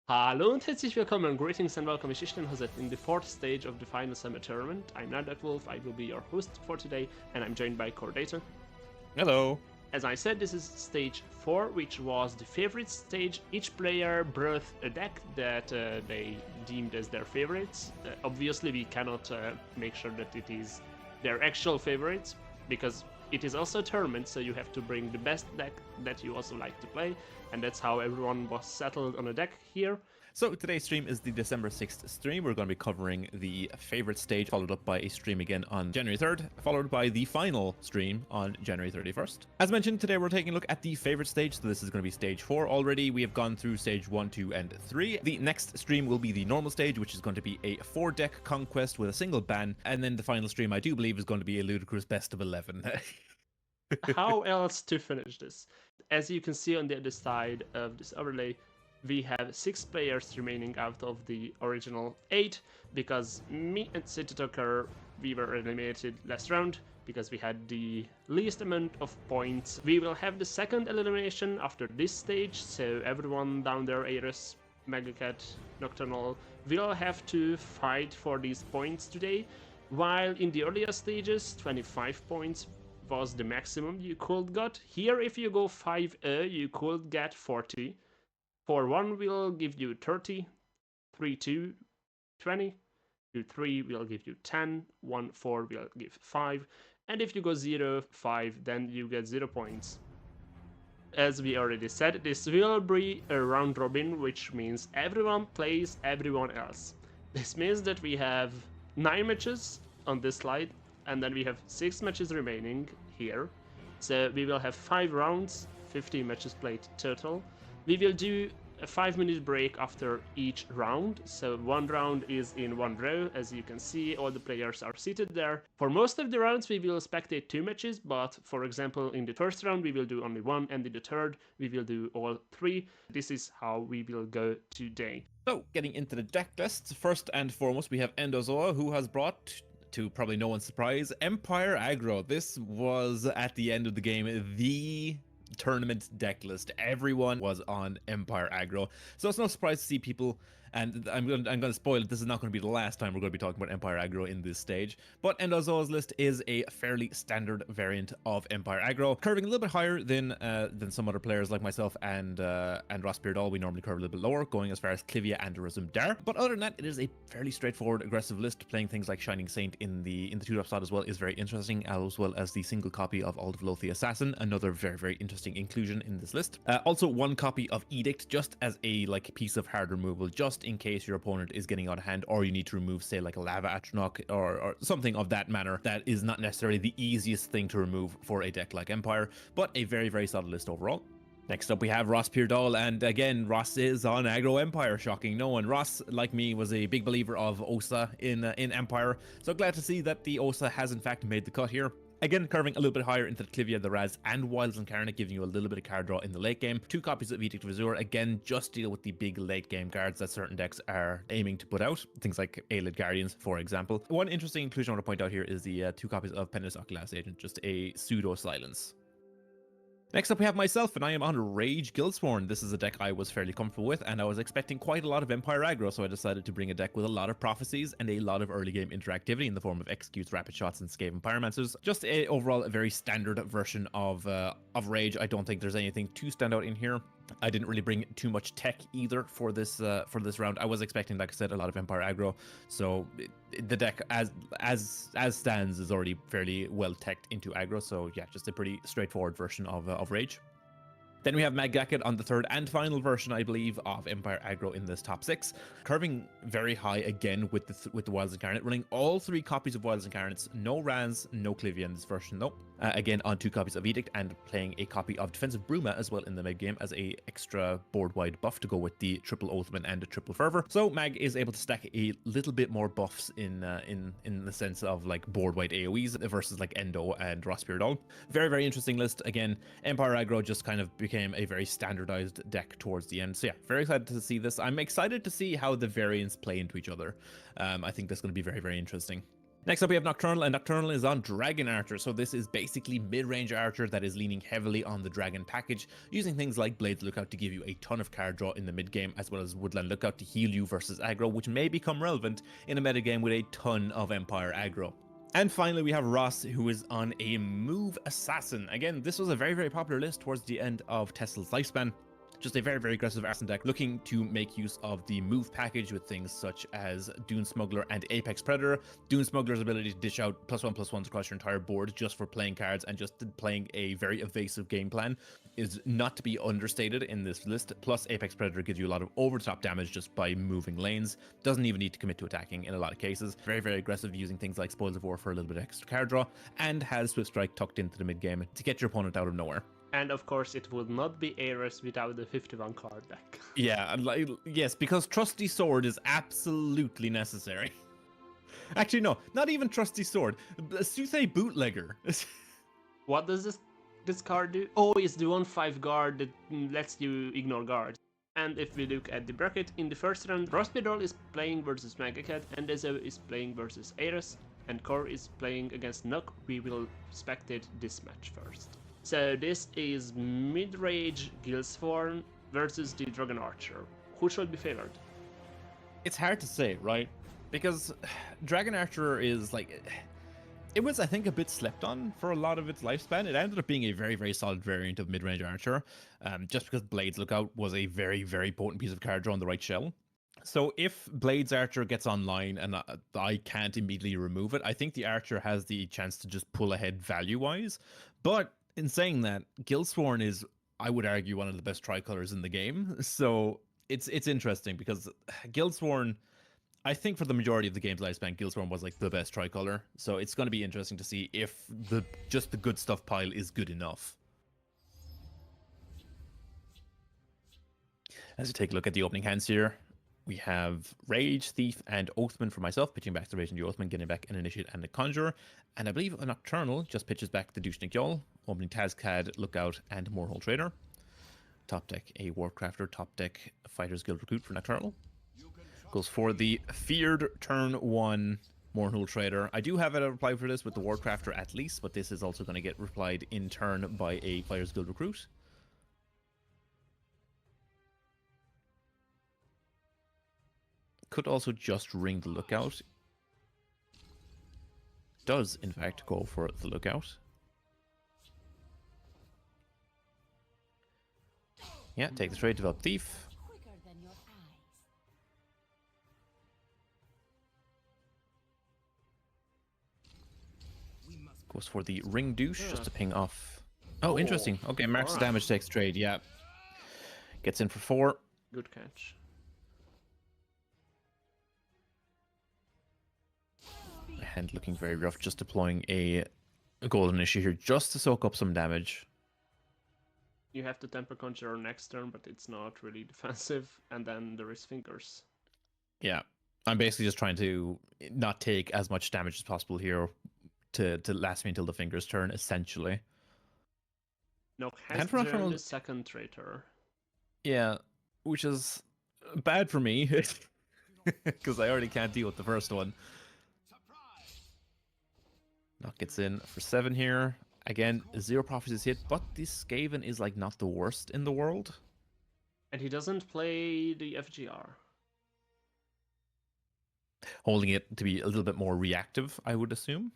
Hallo und herzlich willkommen, greetings and welcome. Ich bin Jose in the fourth stage of the final summer tournament. I'm NightDarkWolf, I will be your host for today, and I'm joined by CoreData. Hello. As I said, this is stage 4, which was the favorite stage. Each player brought a deck that they deemed as their favorites. Obviously, we cannot make sure that it is their actual favorites, because it is also a tournament, so you have to bring the best deck that you also like to play, and that's how everyone was settled on a deck here. So today's stream is the December 6th stream. We're going to be covering the favorite stage, followed up by a stream again on January 3rd, followed by the final stream on January 31st. As mentioned, today we're taking a look at the favorite stage. So this is going to be stage 4 already. We have gone through stage 1, 2, and 3. The next stream will be the normal stage, which is going to be a 4-deck conquest with a single ban. And then the final stream, I do believe, is going to be a ludicrous best of 11. How else to finish this? As you can see on the other side of this overlay, we have 6 players remaining out of the original 8, because me and City Tucker, we were eliminated last round because we had the least amount of points. We will have the second elimination after this stage, so everyone down there, Ares, Megacat, Nocturnal, will have to fight for these points today, while in the earlier stages, 25 points was the maximum you could get. Here, if you go 5-0, you could get 40. 4-1 will give you 30, 3-2, 20, 2-3 will give you 10, 1-4 will give 5, and if you go 0-5, then you get 0 points. As we already said, this will be a round robin, which means everyone plays everyone else. This means that we have 9 matches on this slide, and then we have 6 matches remaining here. So we will have 5 rounds, 15 matches played total. We will do a 5-minute break after each round, so one round is in one row. As you can see, all the players are seated there. For most of the rounds we will spectate 2 matches, but for example in the first round we will do only 1, and in the third we will do all 3. This is how we will go today. So, getting into the deck lists, first and foremost we have Endozoa, who has brought, to probably no one's surprise, Empire Aggro. This was, at the end of the game, the tournament deck list. Everyone was on Empire Aggro, so it's no surprise to see people, and I'm going to spoil it, this is not going to be the last time we're going to be talking about Empire Aggro in this stage, but Endozoa's list is a fairly standard variant of Empire Aggro, curving a little bit higher than some other players like myself and Ross Beardall. We normally curve a little bit lower, going as far as Clivia and Razum Dar, but other than that, it is a fairly straightforward aggressive list. Playing things like Shining Saint in the 2-drop slot as well is very interesting, as well as the single copy of Aldvloth the Assassin, another very interesting inclusion in this list. Also 1 copy of Edict, just as a piece of hard removal, just in case your opponent is getting out of hand, or you need to remove, say, like a Lava Atronach or something of that manner. That is not necessarily the easiest thing to remove for a deck like Empire, but a very solid list overall. Next up we have Ross Peardall, and again, Ross is on Aggro Empire, shocking no one. Ross, like me, was a big believer of Osa in Empire, so glad to see that the Osa has in fact made the cut here. Again, curving a little bit higher into the Clivia, the Raz, and Wilds Incarnate, giving you a little bit of card draw in the late game. 2 copies of Edict of Azure, again, just deal with the big late game cards that certain decks are aiming to put out. Things like Aelid Guardians, for example. One interesting inclusion I want to point out here is the 2 copies of Penance Oculus Agent, just a pseudo silence. Next up we have myself, and I am on Rage Guildsworn. This is a deck I was fairly comfortable with, and I was expecting quite a lot of Empire aggro, so I decided to bring a deck with a lot of prophecies and a lot of early game interactivity in the form of Executes, Rapid Shots, and Skaven Pyromancers. Just overall a very standard version of Rage. I don't think there's anything too stand out in here. I didn't really bring too much tech either for this round. I was expecting, like I said, a lot of Empire aggro, so the deck as stands is already fairly well teched into aggro. So yeah, just a pretty straightforward version of Rage. Then we have Megacat on the 3rd and final version, I believe, of Empire Aggro in this top 6. Curving very high again with the Wilds Incarnate, running all 3 copies of Wilds Incarnates. No Raz, no Clivia in this version though. Again, on 2 copies of Edict, and playing a copy of Defensive Bruma as well in the mid game as a extra board-wide buff to go with the triple Oathman and the triple Fervor. So Mag is able to stack a little bit more buffs in the sense of like board-wide AoEs versus like Endo and Ross Beardall. Very interesting list. Again, Empire Aggro just kind of became a very standardized deck towards the end. So yeah, very excited to see this. I'm excited to see how the variants play into each other. I think that's going to be very interesting. Next up, we have Nocturnal, and Nocturnal is on Dragon Archer. So this is basically mid-range Archer that is leaning heavily on the Dragon package, using things like Blades Lookout to give you a ton of card draw in the mid-game, as well as Woodland Lookout to heal you versus aggro, which may become relevant in a metagame with a ton of Empire aggro. And finally, we have Ross, who is on a Move Assassin. Again, this was a very, very popular list towards the end of Tesla's lifespan. Just a very, very aggressive Assassin deck looking to make use of the move package with things such as Dune Smuggler and Apex Predator. Dune Smuggler's ability to dish out +1/+1s across your entire board just for playing cards and just playing a very evasive game plan is not to be understated in this list. Plus, Apex Predator gives you a lot of over-the-top damage just by moving lanes. Doesn't even need to commit to attacking in a lot of cases. Very, very aggressive, using things like Spoils of War for a little bit of extra card draw, and has Swift Strike tucked into the mid-game to get your opponent out of nowhere. And of course, it would not be Ares without the 51 card deck. Yeah, yes, because Trusty Sword is absolutely necessary. Actually, no, not even Trusty Sword. Suthe Bootlegger. What does this card do? Oh, it's the 1/5 guard that lets you ignore guards. And if we look at the bracket, in the first round, Rospidol is playing versus Magacat, and Dezo is playing versus Ares, and Core is playing against Nook. We will spectate this match first. So this is mid-range Gilsworn versus the Dragon Archer. Who should be favored? It's hard to say, right? Because Dragon Archer is like... It was, I think, a bit slept on for a lot of its lifespan. It ended up being a very, very solid variant of mid-range Archer, just because Blades Lookout was a very, very potent piece of card draw on the right shell. So if Blades Archer gets online and I can't immediately remove it, I think the Archer has the chance to just pull ahead value-wise. But in saying that, Gilsworn is, I would argue, one of the best tricolors in the game. So it's interesting because Gilsworn, I think for the majority of the game's lifespan, Gilsworn was like the best tricolor. So it's going to be interesting to see if just the good stuff pile is good enough. As we take a look at the opening hands here, we have Rage, Thief, and Oathman for myself, pitching back the Rage and the Oathman, getting back an Initiate and a Conjurer. And I believe a Nocturnal just pitches back the Douchnik Yol, opening Tazcad, Lookout, and Moorhole Trader. Top deck a Warcrafter, top deck Fighters Guild Recruit for Nocturnal. Goes for the feared turn 1 Moorhole Trader. I do have a reply for this with the Warcrafter at least, but this is also going to get replied in turn by a Fighters Guild Recruit. Could also just ring the Lookout. Does, in fact, go for the Lookout. Yeah, take the trade, develop Thief. Goes for the Ring Douche, just to ping off. Oh, interesting. Okay, marks the damage, takes trade, yeah. Gets in for 4. Good catch. Hand looking very rough, just deploying a golden issue here just to soak up some damage. You have to Temper Conjurer next turn, but it's not really defensive, and then there is Fingers. Yeah, I'm basically just trying to not take as much damage as possible here to last me until the Fingers turn, essentially. No, has turned the second traitor. Yeah, which is bad for me, because I already can't deal with the first one. Knock gets in for 7 here. Again, 0 prophecies hit, but this Skaven is like not the worst in the world. And he doesn't play the FGR. Holding it to be a little bit more reactive, I would assume.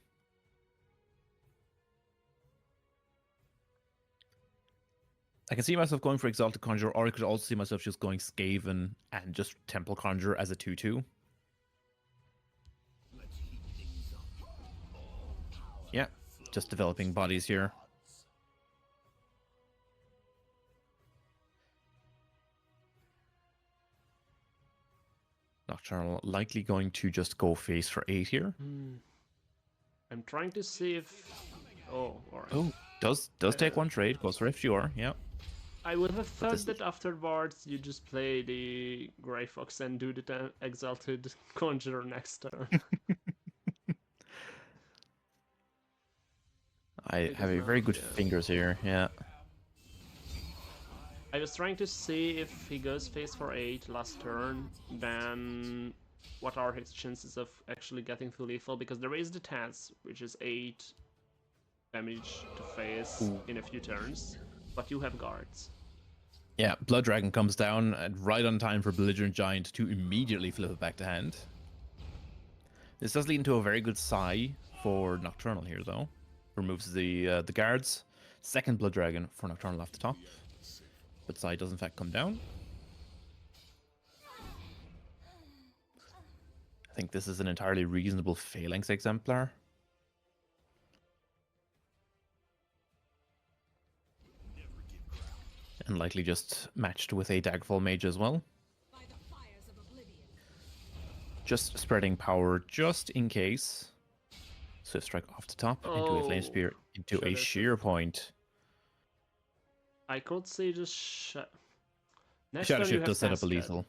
I can see myself going for Exalted Conjurer, or I could also see myself just going Skaven and just Temple Conjurer as a 2/2. Yeah, just developing bodies here. Nocturnal likely going to just go face for 8 here. I'm trying to see if... Oh, alright. Oh, does take 1 trade, goes for FGR, yeah. I would have thought that afterwards you just play the Grey Fox and do the Exalted Conjurer next turn. I have a very good Fingers here, yeah. I was trying to see if he goes face for 8 last turn, then what are his chances of actually getting to lethal, because there is the Taz, which is 8 damage to face Ooh. in a few turns, but you have guards. Yeah, Blood Dragon comes down right on time for Belligerent Giant to immediately flip it back to hand. This does lead into a very good Psy for Nocturnal here, though. Removes the guards. Second Blood Dragon for Nocturnal off the top. But Psy does in fact come down. I think this is an entirely reasonable Phalanx Exemplar. And likely just matched with a Daggerfall Mage as well. Just spreading power just in case. Swift Strike off the top into a Flame Spear into a Shear Point. I could say just next Shadow turn you Shift have does set up a Tascad. lethal.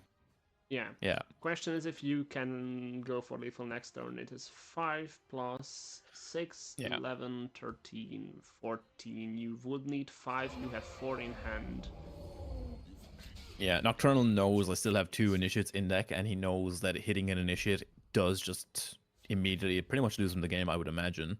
Yeah. Question is if you can go for lethal next turn. It is 5 plus 6, 11, 13, 14. You would need 5. You have 4 in hand. Yeah, Nocturnal knows I still have 2 initiates in deck, and he knows that hitting an initiate does just immediately pretty much lose him the game, I would imagine.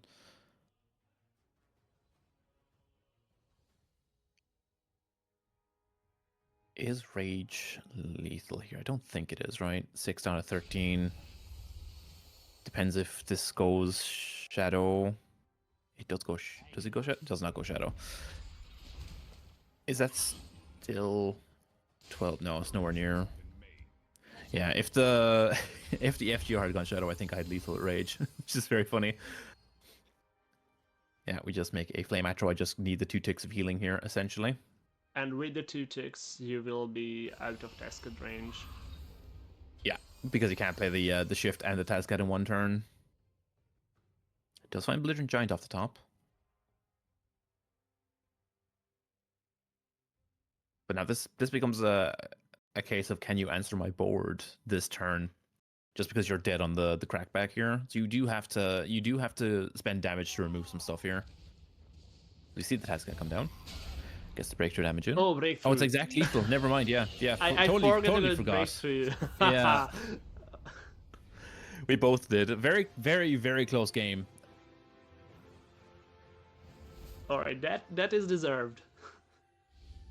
Is Rage lethal here? I don't think it is, right? 6 down to 13. Depends if this goes Shadow. It does go... Does it go Shadow? It does not go Shadow. Is that still 12? No, it's nowhere near. Yeah, if the if the FGR had gone Shadow, I think I had lethal at Rage, which is very funny. Yeah, we just make a Flame Atro. I just need the 2 ticks of healing here, essentially. And with the 2 ticks, you will be out of Tascad range. Yeah, because you can't play the Shift and the Tascad in one turn. It does find Belligerent Giant off the top. But now this becomes a case of, can you answer my board this turn? Just because you're dead on the crackback here, so you do have to spend damage to remove some stuff here. You see the Tascad come down. Gets the breakthrough damage in. Oh, breakthrough. Oh, it's exact lethal. Never mind. Yeah. I totally forgot. Breakthrough. Yeah. We both did. A very, very, very close game. All right, that is deserved.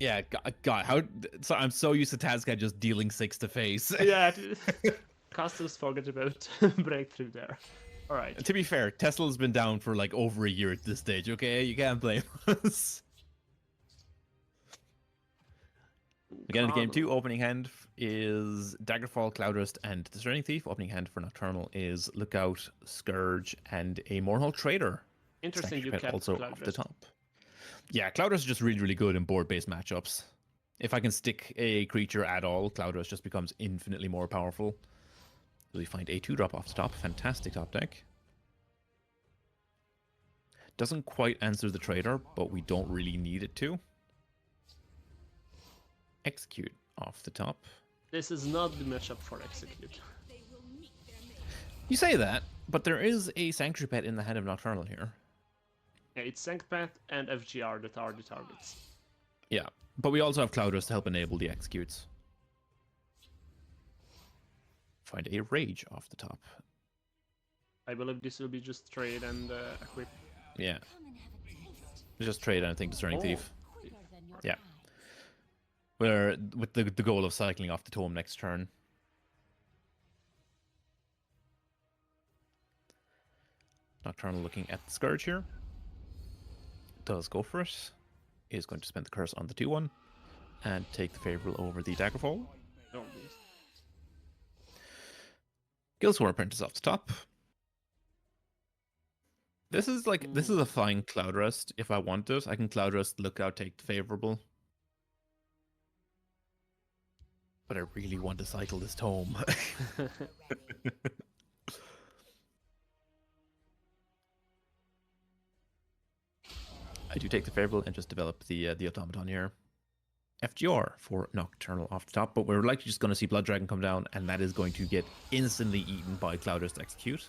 Yeah, God, how? So I'm so used to Tascad just dealing 6 to face. Yeah, customers forget about breakthrough there. All right. To be fair, Tesla's been down for like over a year at this stage. Okay, you can't blame us. Again, in game 2, opening hand is Daggerfall, Cloudrust, and Discerning Thief. Opening hand for Nocturnal is Lookout, Scourge, and a Mournhold Trader. Interesting, you kept also Cloudrust. off the top. Yeah, Cloudrust is just really, really good in board-based matchups. If I can stick a creature at all, Cloudrust just becomes infinitely more powerful. We find a 2-drop off the top. Fantastic top deck. Doesn't quite answer the Trader, but we don't really need it to. Execute off the top. This is not the matchup for Execute. You say that, but there is a Sanctuary Pet in the hand of Nocturnal here. Yeah, it's Sanctuary Pet and FGR that are the targets. Yeah, but we also have Cloudrust to help enable the executes. Find a Rage off the top. I believe this will be just trade and equip. Yeah. Just trade and I think Discerning Thief. Yeah. Where with the goal of cycling off the tome next turn. Nocturnal looking at the Scourge here. Does go for it. Is going to spend the curse on the 2-1 and take the favorable over the Daggerfall. Oh, Guildsworn Apprentice off the top. This is a fine Cloudrust. If I want it, I can Cloudrust, Lookout, take the favorable. But I really want to cycle this tome. I do take the favorable and just develop the automaton here. FGR for Nocturnal off the top, but we're likely just going to see Blood Dragon come down, and that is going to get instantly eaten by Cloudrust Execute.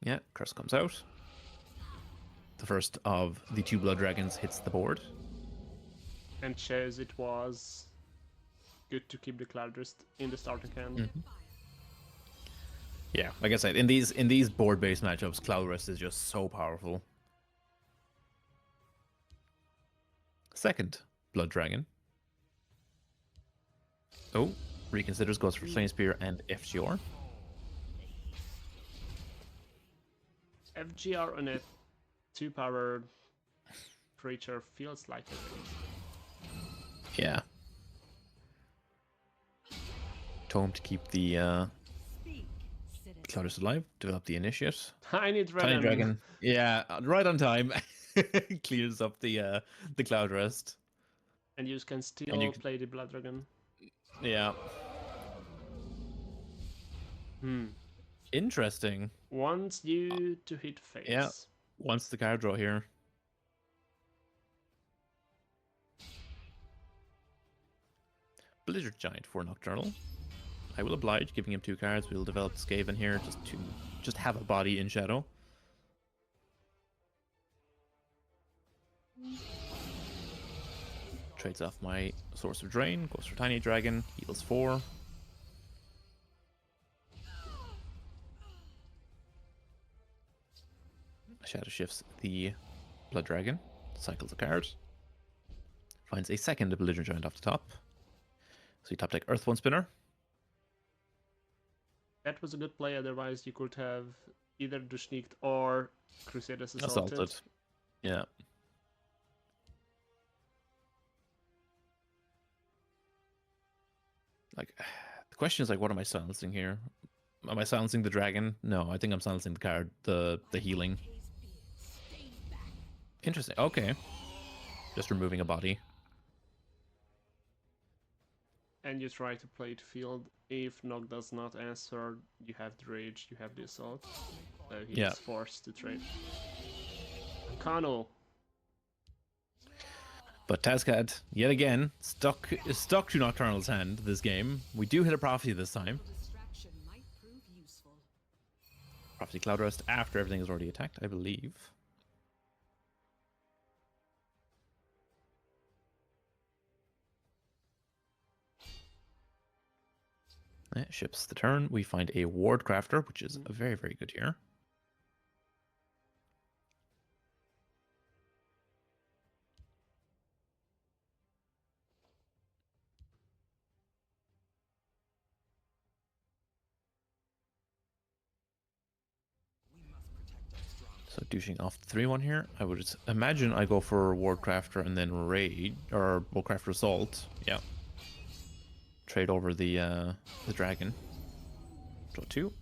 Yeah, curse comes out. The first of the 2 Blood Dragons hits the board. And shows it was good to keep the Cloudrest in the starting hand. Mhm. Yeah, like I said, in these board-based matchups, Cloudrest is just so powerful. Second, Blood Dragon. Oh, reconsiders, goes for Flame Spear and FGR. FGR on a 2-power creature feels like it. Yeah. Tome to keep the Cloudrest alive. Develop the Initiate. I need Tiny Revan. Dragon. Yeah, right on time. Clears up the Cloudrest. And you can still And you play the Blood Dragon. Yeah. Interesting. Wants you to hit face. Yeah. Wants the card draw here. Blizzard Giant for Nocturnal. I will oblige, giving him 2 cards. We'll develop Skaven here just to have a body in shadow. Trades off my Source of Drain, goes for Tiny Dragon, heals 4. Shadow shifts the Blood Dragon, cycles a card. Finds a second Blizzard Giant off the top. So you top deck Earth One Spinner. That was a good play, otherwise you could have either Dushnicked or Crusaders assaulted. Yeah. Like, the question is, like, what am I silencing here? Am I silencing the dragon? No, I think I'm silencing the card, the healing. Interesting. Okay. Just removing a body. And you try to play it field. If Nog does not answer, you have the rage, you have the assault. So he is forced to trade. Kano. But Tazcad, yet again, stuck to Nocturnal's hand this game. We do hit a Prophecy this time. Prophecy Cloudrest after everything is already attacked, I believe. Ships the turn. We find a Ward Crafter, which is very, very good here. So douching off the 3-1 here. I would imagine I go for Ward Crafter and then Raid, or Ward Crafter Assault. Yeah. Trade over the dragon. Draw 2.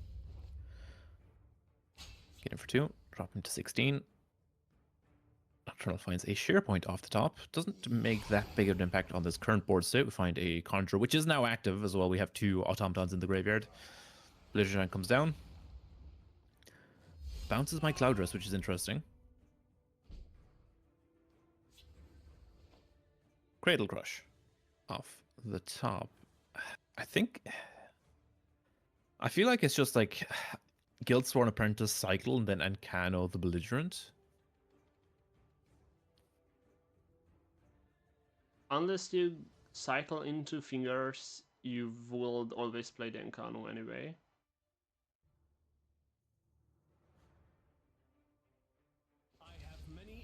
Get him for 2. Drop him to 16. Nocturnal finds a share point off the top. Doesn't make that big of an impact on this current board state. We find a Conjure, which is now active as well. We have 2 automatons in the graveyard. Blizzard Giant comes down. Bounces my Cloudrest, which is interesting. Cradle Crush off the top. I feel like it's just like Guildsworn Apprentice cycle and then Ancano the Belligerent. Unless you cycle into fingers, you will always play the Encano anyway.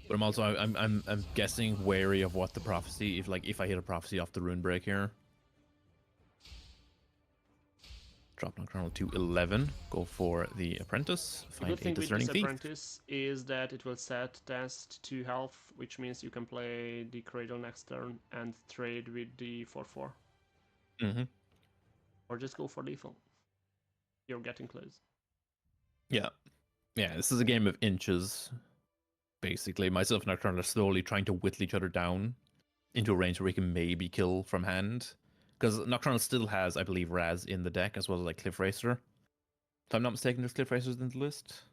But I'm also I'm guessing wary of what the prophecy, if I hit a prophecy off the rune break here. Drop Nocturnal to 11. Go for the Apprentice. Find the good thing a Discerning with this Thief. Apprentice is that it will set Test to health, which means you can play the Cradle next turn and trade with the 4/4. Or just go for lethal. You're getting close. Yeah. Yeah, this is a game of inches. Basically, myself and Nocturnal are slowly trying to whittle each other down into a range where we can maybe kill from hand. Because Nocturnal still has, I believe, Raz in the deck, as well as like Cliff Racer. If I'm not mistaken, there's Cliff Racers in the list.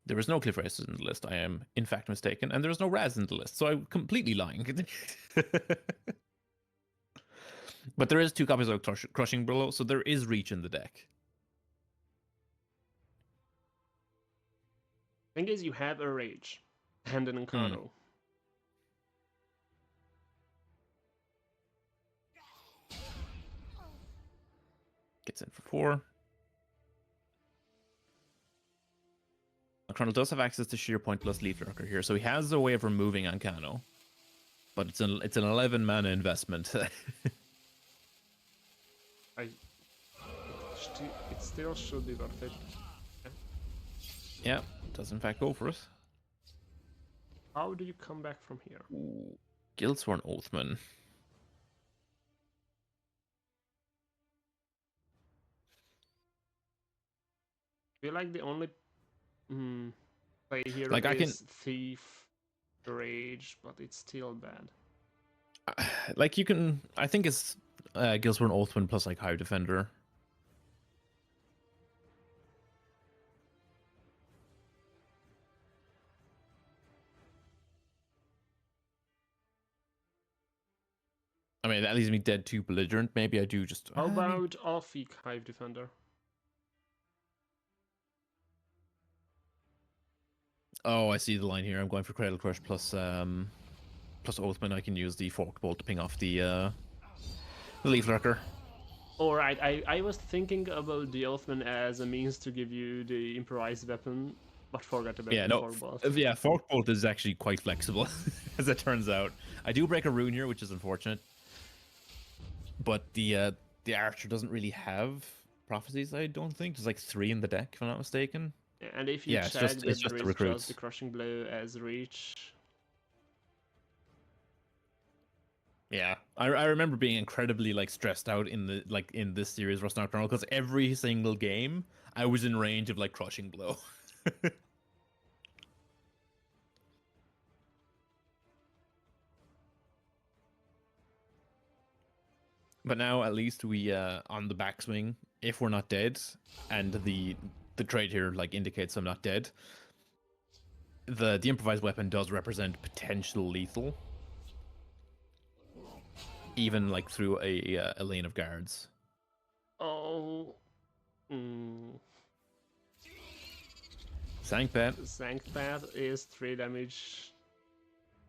There is no Cliff Racers in the list. I am, in fact, mistaken. And there is no Raz in the list, so I'm completely lying. But there is 2 copies of Crushing Blow, so there is reach in the deck. Thing is, you have a Rage and an Encano. Gets in for 4. Nocturnal does have access to Sheer Point plus Leaf Lurker here, so he has a way of removing Ancano. But it's an 11 mana investment. It still should be worth it. Yeah, does in fact go for it. How do you come back from here? Ooh, Guildsworn Oathman. I feel like the only play here Like, is Thief, Rage, but it's still bad. Like, you can... I think it's Guildsworn Oathman plus, like, Hive Defender. I mean, that leaves me dead too belligerent. Maybe I do just... How about Offeek Hive Defender? Oh, I see the line here. I'm going for Cradle Crush plus Oathman. I can use the Forked Bolt to ping off the Leaf Lurker. Alright, I was thinking about the Oathman as a means to give you the improvised weapon, but forgot about the Forked Bolt. Yeah, Forked Bolt is actually quite flexible, as it turns out. I do break a rune here, which is unfortunate. But the Archer doesn't really have prophecies, I don't think. There's like 3 in the deck, if I'm not mistaken. And if you check that it's just there the is recruits. just the Crushing Blow as reach. Yeah, I remember being incredibly like stressed out in this series Rust Nocturnal, because every single game I was in range of like Crushing Blow. But now at least we on the backswing, if we're not dead, and the trait here like indicates I'm not dead, the improvised weapon does represent potential lethal, even like through a lane of guards. Oh. Sanctpath. Sanctpath is 3 damage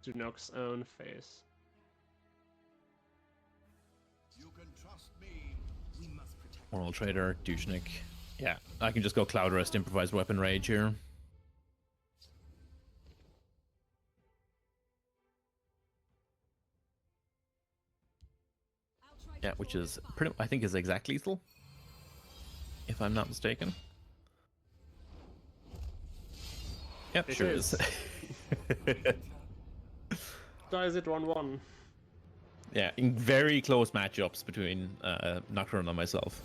to Nox's own face. Moral Trader, Douchnik. Yeah, I can just go Cloud Rest, Improvised Weapon Rage here. Yeah, which is pretty, I think is exact lethal, if I'm not mistaken. Yep, sure is. Dies it 1-1. Yeah, in very close matchups between Nocturne and myself.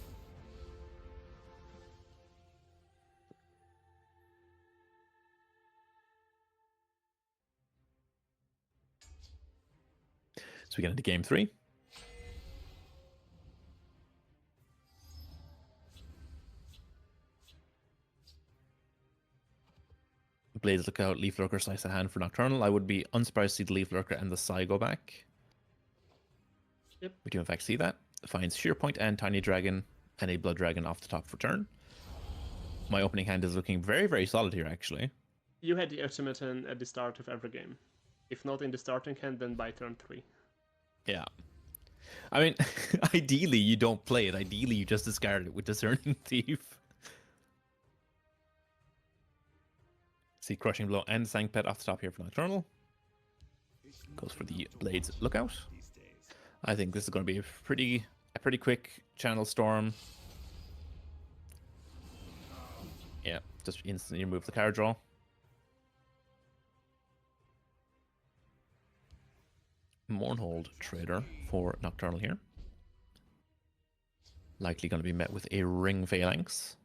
So we get into game 3. Blaze Lookout, Leaf Lurker, Slice of Hand for Nocturnal. I would be unsurprised to see the Leaf Lurker and the Psy go back. Yep. We do in fact see that. Finds Sheer Point and Tiny Dragon and a Blood Dragon off the top for turn. My opening hand is looking very, very solid here, actually. You had the automaton at the start of every game. If not in the starting hand, then by turn 3. Yeah. I mean, ideally you don't play it. Ideally you just discard it with Discerning Thief. See Crushing Blow and Sanctpath off the top here for Nocturnal. Goes for the Blades Lookout. I think this is going to be a pretty quick Channel Storm. Yeah, just instantly remove the card draw. Mournhold Trader for Nocturnal here. Likely going to be met with a Ring Phalanx.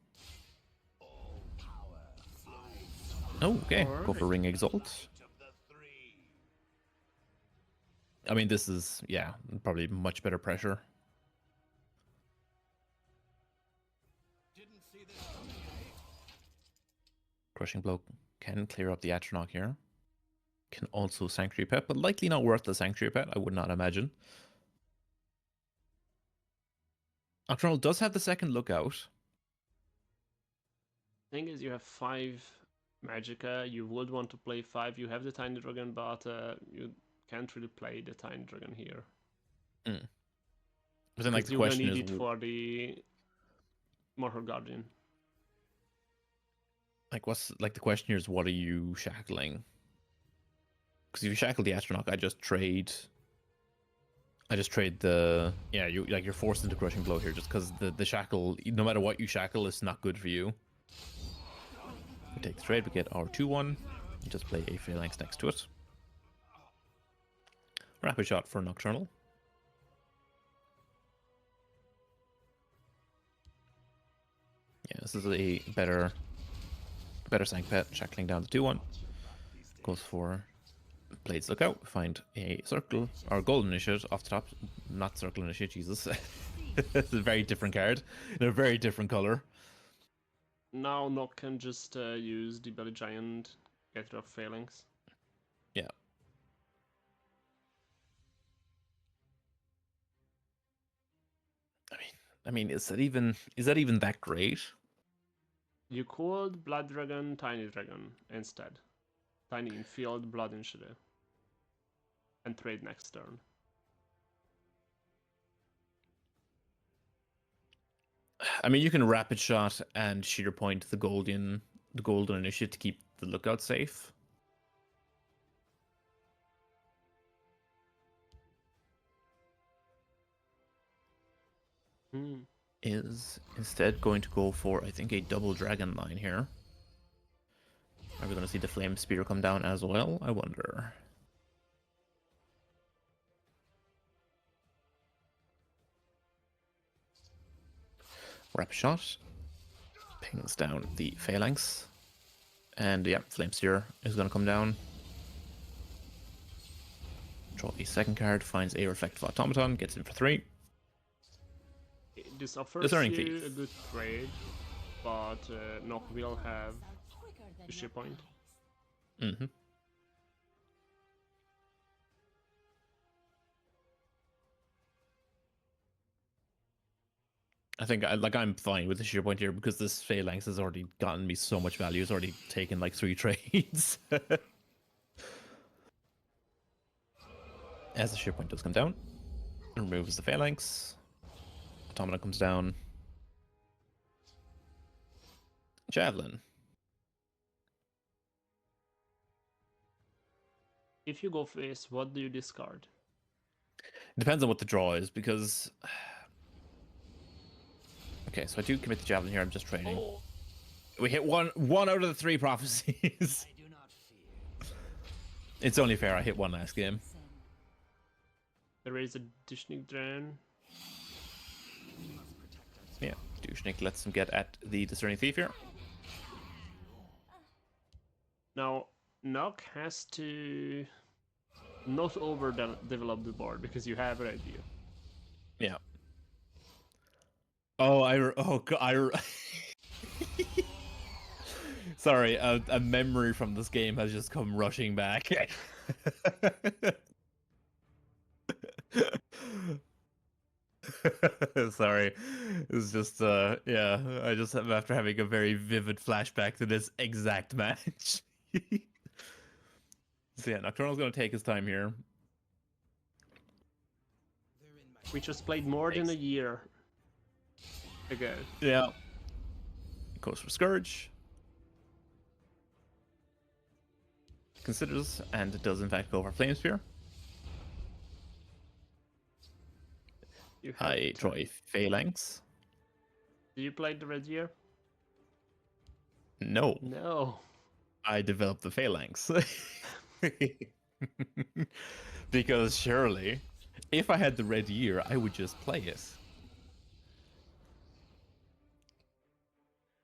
Oh, okay. Right. Go for Ring Exalt. I mean, this is, yeah, probably much better pressure. Crushing Blow can clear up the Atronach here. Can also Sanctuary Pet, but likely not worth the Sanctuary Pet, I would not imagine. Nocturnal does have the second Lookout. Thing is, you have 5 Magicka. You would want to play 5. You have the Tiny Dragon, but you can't really play the Tiny Dragon here. But then, like, the question is, it for the Mortal Guardian. Like, what's like the question here is, what are you shackling? Because if you shackle the astronaut, I just trade the you're forced into crushing blow here just because the shackle, no matter what you shackle, is not good for you. We take the trade, we get our 2-1, just play a phalanx next to it. Rapid shot for Nocturnal. Yeah, this is a better Sank Pet, shackling down the 2-1. Goes for Blades Lookout. Find a circle, or Golden Initiate off the top. Not Circle Initiate, Jesus. It's a very different card in a very different color. Now Nock can just use the Belly Giant, get rid of Phalanx. Yeah. I mean, is that even that great? You could Blood Dragon, Tiny Dragon instead. Tiny in field, Blood Initiative. And trade next turn. I mean, you can Rapid Shot and Sheer Point the Golden Initiate to keep the Lookout safe. Is instead going to go for, I think, a double Dragon line here. Are we going to see the Flame Spear come down as well? I wonder. Rapid Shot. Pings down the Phalanx. And yeah, Flame Spear is going to come down. Draw a second card, finds a Reflective Automaton, gets in for 3. This offers Discerning you Thief. a good trade, but Nock will have the Sheer Point. Mm-hmm. I think I'm fine with the Sheer Point here because this Phalanx has already gotten me so much value. It's already taken like 3 trades. As the Sheer Point does come down, it removes the Phalanx. Automata comes down. Javelin. If you go face, what do you discard? It depends on what the draw is because... Okay, so I do commit the Javelin here. I'm just trading. Oh. We hit one out of the 3 prophecies. It's only fair I hit one last game. There is a Dushnik Drone. Yeah, Dushnik lets him get at the Discerning Thief here. Now, Nock has to not overdevelop the board because you have an idea. Yeah. Oh, Sorry, a memory from this game has just come rushing back. Sorry, it's just yeah. I just have after having a very vivid flashback to this exact match. So yeah, Nocturnal's gonna take his time here. We just played more than a year ago. Yeah. Goes for Scourge. Considers, and it does in fact go for Flame Spear. I draw a Phalanx. Did you play the Red Year? No. No. I developed the Phalanx. Because surely, if I had the Red Year, I would just play it.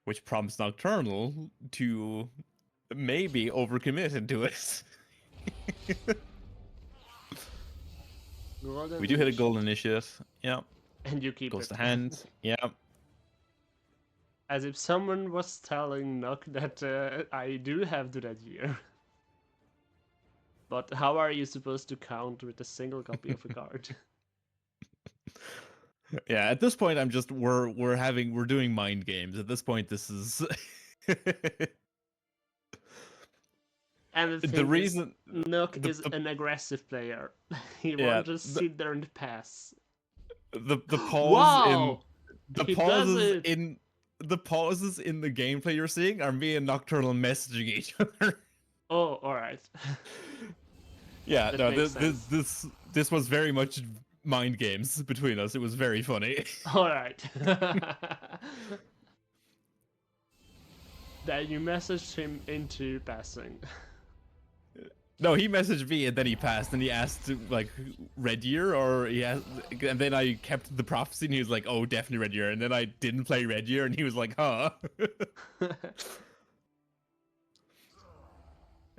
Which prompts Nocturnal to maybe overcommit into it. We do hit a Golden Initiate. Yeah. And you keep Goes it. to hand. Yeah. As if someone was telling Nock that I do have the Red Year. But how are you supposed to count with a single copy of a card? Yeah, at this point I'm just we're doing mind games. At this point this is And the reason Nock is an aggressive player. He yeah, won't just sit there and pass. The pause Wow! in the He pauses does it! in the pauses in the gameplay you're seeing are me and Nocturnal messaging each other. Oh, all right. Yeah, That no, makes sense. this was very much mind games between us. It was very funny. All right. Then you messaged him into passing. No, he messaged me and then he passed and he asked like Red Year or he asked, and then I kept the prophecy and he was like, oh, definitely Red Year, and then I didn't play Red Year and he was like, huh.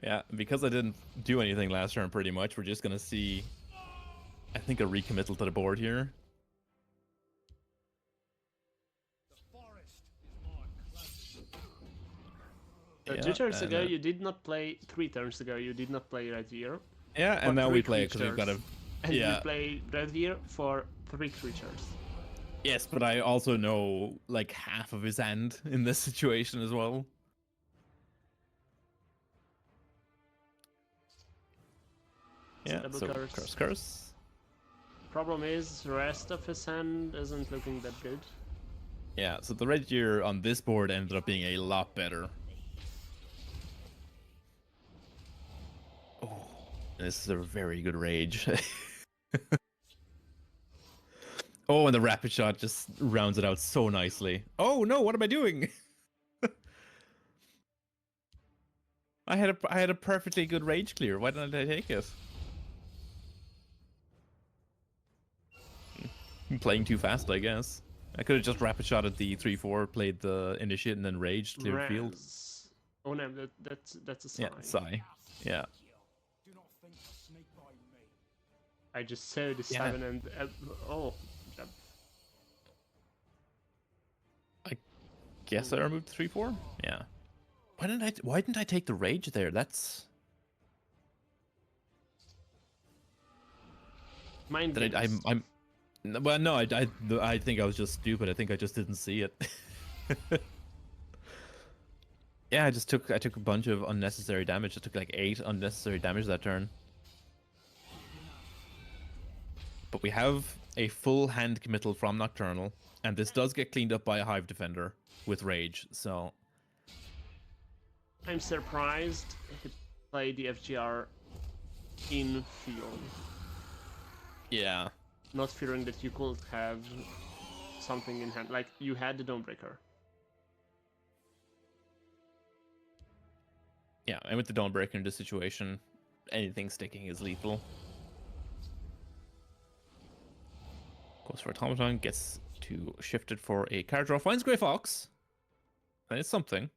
Yeah, because I didn't do anything last turn pretty much, we're just gonna see, I think, a recommittal to the board here. So Yeah, 2 turns ago, you did not play. 3 turns ago, you did not play Red Year. yeah, and now we play it because we've got a. And Yeah. you play Red Year for 3 creatures. Yes, but I also know like half of his hand in this situation as well. Yeah, so curse. Problem is, the rest of his hand isn't looking that good. Yeah, so the Red Year on this board ended up being a lot better. Oh, this is a very good rage. Oh, and the rapid shot just rounds it out so nicely. Oh no, what am I doing? I had a perfectly good rage clear. Why didn't I take it? I'm playing too fast, I guess. I could have just rapid shot at the 3/4, played the initiate, and then raged, cleared the field. Oh no, that's a sign. Yeah, sigh. Yeah. I just saw the 7 and oh. I guess I removed 3/4. Yeah. Why didn't I take the rage there? That's. Mind games. Well, no, I think I was just stupid. I think I just didn't see it. Yeah, I took a bunch of unnecessary damage. I took like 8 unnecessary damage that turn. But we have a full hand committal from Nocturnal, and this does get cleaned up by a Hive Defender with Rage, so... I'm surprised he played the FGR in field. Yeah. Not fearing that you could have something in hand. Like, you had the Dawnbreaker. Yeah, and with the Dawnbreaker in this situation, anything sticking is lethal. Goes for Automaton, gets to shift it for a card draw. Finds Grey Fox. And it's something.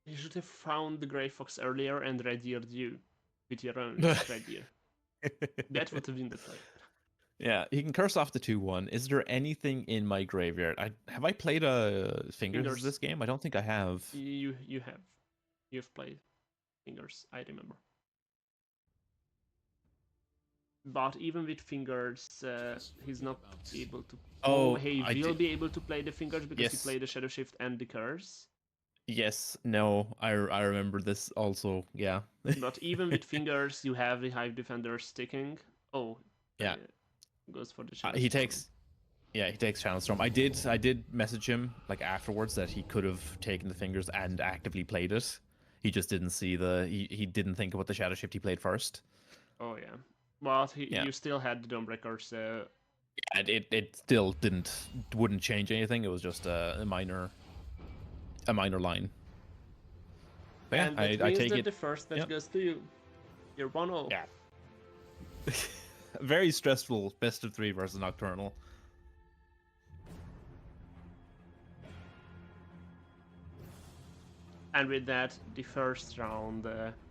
You should have found the Grey Fox earlier and Red Yeared you with your own Red Year. That would have been the play. Yeah, he can curse off the 2/1. Is there anything in my graveyard? Have I played Fingers this game? I don't think I have. You have. You've played Fingers, I remember. But even with Fingers, he's not able to. Oh, he will be able to play the Fingers because he played the Shadow Shift and the Curse. Yes, no, I remember this also, yeah. But even with Fingers, you have the Hive Defender sticking. Oh, yeah. Goes for the Shadow he takes Channel Storm. I did message him like afterwards that he could have taken the Fingers and actively played it. He just didn't see he didn't think about the Shadow Shift he played first. Oh yeah. But you still had the Dawnbreaker, so... Yeah, it still wouldn't change anything. It was just a minor line. But and that means that the first match goes to you. You're 1-0. Yeah. Very stressful best of 3 versus Nocturnal. And with that, the first round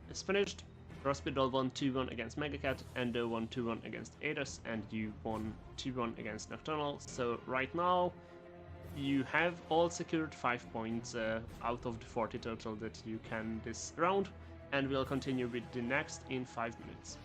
is finished. Crossbit won 2-1 against Megacat, Endo won 2-1 against Adas, and you won 2-1 against Nocturnal. So right now, you have all secured 5 points out of the 40 total that you can this round, and we'll continue with the next in 5 minutes.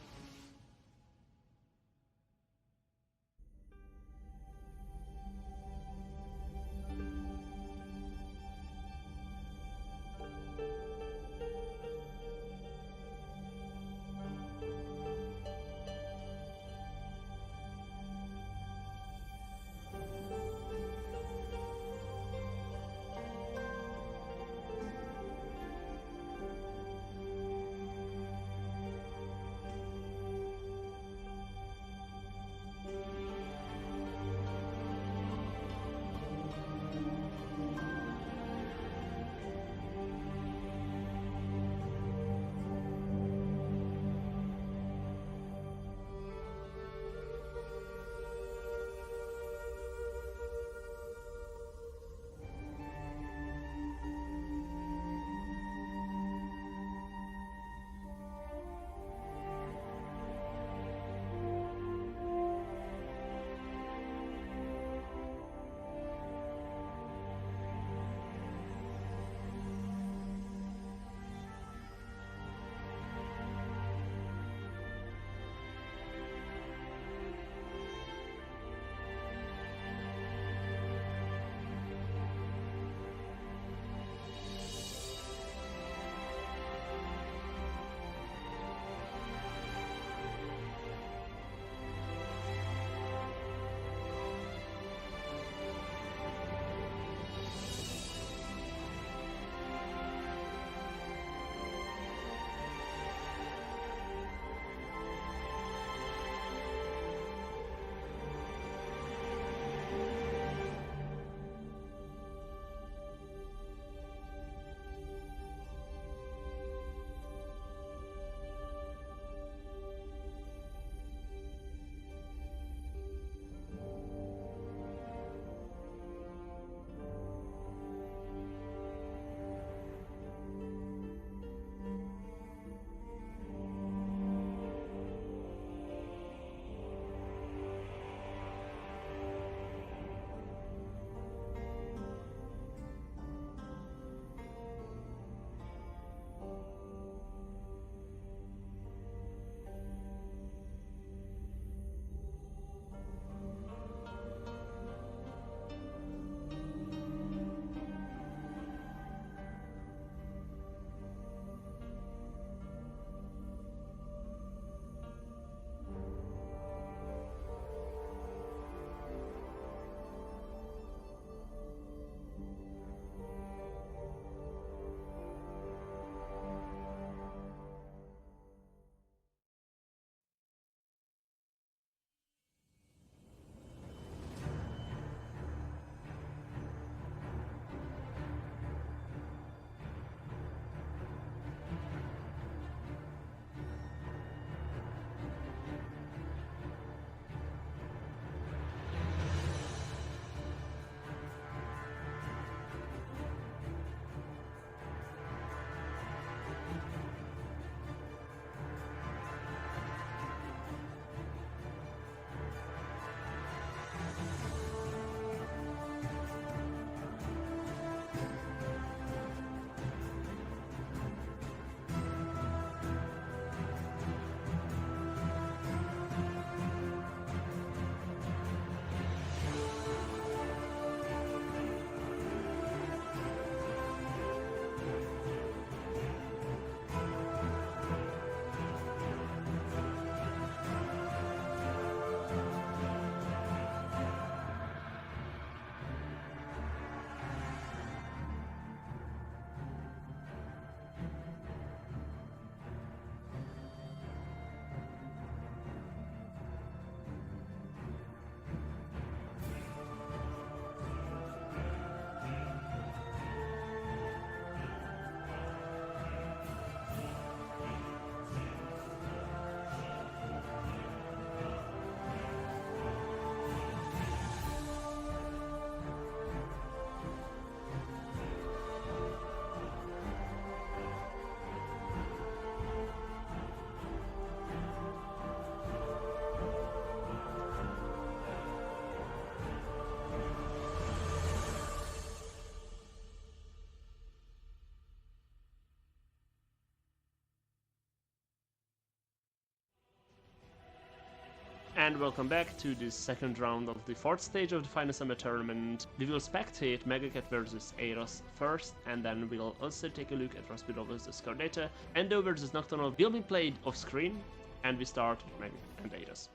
And welcome back to the second round of the fourth stage of the Final Summer Tournament. We will spectate Megacat versus Eros first, and then we'll also take a look at Raspido versus CoreData. Endo versus Nocturnal will be played off screen, and we start with Meg and Eros.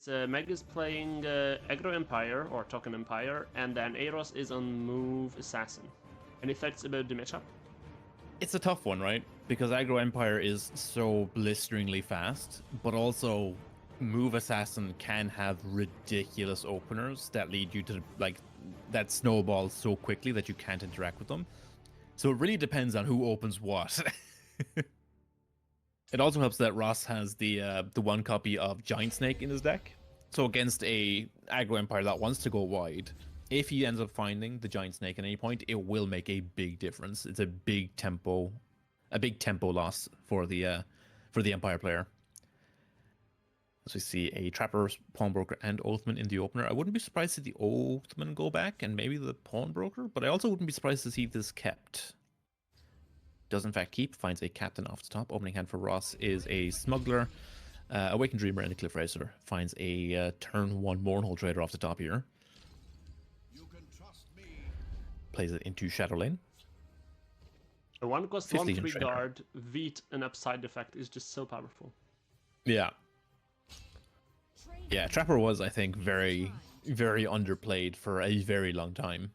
So Meg is playing Aggro Empire, or Token Empire, and then Eros is on Move Assassin. Any thoughts about the matchup? It's a tough one, right? Because Aggro Empire is so blisteringly fast, but also Move Assassin can have ridiculous openers that lead you to, like, that snowballs so quickly that you can't interact with them. So it really depends on who opens what. It also helps that Ross has the one copy of Giant Snake in his deck. So against a Aggro Empire that wants to go wide, if he ends up finding the Giant Snake at any point, it will make a big difference. It's a big tempo loss for the Empire player. As we see a Trapper, Pawnbroker, and Oathman in the opener. I wouldn't be surprised to see the Oathman go back and maybe the Pawnbroker, but I also wouldn't be surprised to see this kept. Does in fact keep, finds a Captain off the top. Opening hand for Ross is a Smuggler, Awakened Dreamer, and a Cliff Racer. Finds a turn 1 Mournhold Trader off the top here. Plays it into Shadow Lane. A 1/1/3 guard, Veet, and upside effect is just so powerful. Yeah. Yeah, Trapper was, I think, very, very underplayed for a very long time.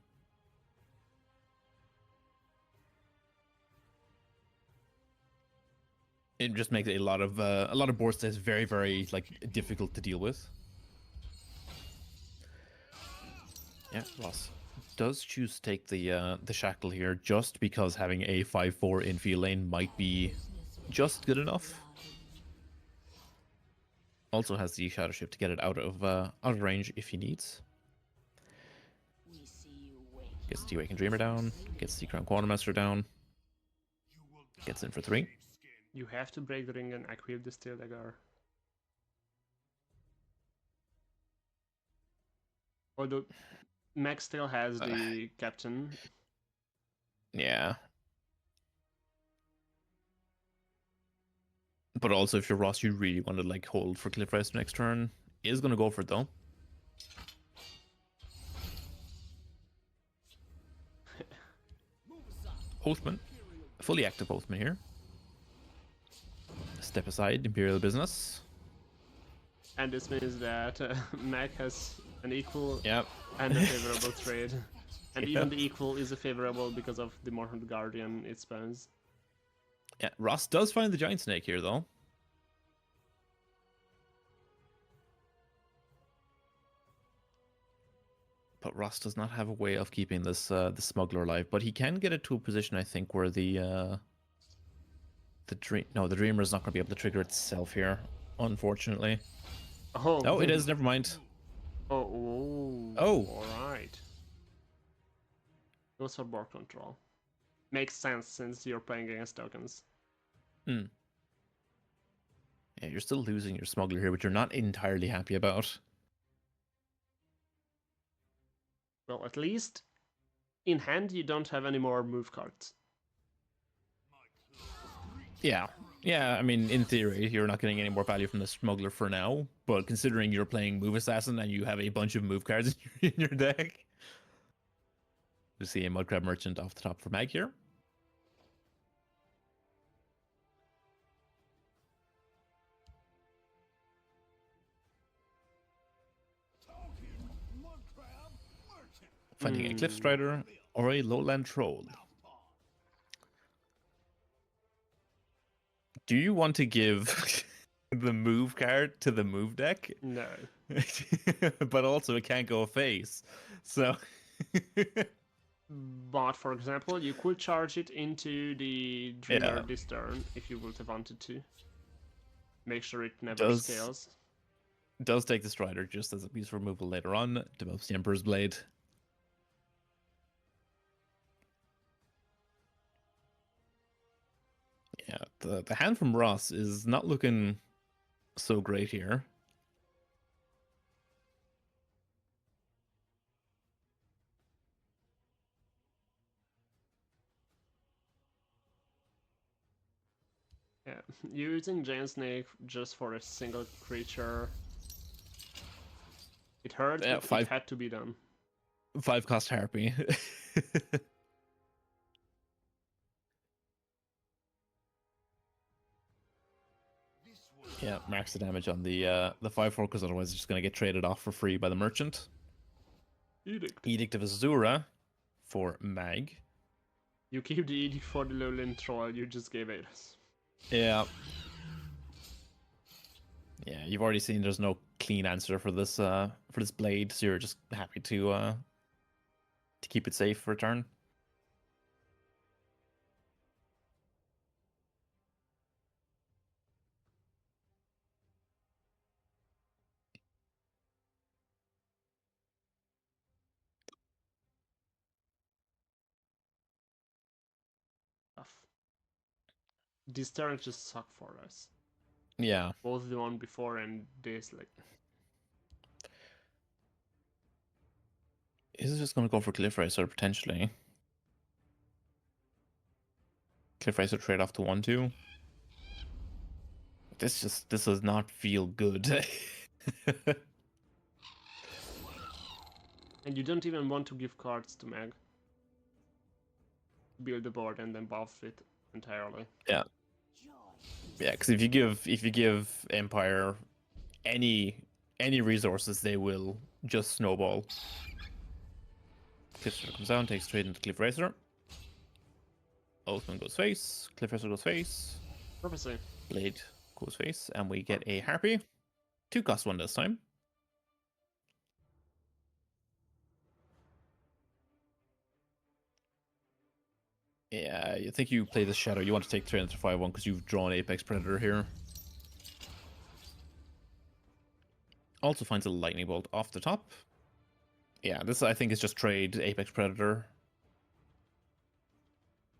It just makes a lot of board states very, very difficult to deal with. Yeah, Ross does choose to take the shackle here just because having a 5/4 infield lane might be just good enough. Also has the Shadow Shift to get it out of range if he needs. Gets the Awakened Dreamer down, gets the Crown Quartermaster down, gets in for 3. You have to break the ring and equip the Steel Dagger. Although Max still has the Captain. Yeah. But also, if you're Ross, you really want to hold for Cliff Racer next turn. He is going to go for it though. Oathman, fully active Oathman here. Step aside, Imperial Business. And this means that Mac has an equal and a favorable trade. And even the equal is a favorable because of the Mournhold Guardian it spawns. Yeah, Ross does find the Giant Snake here though. But Ross does not have a way of keeping this the Smuggler alive, but he can get it to a position, I think, where the Dreamer is not going to be able to trigger itself here, unfortunately. Oh, it is. Never mind. Oh. All right. Goes for board control. Makes sense since you're playing against tokens. Yeah, you're still losing your Smuggler here, which you're not entirely happy about. Well, at least in hand you don't have any more move cards. Yeah. Yeah, I mean, in theory, you're not getting any more value from the Smuggler for now, but considering you're playing Move Assassin and you have a bunch of move cards in your deck. We see a Mudcrab Merchant off the top for Mag here. Finding a Cliff Strider or a Lowland Troll. Do you want to give the move card to the move deck? No. But also it can't go face. So but for example, you could charge it into the Dreamer this turn if you would have wanted to. Make sure it never scales. Does take the Strider just as a piece of removal later on. Develops the Emperor's Blade. Yeah, the hand from Ross is not looking so great here. Yeah, using Giant Snake just for a single creature It hurt, Yeah, but it had to be done. 5 cost harpy. Yeah, max the damage on the 5/4 because otherwise it's just gonna get traded off for free by the merchant. Edict. Edict of Azura for Mag. You keep the edict for the lowland troll you just gave us. Yeah. Yeah, you've already seen there's no clean answer for this blade, so you're just happy to keep it safe for a turn. Tough. These turns just suck for us. Yeah. Both the one before and this, like. Is it just gonna go for Cliff Racer potentially? Cliff Racer trade off to 1/2. This does not feel good. And you don't even want to give cards to Meg. Build the board and then buff it entirely. Yeah. Yeah, because if you give Empire any resources, they will just snowball. Cliff Racer comes down, takes trade into Cliff Racer. Oathman goes face, Cliff Racer goes face. Prophecy. Blade goes face, and we get a Harpy. 2 cost 1 this time. Yeah, I think you play the Shadow. You want to take 3 into 5/1 because you've drawn Apex Predator here. Also finds a Lightning Bolt off the top. Yeah, this I think is just trade Apex Predator.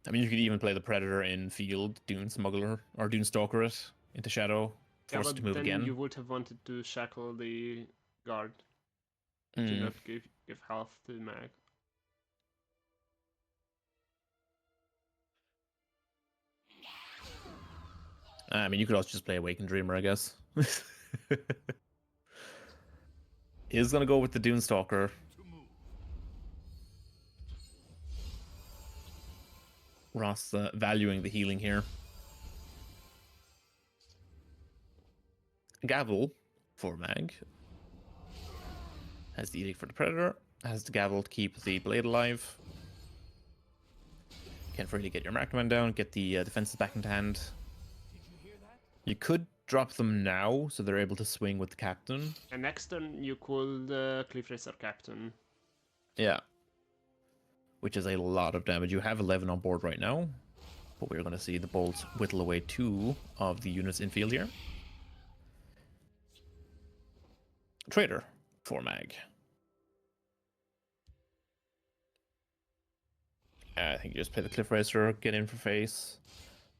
I mean, you could even play the Predator in field, Dune Smuggler, or Dune Stalker it into Shadow, force it to move then again. you would have wanted to shackle the guard to not give health to Mag. I mean, you could also just play Awakened Dreamer, I guess. He's gonna go with the Dune Stalker. Ross valuing the healing here. Gavel for Mag. Has the Edict for the Predator. Has the Gavel to keep the Blade alive. Can't really get your Markman down. Get the defenses back into hand. You could drop them now, so they're able to swing with the Captain. And next turn you could Cliff Racer Captain. Yeah. Which is a lot of damage. You have 11 on board right now. But we're going to see the bolts whittle away 2 of the units in field here. Trader for Mag. I think you just play the Cliff Racer, get in for face,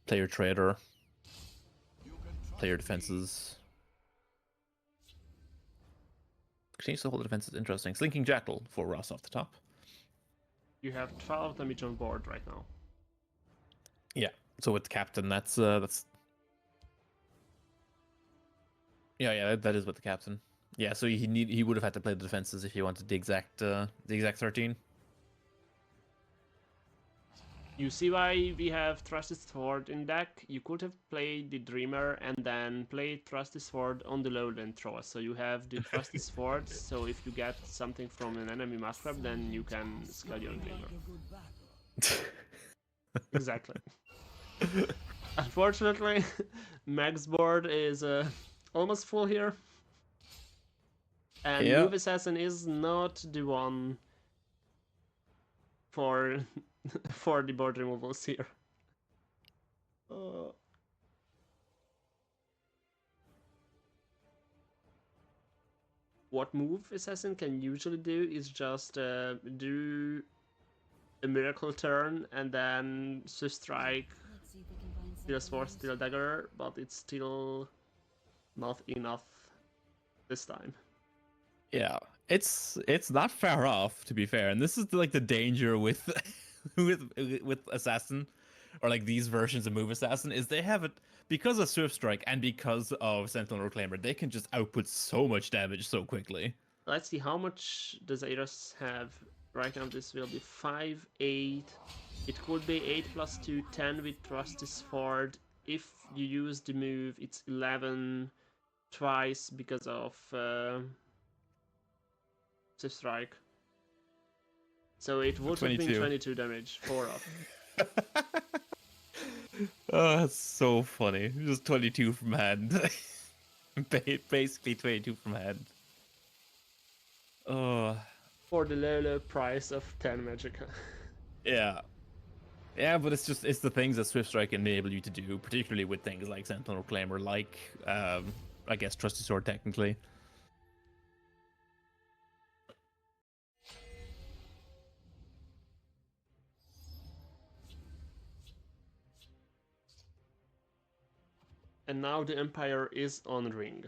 play your Trader, play your defenses. Continues to hold the defenses interesting. Slinking Jackal for Ross off the top. You have 12 damage on board right now. Yeah. So with the Captain, that's yeah, that is with the Captain. Yeah, so he would have had to play the defenses if he wanted the exact 13. You see why we have Trusted Sword in deck? You could have played the Dreamer and then played Trusted Sword on the lowland throw. So you have the Trusted Sword, so if you get something from an enemy Muscrab, then you can schedule Dreamer. Exactly. Unfortunately, Mag's board is almost full here. And Move Assassin is not the one for for the board removals here. What Move Assassin can usually do is just do a miracle turn and then strike, steal sword, steal dagger, but it's still not enough this time. Yeah, it's not far off, to be fair, and this is like the danger with with Assassin, or like these versions of Move Assassin, is they have it because of Swift Strike and because of Sentinel Reclaimer, they can just output so much damage so quickly. Let's see, how much does Ares have? Right now this will be 5, 8. It could be 8 plus 2, 10 with Rusty's Ford. If you use the move, it's 11 twice because of Swift Strike. So it would have been 22 damage, 4 off. Oh, that's so funny. Just 22 from hand. Basically 22 from hand. Oh. For the low price of 10 Magicka. Yeah. Yeah, but it's the things that Swift Strike enable you to do, particularly with things like Sentinel Reclaimer, like, I guess, Trusty Sword, technically. And now the Empire is on ring.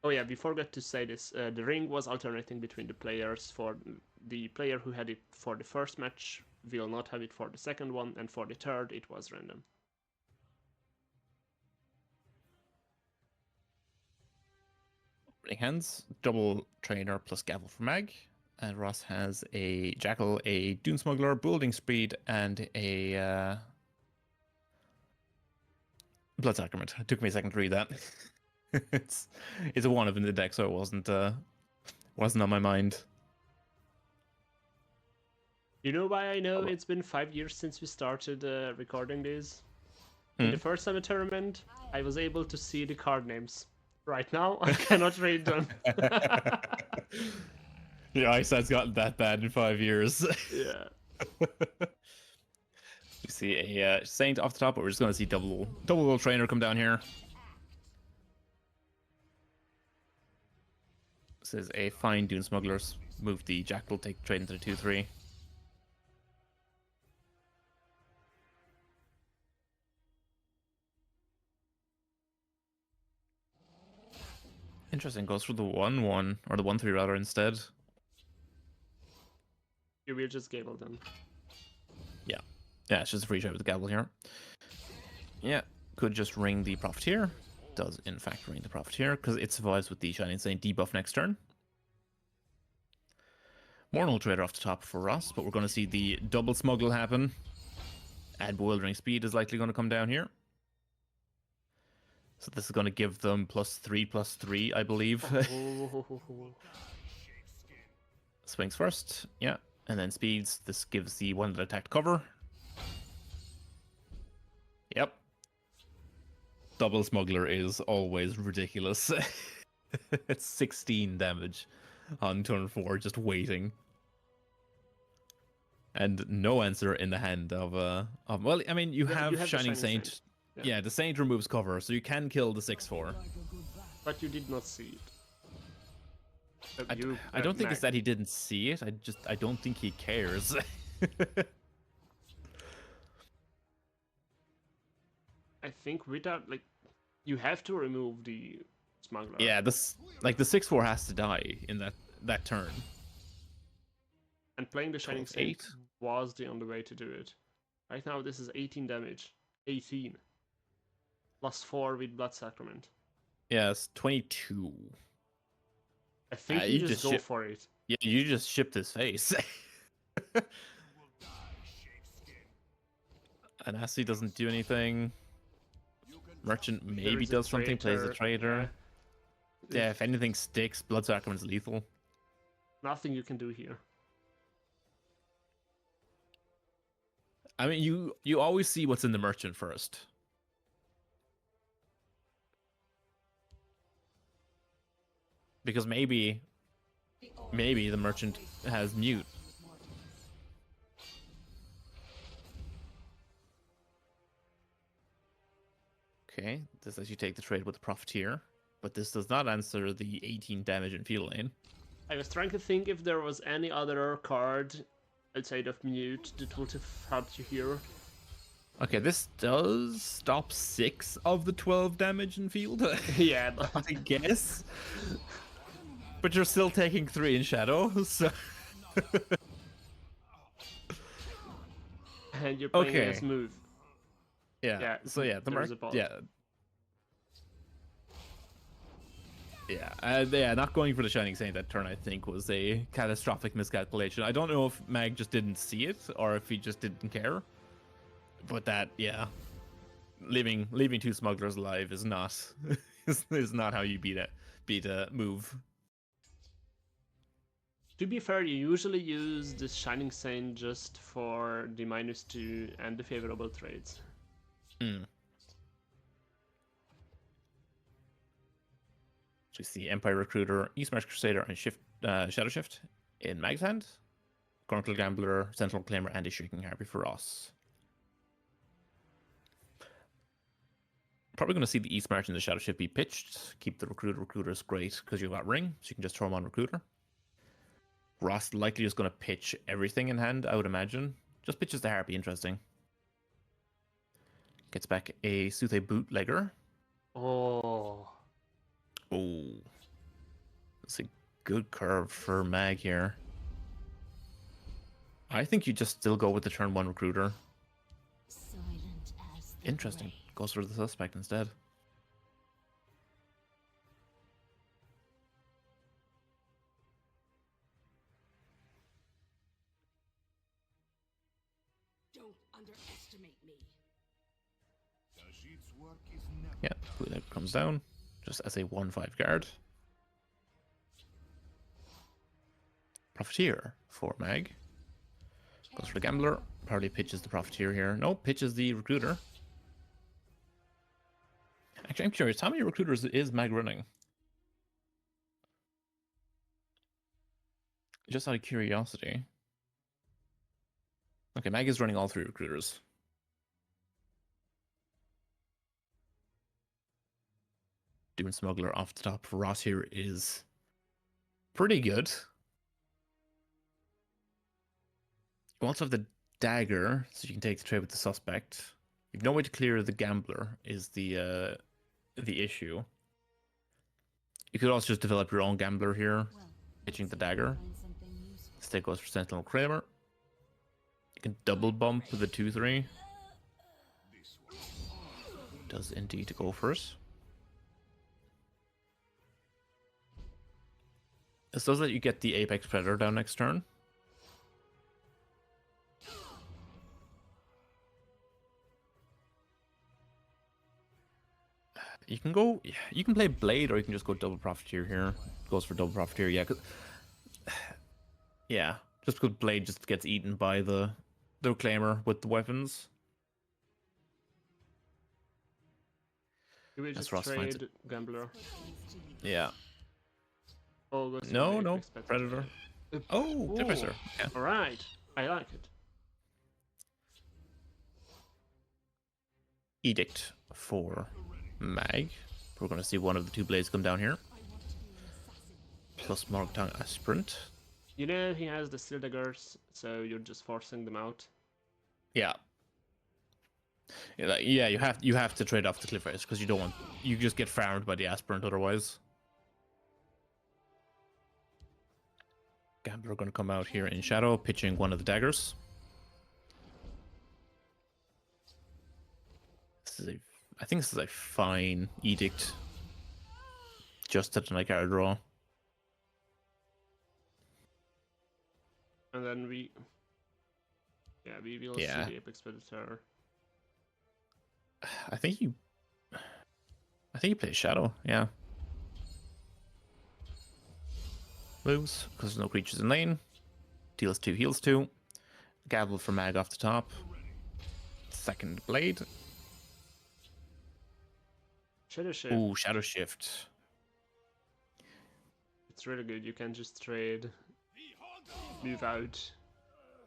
Oh yeah, we forgot to say this. The ring was alternating between the players. For the player who had it for the first match will not have it for the second one, and for the third it was random. Hands, double trainer plus gavel for mag. And Ross has a Jackal, a Dune Smuggler, Building Speed, and a Blood Sacrament. It took me a second to read that. it's a one of in the deck, so it wasn't on my mind. You know why I know it's been 5 years since we started recording this? In the first ever tournament, I was able to see the card names. Right now, I cannot read them. Your eyesight's gotten that bad in 5 years. Yeah. We see a Saint off the top, but we're just going to see double trainer come down here. This is a fine Dune Smugglers. Move the Jackal, take trade into the 2-3. Interesting, goes for the 1-1, or the 1-3 rather, instead. You will just gable them. Yeah. Yeah, it's just a free shot with the gavel here. Yeah, could just ring the Profiteer. Does, in fact, ring the Profiteer, because it survives with the Shining Saint debuff next turn. More Null Trader off the top for Ross, but we're going to see the double smuggle happen. And Bewildering Speed is likely going to come down here. So this is going to give them +3/+3, I believe. Swings first, yeah. And then speeds. This gives the one that attacked cover. Yep. Double Smuggler is always ridiculous. It's 16 damage on turn 4, just waiting. And no answer in the hand of well, I mean, you have Shining Saint. Yeah, the Saint removes cover, so you can kill the 6/4. But you did not see it. I don't think it's that he didn't see it. I don't think he cares. I think without, like, you have to remove the smuggler. Yeah, this, like, the 6/4 has to die in that turn. And playing the Shining Saint was the only way to do it. Right now, this is 18 damage. 18. +4 with Blood Sacrament. Yeah, it's 22. I think you just go for it. Yeah, you just shipped his face. Anasi doesn't do anything. Merchant maybe does something, plays a trader. Yeah, if anything sticks, Blood Sacrament's lethal. Nothing you can do here. I mean, you always see what's in the merchant first. Because maybe the merchant has mute. Okay, this lets you take the trade with the Profiteer, but this does not answer the 18 damage in field lane. I was trying to think if there was any other card outside of mute that would have helped you here. Okay, this does stop 6 of the 12 damage in field. Yeah, I guess. But you're still taking 3 in shadow, so... And you're playing as move. Yeah. Yeah, So yeah, the there's mark. a ball. Yeah. Yeah, not going for the Shining Saint that turn, I think, was a catastrophic miscalculation. I don't know if Mag just didn't see it or if he just didn't care. But that, yeah, leaving two smugglers alive is not is not how you beat a move. To be fair, you usually use the Shining Saint just for the -2 and the favorable trades. Mm. So you see Empire Recruiter, Eastmarch Crusader, and Shadow Shift in Mag's hand. Chronicle Gambler, Sentinel Claimer, and a Shrieking Harpy for Ross. Probably going to see the East March and the Shadow Shift be pitched. Keep the Recruiter. Recruiter is great because you've got Ring, so you can just throw him on Recruiter. Ross likely just going to pitch everything in hand, I would imagine. Just pitches the Harpy, interesting. Gets back a Suthe Bootlegger. Oh. Oh. That's a good curve for Mag here. I think you just still go with the turn 1 Recruiter. Interesting. Goes for the Suspect instead. Don't underestimate me. Yeah, Bootlegger comes down just as a 1/5 guard. Profiteer for Mag. Goes for the Gambler. Probably pitches the Profiteer here. No, pitches the Recruiter. Actually, I'm curious, how many Recruiters is Mag running? Just out of curiosity. Okay, Mag is running all 3 Recruiters. Doing Smuggler off the top for Ross here is pretty good. You also have the Dagger, so you can take the trade with the Suspect. You've no way to clear the Gambler is the issue. You could also just develop your own Gambler here, pitching the Dagger. Instead goes for Sentinel Kramer. You can double bump the 2/3. Does indeed go for it. This does let you get the Apex Predator down next turn. You can play Blade, or you can just go double Profiteer here. Goes for double Profiteer, yeah. Yeah, just because Blade just gets eaten by the Reclaimer with the weapons. Do we just Ross finds trade Gambler? Yeah. Oh, goes No, for the no, Apex Predator. Oh, Ooh. Depressor. Yeah. Alright, I like it. Edict for Mag. We're going to see one of the 2 blades come down here. Plus Morgtong Aspirant. You know he has the Steel Daggers, so you're just forcing them out. Yeah. Yeah, you have to trade off the Cliff Race because you just get farmed by the Aspirant otherwise. Gambler going to come out here in Shadow, pitching one of the daggers. I think this is a fine edict. Just to deny card draw. And then we will see the Apex Predator. I think you play Shadow, yeah. Moves, because there's no creatures in lane. Deals 2, heals 2. Gavel for Mag off the top. Second Blade. Shadow Shift. Ooh, Shadow Shift. It's really good. You can just trade, move out,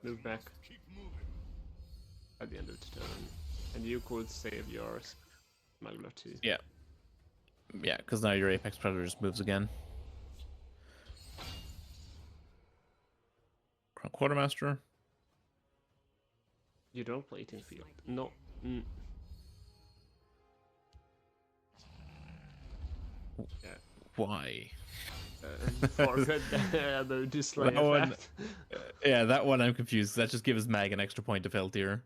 move back at the end of the turn. And you could save your Smuggler too. Yeah. Yeah, because now your Apex Predator just moves again. Quartermaster. You don't play it in field. No. Mm. Yeah. Why? Forget the display That one- effect. Yeah, that one I'm confused. That just gives Mag an extra point of health here.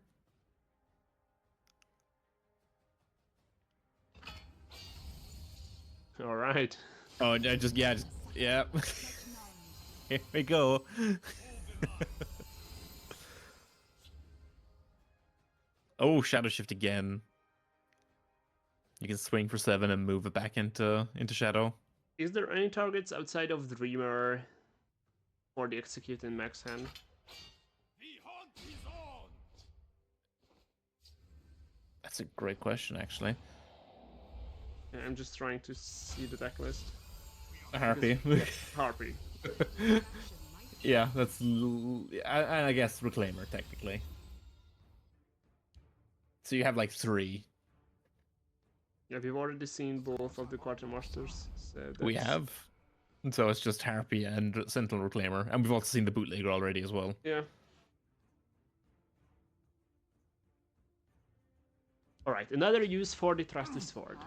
All right. Oh, yeah. Here we go. Oh, Shadow Shift again. You can swing for 7 and move it back into Shadow. Is there any targets outside of Dreamer or the Execute in max hand? That's a great question, actually. Yeah, I'm just trying to see the deck list. Harpy. Yeah, Harpy. Yeah, that's I guess Reclaimer technically. So you have like 3. Yeah, we've already seen both of the Quartermasters. So that's... We have. And so it's just Harpy and Sentinel Reclaimer, and we've also seen the Bootlegger already as well. Yeah. Alright, another use for the Trusty Sword.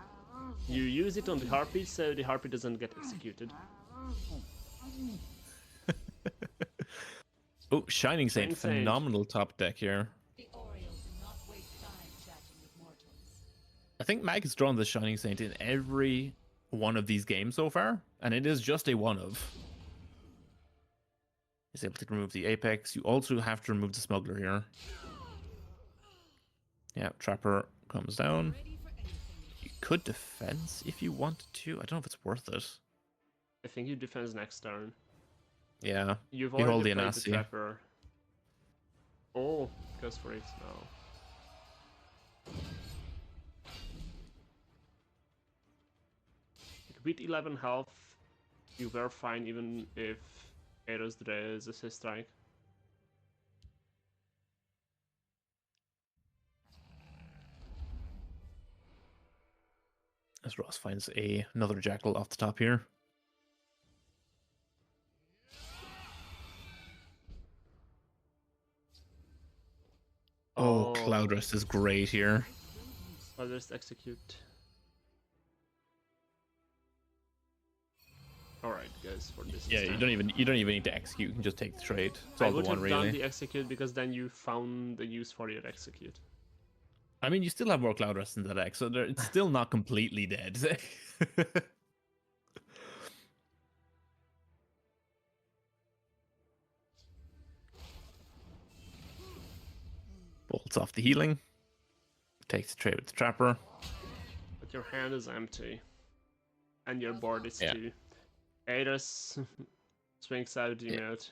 You use it on the Harpy, so the Harpy doesn't get executed. Oh, Shining Saint, phenomenal top deck here. I think Mag has drawn the Shining Saint in every one of these games so far, and it is just a one of. He's able to remove the Apex. You also have to remove the Smuggler here. Yeah, Trapper comes down. You could defense if you wanted to. I don't know if it's worth it. I think you defend next turn. Yeah. You've You hold already the played the Anasi. Trapper. Oh, goes for it now. With 11 health, you were fine even if Eros draws assist strike. As Ross finds another Jackal off the top here. Oh, Cloudrest is great here. I'll just execute. Alright, guys, for this. Yeah, you don't even need to execute. You can just take the trade. It's all I the would one, have really. done the execute because then you found the use for your execute. I mean, you still have more Cloudrest in the deck, so it's still not completely dead. Bolts off the healing. Takes the trade with the Trapper. But your hand is empty. And your board is Yeah. too. Eros swings out the emote.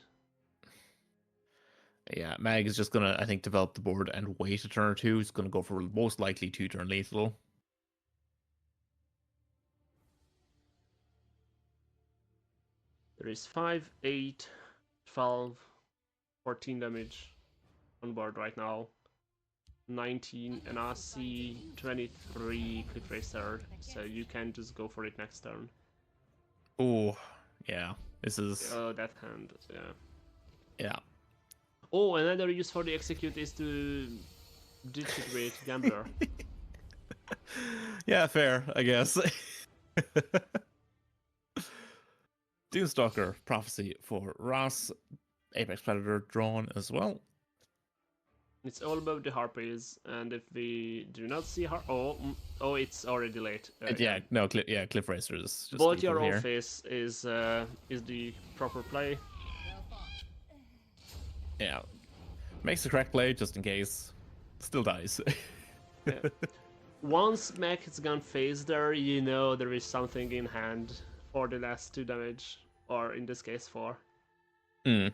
Yeah, Mag is just gonna, I think, develop the board and wait a turn or two. He's gonna go for most likely 2-turn lethal. There is 5, 8, 12, 14 damage on board right now. 19 NRC, 23 Cliff Racer, so you can just go for it next turn. Oh, yeah. This is... Oh, that hand, yeah. Yeah. Oh, another use for the execute is to distribute Gambler. Yeah, fair, I guess. Doomstalker, Prophecy for Ross. Apex Predator drawn as well. It's all about the Harpies, and if we do not see oh, it's already late. Cliff Racer is just Bolt your here. office is the proper play. Yeah, makes the correct play just in case. Still dies. Yeah. Once Mech has gone phase there, you know there is something in hand for the last 2 damage, or in this case 4. Hmm.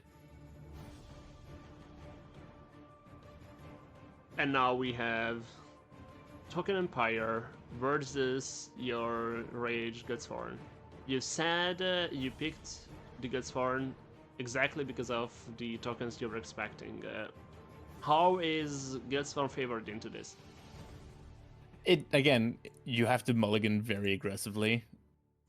And now we have Token Empire versus your Rage Gutsworn. You said you picked the Gutsworn exactly because of the tokens you were expecting. How is Gutsworn favored into this? Again, you have to mulligan very aggressively.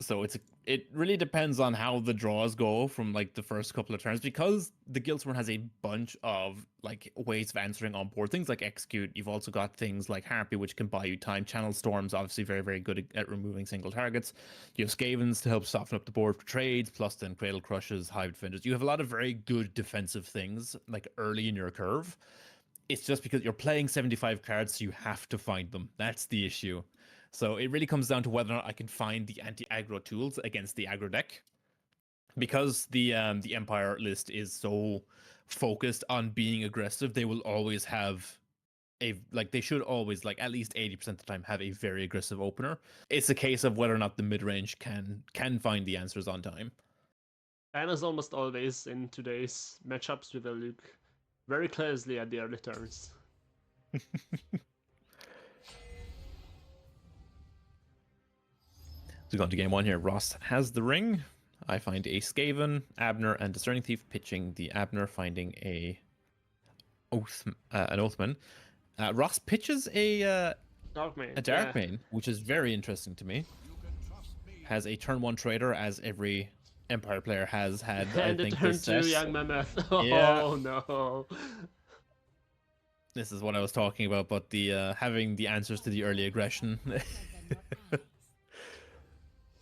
So it really depends on how the draws go from like the first couple of turns, because the Guildsworn has a bunch of like ways of answering on board. Things like execute. You've also got things like Harpy, which can buy you time. Channel Storm's obviously very, very good at removing single targets. You have Skavens to help soften up the board for trades, plus then Cradle Crushes, Hive Defenders. You have a lot of very good defensive things like early in your curve. It's just because you're playing 75 cards, so you have to find them. That's the issue. So it really comes down to whether or not I can find the anti-aggro tools against the aggro deck. Because the Empire list is so focused on being aggressive, they will always have they should always, like, at least 80% of the time have a very aggressive opener. It's a case of whether or not the mid-range can find the answers on time. And as almost always in today's matchups, we will look very closely at the early turns. So going to game one here, Ross has the ring. I find a Skaven, Abner, and Discerning Thief, pitching the Abner, finding an Oathman. Ross pitches a Darkmane, which is very interesting to me. Has a turn 1 trader, as every Empire player has had. And I a think turn this 2 set. Young Mammoth. Oh Yeah. no. This is what I was talking about, but the having the answers to the early aggression.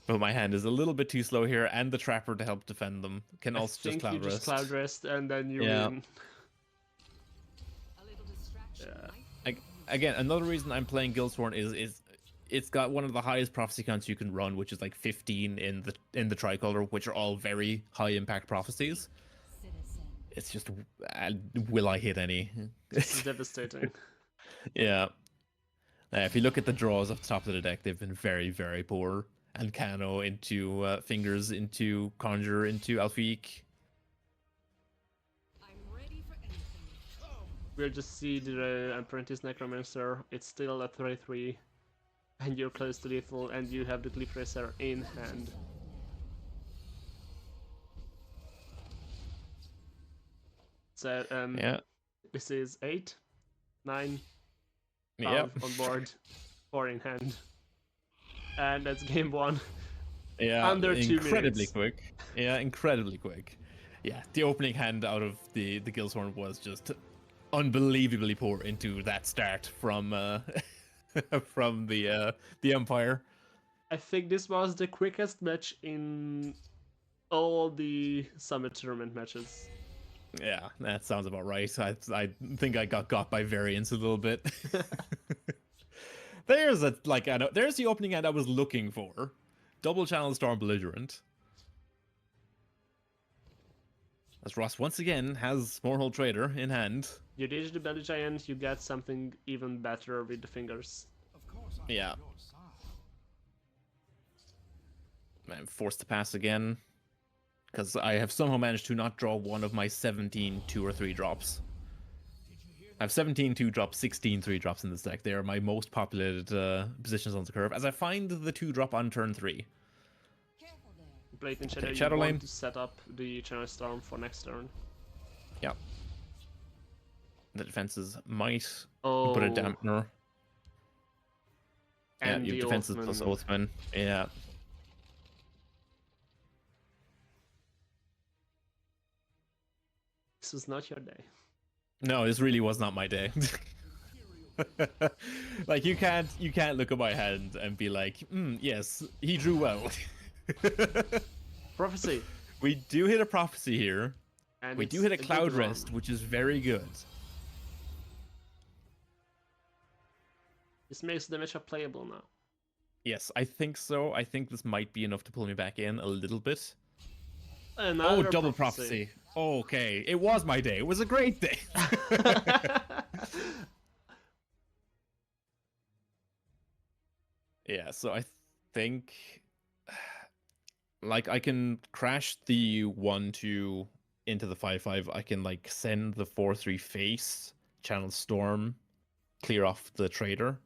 But my hand is a little bit too slow here, and the Trapper to help defend them can also just Cloud Rest. Cloud Rest and then you win. Yeah. Again, another reason I'm playing Guildsworn is it's got one of the highest prophecy counts you can run, which is like 15 in the tricolor, which are all very high impact prophecies. It's just, will I hit any? This is devastating. Yeah. If you look at the draws off the top of the deck, they've been very, very poor. And Cano into Fingers, into Conjure, into Alfiq. We'll just see the Apprentice Necromancer. It's still at 33. And you're close to lethal, and you have the Glyph Racer in hand. So, Yeah. this is 8, 9, Yep. on board, 4 in hand. And that's game 1. Yeah, under 2 incredibly minutes. quick. Yeah, incredibly quick. Yeah, the opening hand out of the Guildhorn was just unbelievably poor into that start from from the Empire. I think this was the quickest match in all the Summit Tournament matches. Yeah, that sounds about right. I think I got by variance a little bit. There's the opening hand I was looking for. Double Channel Storm Belligerent. As Ross once again has Morehold Trader in hand. You did the Belly Giant, you get something even better with the Fingers. Yeah. I'm forced to pass again. Because I have somehow managed to not draw one of my 17 2 or 3 drops. I have 17 2 drops, 16 3 drops in this deck. They are my most populated positions on the curve, as I find the 2 drop on turn 3. Blatant Shadow, Okay, you Shadow Lane. want to set up the Channel Storm for next turn. Yeah. The defenses might Oh. put a dampener. And yeah, you the have defenses plus Oathman. Yeah. This was not your day. No, this really was not my day. Like, you can't look at my hand and be like, yes, he drew well. Prophecy. We do hit a prophecy here. And We do hit a Cloud Rest, which is very good. This makes the matchup playable now. Yes, I think so. I think this might be enough to pull me back in a little bit. Another Oh, double prophecy. Okay, it was my day. It was a great day. Yeah, so I think, like, I can crash the 1-2 into the 5-5. I can, like, send the 4-3 face, channel Storm, clear off the trader.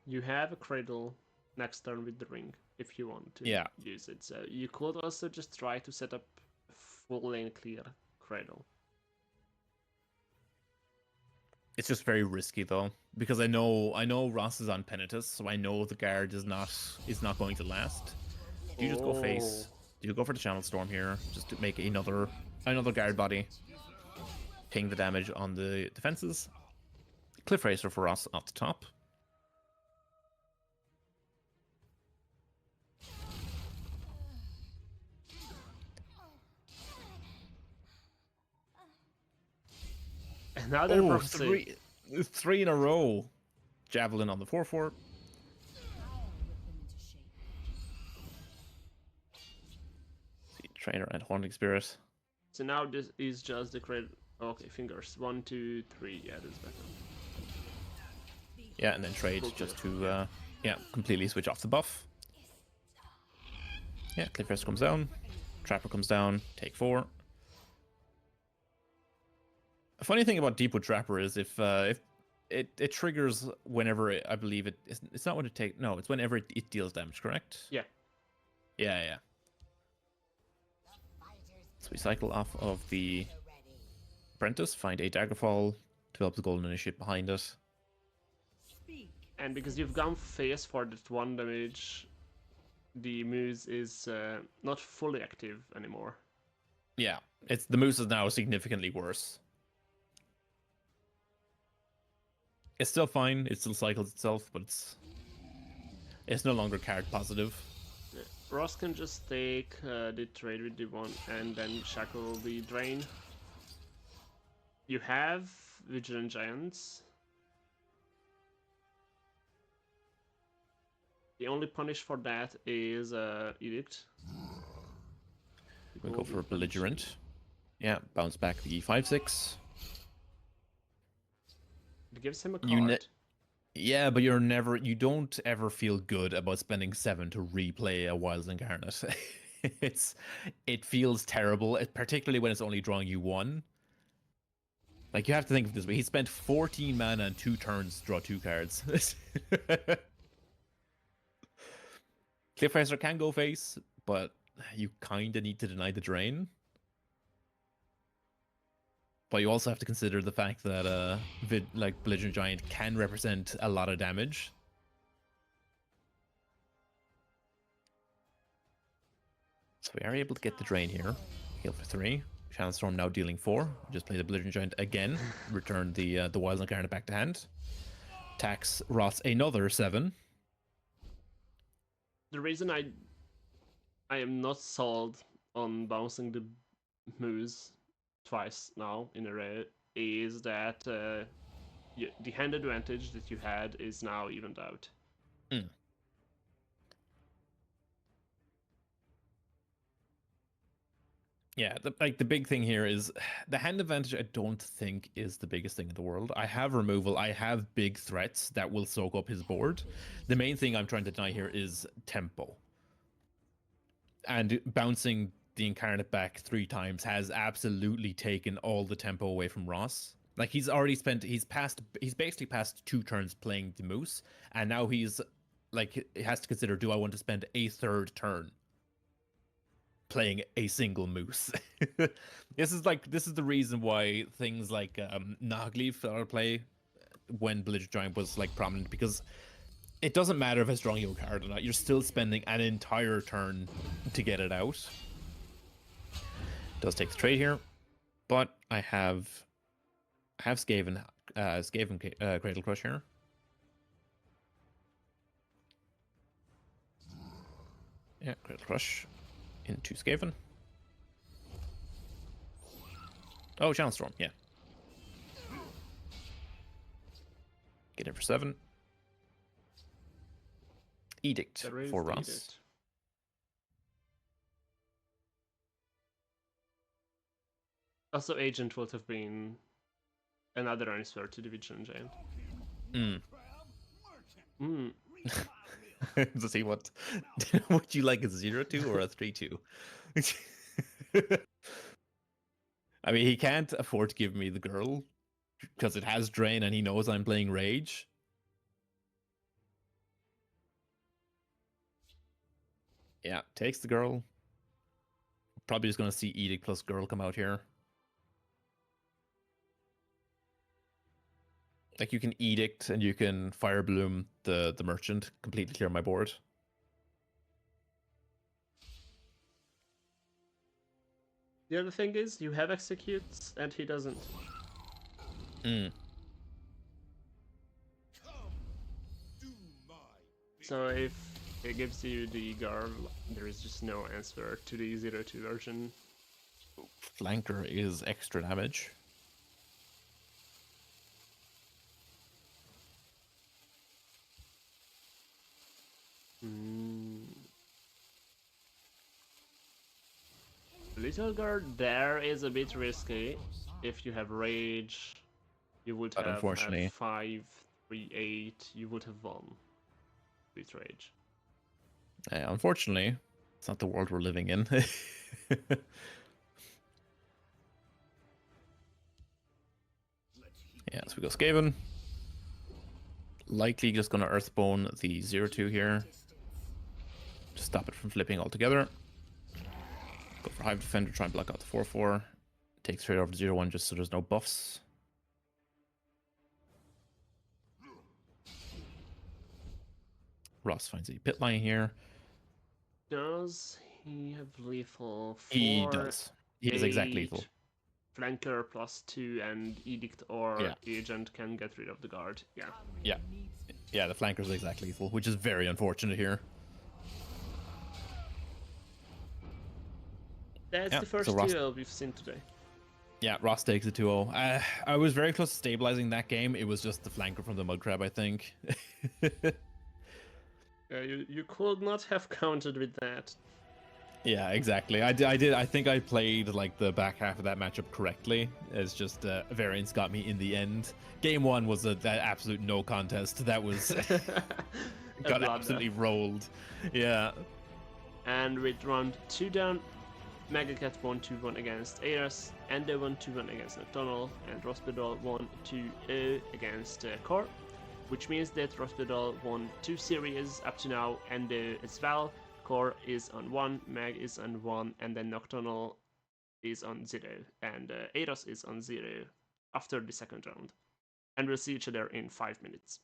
You have a Cradle next turn with the ring if you want to use it. So you could also just try to set up a full lane clear Cradle. It's just very risky though, because I know Ross is on Penitus, so I know the guard is not going to last. Do you just go face? Do you go for the Channel Storm here, just to make another guard body? Ping the damage on the defenses. Cliff Racer for Ross at the top. Now they're Oh, prophecy. three in a row. Javelin on the 4/4. See, trainer and haunting spirit. So now this is just the credit. Okay, fingers. 1, 2, 3. Yeah, that's better. Yeah, and then trade Cool just kill. to completely switch off the buff. Yeah, Cliffrest comes down. Trapper comes down. Take 4. A funny thing about Deepwood Trapper is if it triggers whenever I believe it's not when it take no, it's whenever it deals damage, correct? Yeah. Yeah. So we cycle off of the Apprentice, find a Daggerfall, develop the Golden Initiate behind it. And because you've gone face for that 1 damage, the Muse is not fully active anymore. Yeah, the Moose is now significantly worse. It's still fine, it still cycles itself, but it's no longer card positive. Yeah. Ross can just take the trade with the 1 and then shackle the drain. You have Vigilant Giants. The only punish for that is Edict. We go for a Belligerent. Yeah, bounce back the 5/6. It gives him a card. Yeah, but you don't ever feel good about spending 7 to replay a Wilds Incarnate. It feels terrible, particularly when it's only drawing you 1. Like, you have to think of this way. He spent 14 mana and 2 turns to draw 2 cards. Cliffhanger can go face, but you kind of need to deny the drain. But you also have to consider the fact that Belligerent Giant can represent a lot of damage. So we are able to get the drain here. Heal for 3. Storm now dealing 4. Just play the Belligerent Giant again. Return the Wild Incarnate back to hand. Tax Ross another 7. The reason I am not sold on bouncing the Moose twice now in a row is that the hand advantage that you had is now evened out. Mm. Yeah, the big thing here is the hand advantage. I don't think is the biggest thing in the world. I have removal. I have big threats that will soak up his board. The main thing I'm trying to deny here is tempo. And bouncing the Incarnate back 3 times has absolutely taken all the tempo away from Ross. Like, he's basically passed 2 turns playing the Moose, and now he's like, he has to consider, do I want to spend a 3rd turn playing a single Moose? This is the reason why things like Nagleaf are play when Belligerent Giant was like prominent, because it doesn't matter if it's drawing you a card or not, you're still spending an entire turn to get it out. Does take the trade here, but I have Skaven Cradle Crush here. Yeah, Cradle Crush into Skaven. Oh, Channel Storm, yeah. Get in for 7. Edict for Ross. Edict. Also, Agent would have been another answer to the Vigilant Giant. Let's see what would you like, a 0/2 or a 3/2? I mean, he can't afford to give me the girl because it has drain and he knows I'm playing Rage. Yeah, takes the girl. Probably just going to see Edict plus girl come out here. Like, you can Edict and you can Fire Bloom the Merchant, completely clear my board. The other thing is, you have executes and he doesn't. So if it gives you the girl, there is just no answer to the 0/2 version. Flanker is extra damage. Little guard there is a bit risky. If you have rage, you would But have at unfortunately, 5, 3, 8. You would have won with rage. unfortunately, it's not the world we're living in. Yeah, so we go Skaven. Likely just going to Earthbone the 0-2 here. Just stop it from flipping altogether. Go for Hive Defender, try and block out the 4-4. Take straight over to 0-1 just so there's no buffs. Ross finds a pit line here. Does he have lethal? 4, He does. He is exact lethal. Flanker +2 and Edict or Agent can get rid of the guard. Yeah. Yeah. Yeah, the flanker's exact lethal, which is very unfortunate here. That's the first duel we've seen today. Yeah, Ross takes a 2-0. I was very close to stabilizing that game. It was just the flanker from the mud crab, I think. You could not have countered with that. Yeah, exactly. I did. I think I played like the back half of that matchup correctly. It's just variance got me in the end. Game 1 was that absolute no contest. That was got absolutely rolled. Yeah. And with round 2 down, Megacat 1-2-1 against Ares, Endo 1-2-1 against Nocturnal, and Rospedal 1-2-0 against Core, which means that Rospedal won 2 series up to now, Endo as well. Core is on 1, Mag is on 1, and then Nocturnal is on 0, and Ares is on 0 after the second round. And we'll see each other in 5 minutes.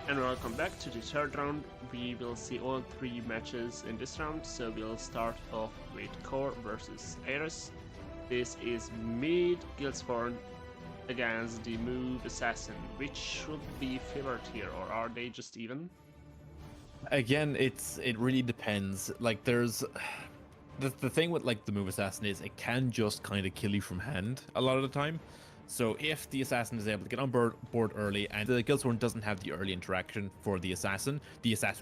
And welcome back to the third round. We will see all three matches in this round. So we'll start off with Core versus Ares. This is mid Guildsworn against the move Assassin. Which should be favored here, or are they just even? Again, it really depends. Like there's the thing with like the move assassin is it can just kind of kill you from hand a lot of the time. So if the assassin is able to get on board early and the Guildsworn doesn't have the early interaction for the assassin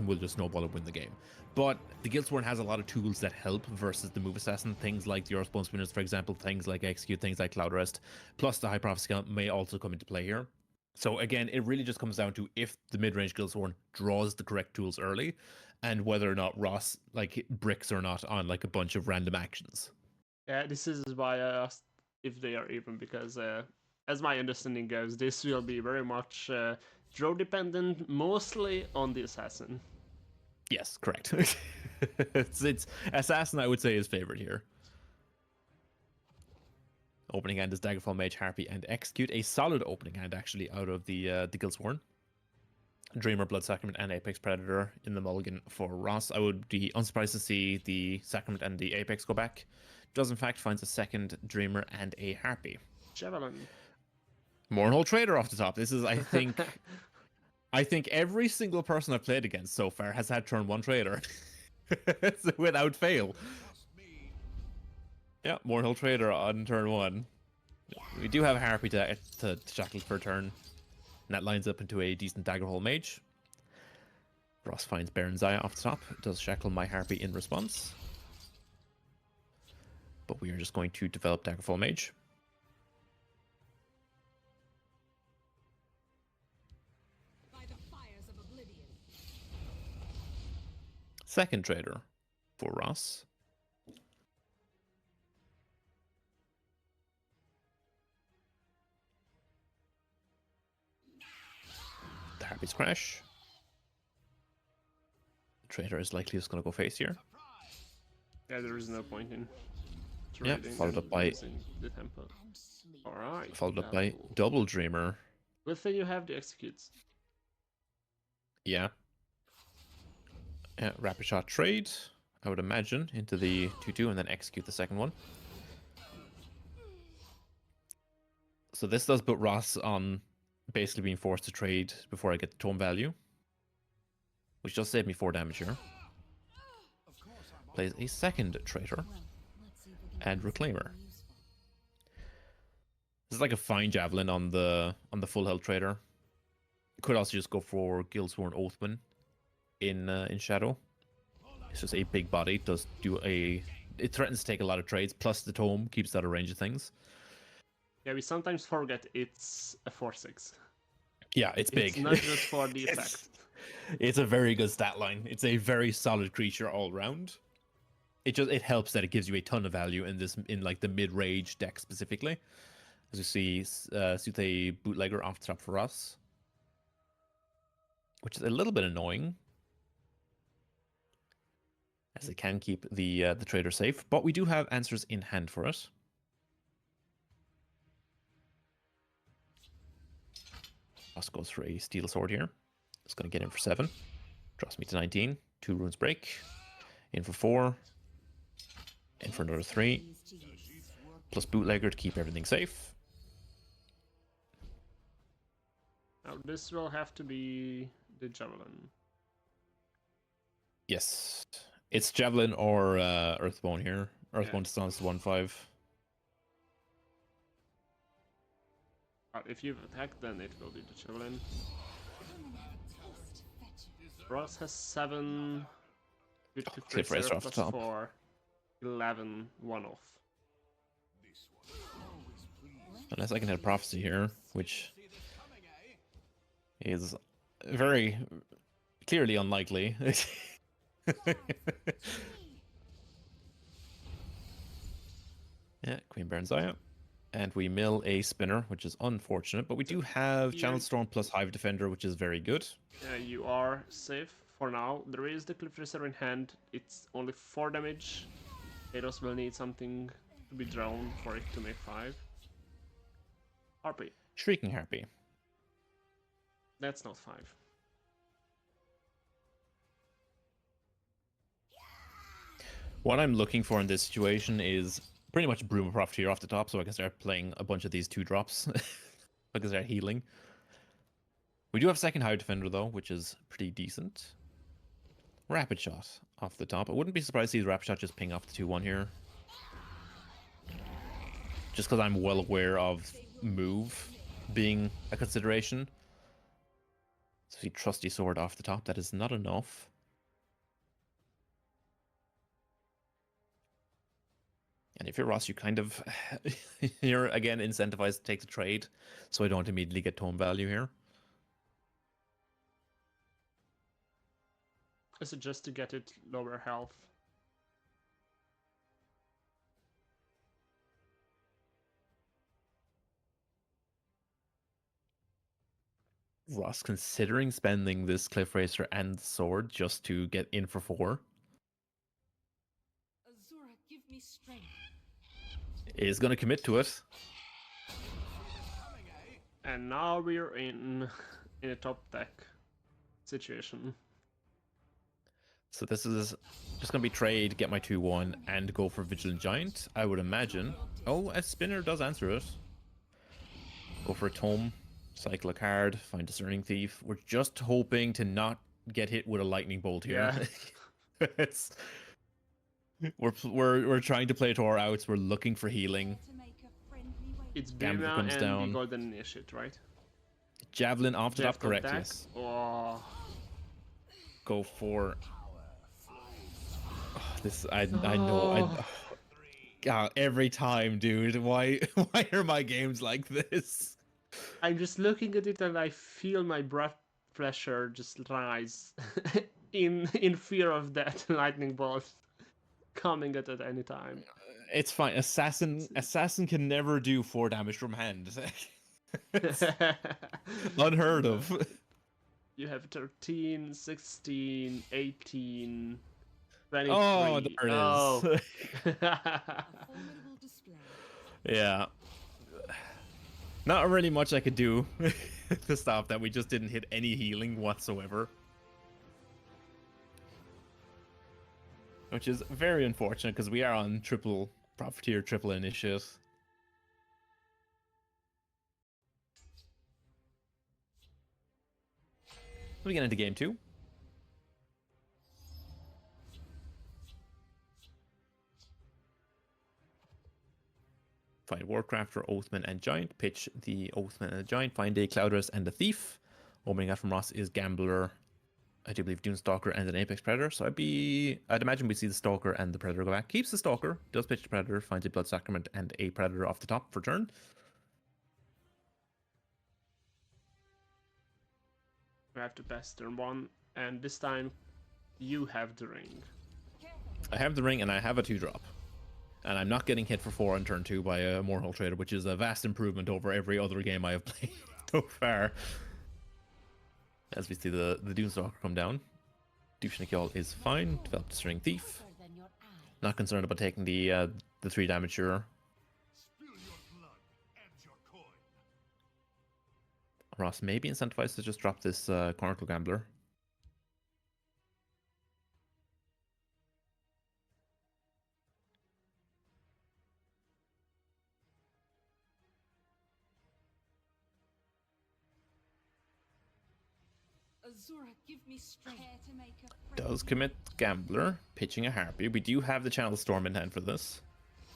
will just snowball and win the game. But the Guildsworn has a lot of tools that help versus the move assassin. Things like the Earthbone Spinners, for example, things like Execute, things like Cloud Arrest, plus the High Prophecy Count may also come into play here. So again, it really just comes down to if the mid-range Guildsworn draws the correct tools early, and whether or not Ross like bricks or not on like a bunch of random actions. Yeah, this is why I asked if they are even, because as my understanding goes, this will be very much draw dependent, mostly on the assassin. Yes, correct. it's assassin, I would say, is favored here. Opening hand is Daggerfall, Mage, Harpy, and Execute. A solid opening hand actually out of the Guildsworn. Dreamer, Blood Sacrament, and Apex Predator in the mulligan for Ross. I would be unsurprised to see the Sacrament and the Apex go back. Does in fact finds a second Dreamer and a Harpy. Javelin. Mournhold Trader off the top. This is, I think, every single person I've played against so far has had turn 1 Trader. Without fail. Yeah, Mournhold Trader on turn 1. We do have Harpy to shackle for a turn. And that lines up into a decent Daggerhole Mage. Ross finds Baron Zaya off the top. Does shackle my Harpy in response. But we are just going to develop Daggerfall Mage. By the fires of oblivion. Second Trader for Ross. The Harpy's crash. Trader is likely just going to go face here. Yeah, there is no point in Yeah, trading followed up by using the tempo. Alright. followed up by Double Dreamer. Good thing you have the executes. Yeah. Rapid Shot trade, I would imagine, into the 2-2 and then execute the second one. So this does put Ross on basically being forced to trade before I get the tome value, which does save me 4 damage here. Plays a second Traitor and Reclaimer. This is like a fine Javelin on the full health Traitor. Could also just go for Guildsworn Oathman in Shadow. It's just a big body. It threatens to take a lot of trades. Plus the tome keeps it out of range of things. Yeah, we sometimes forget it's a 4/6. Yeah, it's big. It's not just for the effect. It's a very good stat line. It's a very solid creature all round. It helps that it gives you a ton of value in like the mid-range deck specifically. As you see, Sute Bootlegger off the top for us, which is a little bit annoying, as it can keep the trader safe. But we do have answers in hand for it. Ross goes for a Steel Sword here. It's going to get in for 7. Drops me to 19. 2 runes break. In for 4. In for another 3. Plus Bootlegger to keep everything safe. Now this will have to be the Javelin. Yes. It's Javelin or Earthbone here. Earthbone distance to 1-5. But if you've attacked, then it will be the Javelin. Ross has 7 with Cliff Racer off the top. 4, 11, 1 off. Unless I can hit Prophecy here, which is very clearly unlikely. Yeah, Queen Baron Zaya. And we mill a spinner, which is unfortunate, but we do have Channel Storm plus Hive Defender, which is very good. You are safe for now. There is the Cliff Racer in hand. It's only 4 damage. Ados will need something to be drawn for it to make 5. Harpy. Shrieking Harpy. That's not 5. What I'm looking for in this situation is pretty much Broom of Profiteer off the top, so I can start playing a bunch of these 2-drops. I can start healing. We do have second High Defender though, which is pretty decent. Rapid Shot off the top. I wouldn't be surprised to see the Rapid Shot just ping off the 2-1 here. Just because I'm well aware of move being a consideration. So see Trusty Sword off the top. That is not enough. And if you're Ross, you kind of... you're, again, incentivized to take the trade. So I don't immediately get tone value here. Is it just to get it lower health? Ross considering spending this Cliff Racer and the sword just to get in for 4 Azura, give me strength. is going to commit to it. And now we're in a top deck situation. So this is just going to be trade, get my 2-1, and go for Vigilant Giant, I would imagine. Oh, a spinner does answer it. Go for a Tome, cycle a card, find Discerning Thief. We're just hoping to not get hit with a Lightning Bolt here. Yeah. It's... We're trying to play to our outs. We're looking for healing. To make a friendly way. It's Gambler Bima comes and down. the Golden Initiate, right? Javelin off the Jeff top, correct? deck. Yes. Oh. Go for... Oh, this I know. God, every time, dude. Why are my games like this? I'm just looking at it and I feel my blood pressure just rise in fear of that lightning bolt coming at any time. It's fine. Assassin can never do 4 damage from hand. It's unheard of. You have 13, 16, 18, 23. Oh, there it is. Oh. A formidable display. Yeah. Not really much I could do to stop that. We just didn't hit any healing whatsoever. Which is very unfortunate because we are on triple Profiteer, triple Initiate. We get into game 2. Find Warcrafter, Oathman, and Giant. Pitch the Oathman and the Giant. Find a Cloudress and a Thief. Opening out from Ross is Gambler, I do believe Dunestalker, and an Apex Predator. So I'd imagine we see the Stalker and the Predator go back. Keeps the Stalker, does pitch the Predator, finds a Blood Sacrament and a Predator off the top for turn. We have to pass turn 1, and this time you have the ring. I have the ring and I have a 2-drop. And I'm not getting hit for 4 on turn 2 by a Moorhull Trader, which is a vast improvement over every other game I have played so far. As we see the Dunestalker come down. Dupshnikal is fine. Develop Discerning Thief. Not concerned about taking the 3 damage here. Ross may be incentivized to just drop this Chronicle Gambler. Azura, give me strength. Care to make a Does friendly commit Gambler, pitching a Harpy. We do have the Channel Storm in hand for this.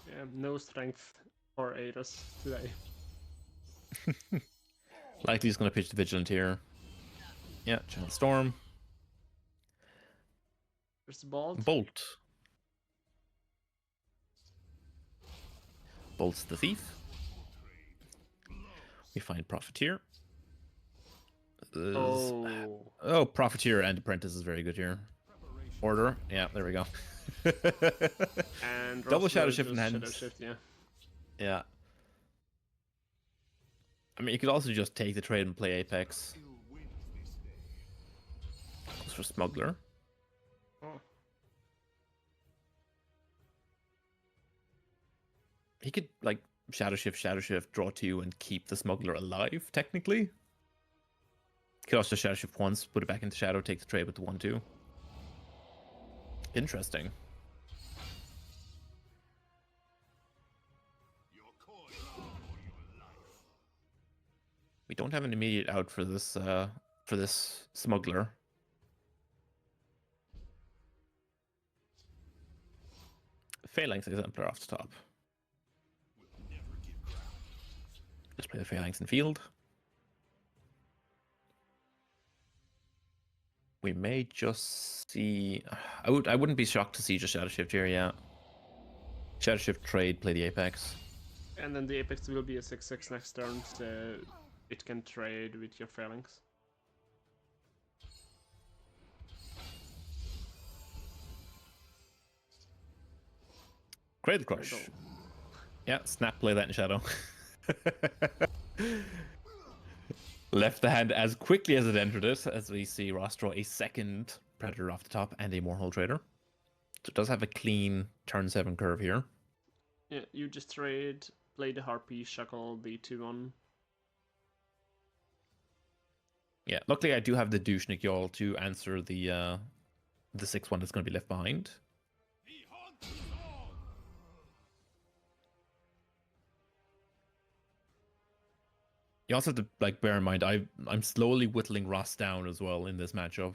Yeah, no strength for Ares today. Likely he's going to pitch the Vigilant here. Yeah, Channel Storm. There's the Bolt. Bolt. Bolt's the Thief. We find Profiteer. Oh, Profiteer and Apprentice is very good here. Order. Yeah, there we go. And Double Ross Shadow will Shift in just hand. Shadow Shift, yeah. Yeah. I mean, you could also just take the trade and play Apex. Goes for Smuggler. Oh. He could, like, Shadow Shift, draw 2, and keep the Smuggler alive, technically. Could also Shadow Shift once, put it back into Shadow, take the trade with the 1-2. Interesting. We don't have an immediate out for this smuggler. Phalanx Exemplar off the top. Just play the Phalanx in field. We may just see. I wouldn't be shocked to see just Shadow Shift here. Yeah. Shadow Shift trade, play the Apex. And then the Apex will be a 6/6 next turn, so it can trade with your Phalanx. Cradle Crush. Yeah, snap, play that in Shadow. Left the hand as quickly as it entered it, as we see Ross draw a second Predator off the top and a Moorhole Trader. So it does have a clean turn 7 curve here. Yeah, you just trade, play the Harpy, shuckle the 2/1. Yeah, luckily I do have the Douchnik Y'all to answer the 6/1 that's going to be left behind. You also have to like bear in mind I'm slowly whittling Ross down as well in this matchup.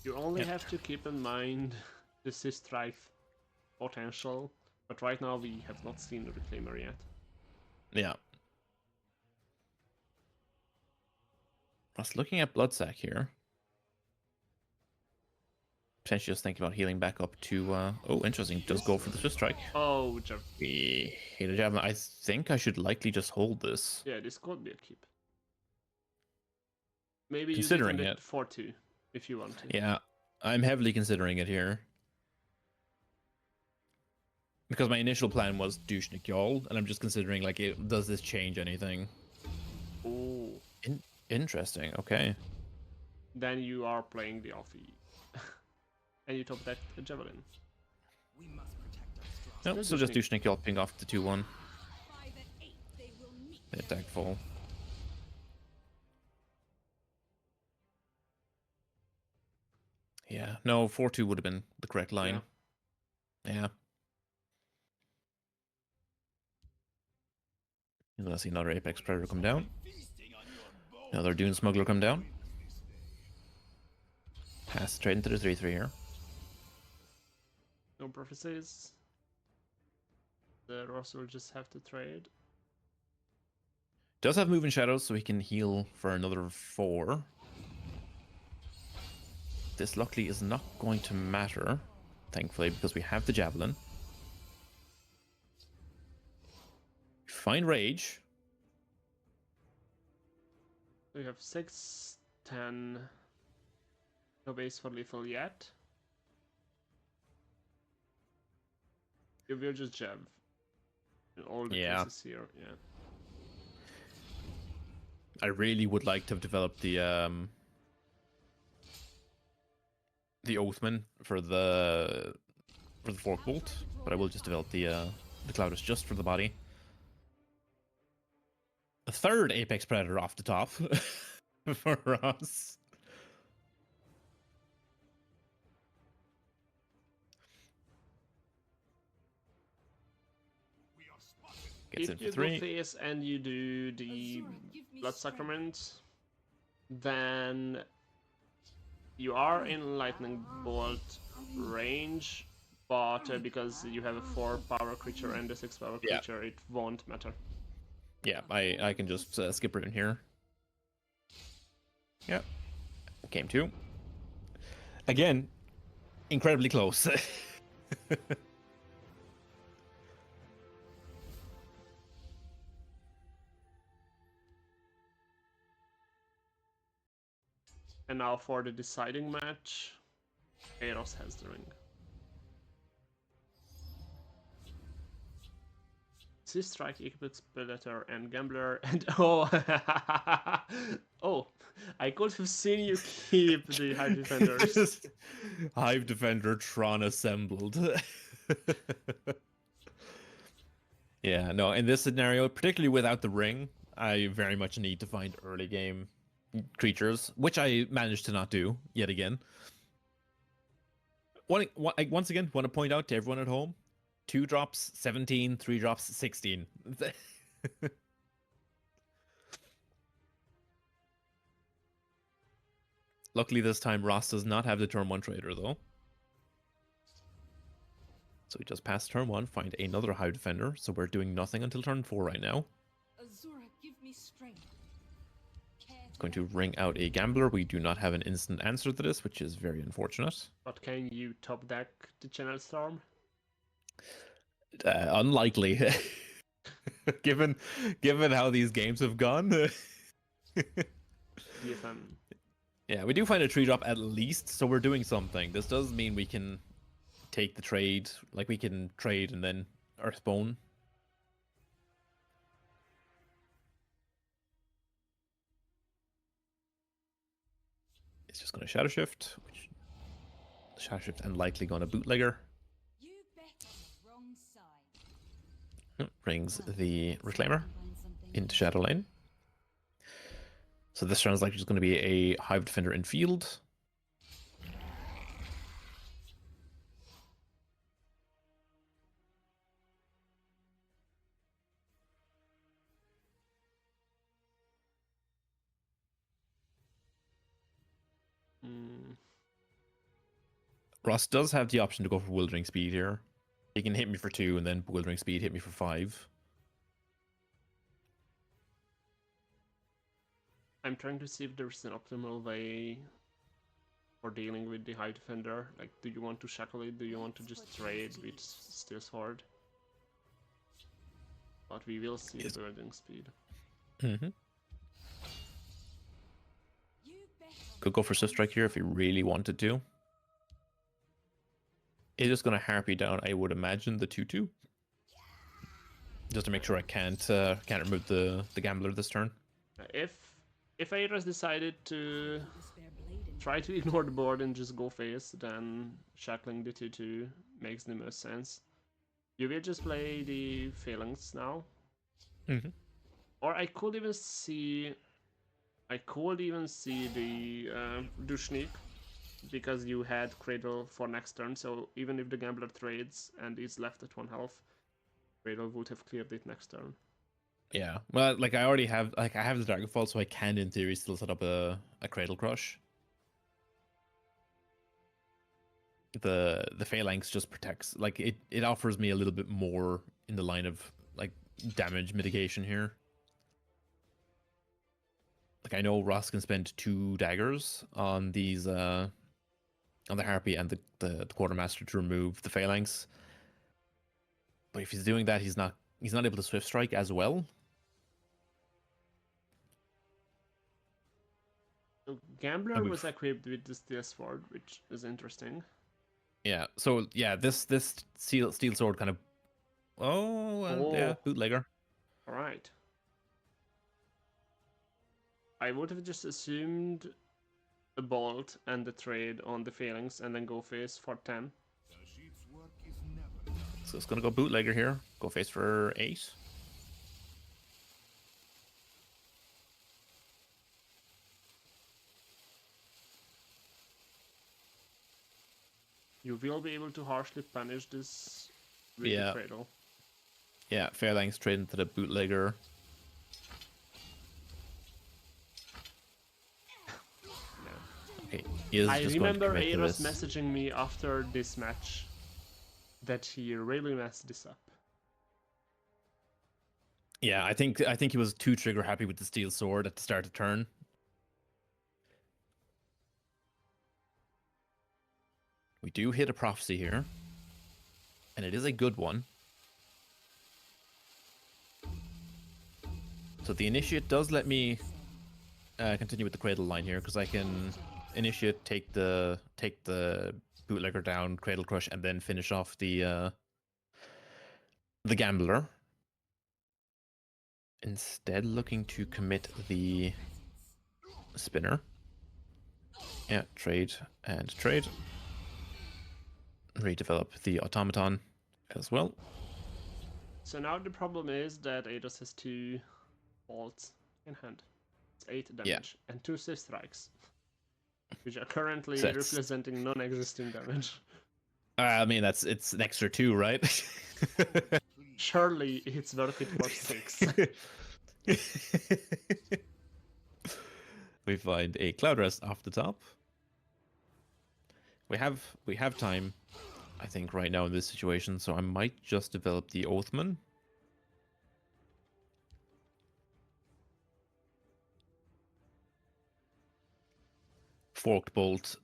You only have to keep in mind the Strike potential, but right now we have not seen the Reclaimer yet. Yeah. Ross looking at Bloodsack here. Potentially just thinking about healing back up to oh, interesting, does go for the Swift Strike. Oh, Jeff. We hit a javelin. I think I should likely just hold this. Yeah, this could be a keep. Maybe Considering you defend it. it 4-2 if you want to. Yeah, I'm heavily considering it here. Because my initial plan was Douchnik Y'all, and I'm just considering, like, does this change anything? Oh. Interesting, okay. Then you are playing the Alfie. And you top deck a Javelin. We must protect our strong. Nope, No so just Douchnik. Douchnik Y'all ping off the 2/1. By the 8th they will meet. The attack full. Yeah, no, 4-2 would have been the correct line. Yeah. You're gonna see another Apex Predator come down. Another Dune Smuggler come down. Pass straight into the 3/3 here. No prophecies. The Ross will just have to trade. Does have moving shadows, so he can heal for another 4. This luckily is not going to matter, thankfully, because we have the Javelin. Find Rage. We have 6, 10. No base for lethal yet. You will just jab. In all the Yeah. cases here, yeah. I really would like to have developed the Oathman for the Fork Bolt, but I will just develop the Cloudus just for the body. A third Apex Predator off the top for us. Gets in If for you 3. go face and you do the Azura, give me Blood strength. Sacrament, then you are in Lightning Bolt range, but because you have a 4 power creature and a 6 power Yeah. creature, it won't matter. Yeah, I can just skip it in here. Yep. Game 2. Again, incredibly close. And now for the deciding match, Eros has the ring. Sea Strike equips Predator and Gambler, and oh, oh, I could have seen you keep the High Defenders. Just Hive Defender Tron assembled. Yeah, no, in this scenario, particularly without the ring, I very much need to find early game creatures, which I managed to not do yet again. Once again, want to point out to everyone at home, 2 drops 17, 3 drops 16. Luckily this time Ross does not have the turn 1 trader though. So we just passed turn 1, find another Hive Defender, so we're doing nothing until turn 4 right now. Azura, give me strength. Going to ring out a Gambler. We do not have an instant answer to this, which is very unfortunate. But can you top deck the Channel Storm? Unlikely. given how these games have gone. DFM. Yeah, we do find a 3-drop at least, so we're doing something. This does mean we can take the trade, like we can trade and then Earthbone. It's just going to Shadow Shift, which Shadow Shift and likely going to Bootlegger. You bet on the wrong side. Brings the Reclaimer into Shadow Lane. So this sounds like it's going to be a Hive Defender in field. Ross does have the option to go for Wildering Speed here. He can hit me for 2 and then Wildering Speed hit me for 5. I'm trying to see if there's an optimal way for dealing with the Hive Defender. Like, do you want to shackle it? Do you want to just trade with Steel Sword? But we will see the Wildering Speed. Could go for Swift Strike here if he really wanted to. It's just going to harpy down, I would imagine, the 2/2. Just to make sure I can't remove the Gambler this turn. If Aeras decided to try to ignore the board and just go face, then shackling the 2/2 makes the most sense. You will just play the Phalanx now. Or I could even see the Dushnik, because you had Cradle for next turn, so even if the Gambler trades and is left at 1 health, Cradle would have cleared it next turn. Yeah, well, like I already have, I have the Daggerfall, so I can, in theory, still set up a Cradle Crush. The Phalanx just protects, like it offers me a little bit more in the line of like damage mitigation here. Like I know Ross can spend 2 daggers on these on the Harpy and the Quartermaster to remove the Phalanx. But if he's doing that, he's not able to Swift Strike as well. So Gambler was equipped with the Steel Sword, which is interesting. Yeah, so yeah, this Steel Sword kind of yeah, Bootlegger. Alright. I would have just assumed a Bolt and the trade on the Phalanx and then go face for 10. So it's gonna go Bootlegger here. Go face for 8. You will be able to harshly punish this with the Cradle. Yeah, Phalanx trade into the Bootlegger. Okay, I remember Aeras messaging me after this match that he really messed this up. Yeah, I think he was too trigger happy with the Steel Sword at the start of turn. We do hit a Prophecy here, and it is a good one. So the Initiate does let me continue with the Cradle line here, because I can Initiate, take the Bootlegger down, Cradle Crush, and then finish off the Gambler. Instead, looking to commit the Spinner. Yeah, trade and trade. Redevelop the Automaton as well. So now the problem is that Aeras has 2 bolts in hand. 8 Yeah. damage, and 2 safe strikes, which are currently So it's- representing non-existing damage. I mean, it's an extra 2, right? Surely it's worth it for 6. We find a Cloud Rest off the top. We have time, I think, right now in this situation, so I might just develop the Oathman. Forked Bolt.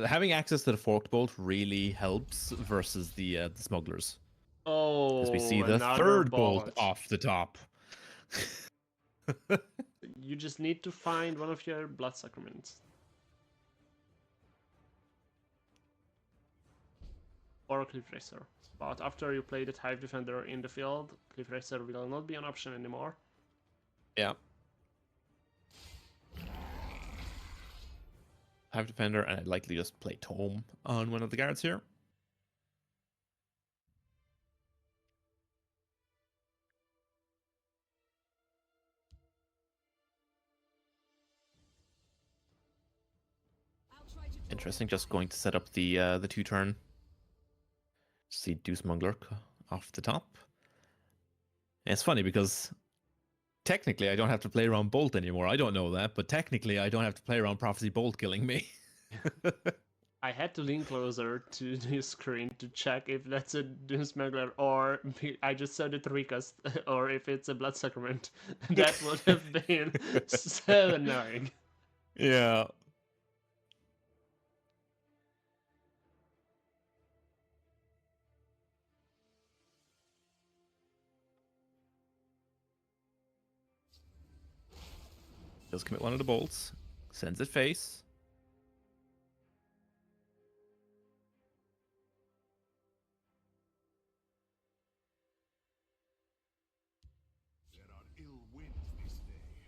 Having access to the Forked Bolt really helps versus the Smugglers. Oh, As we see the another third bolt bolt. off the top. You just need to find one of your blood sacraments. Or a Cliff Racer. But after you play the Hive Defender in the field, Cliff Racer will not be an option anymore. Yeah. Hive Defender, and I'd likely just play Tome on one of the guards here. Interesting, just going to set up the 2-turn. See Do Smuggler off the top. And it's funny because technically I don't have to play around Bolt anymore. I don't know that, but technically I don't have to play around Prophecy Bolt killing me. I had to lean closer to the screen to check if that's a Doom Smuggler or I just saw the recast or if it's a Blood Sacrament. That would have been so annoying. Yeah. Does commit one of the bolts. Sends it face.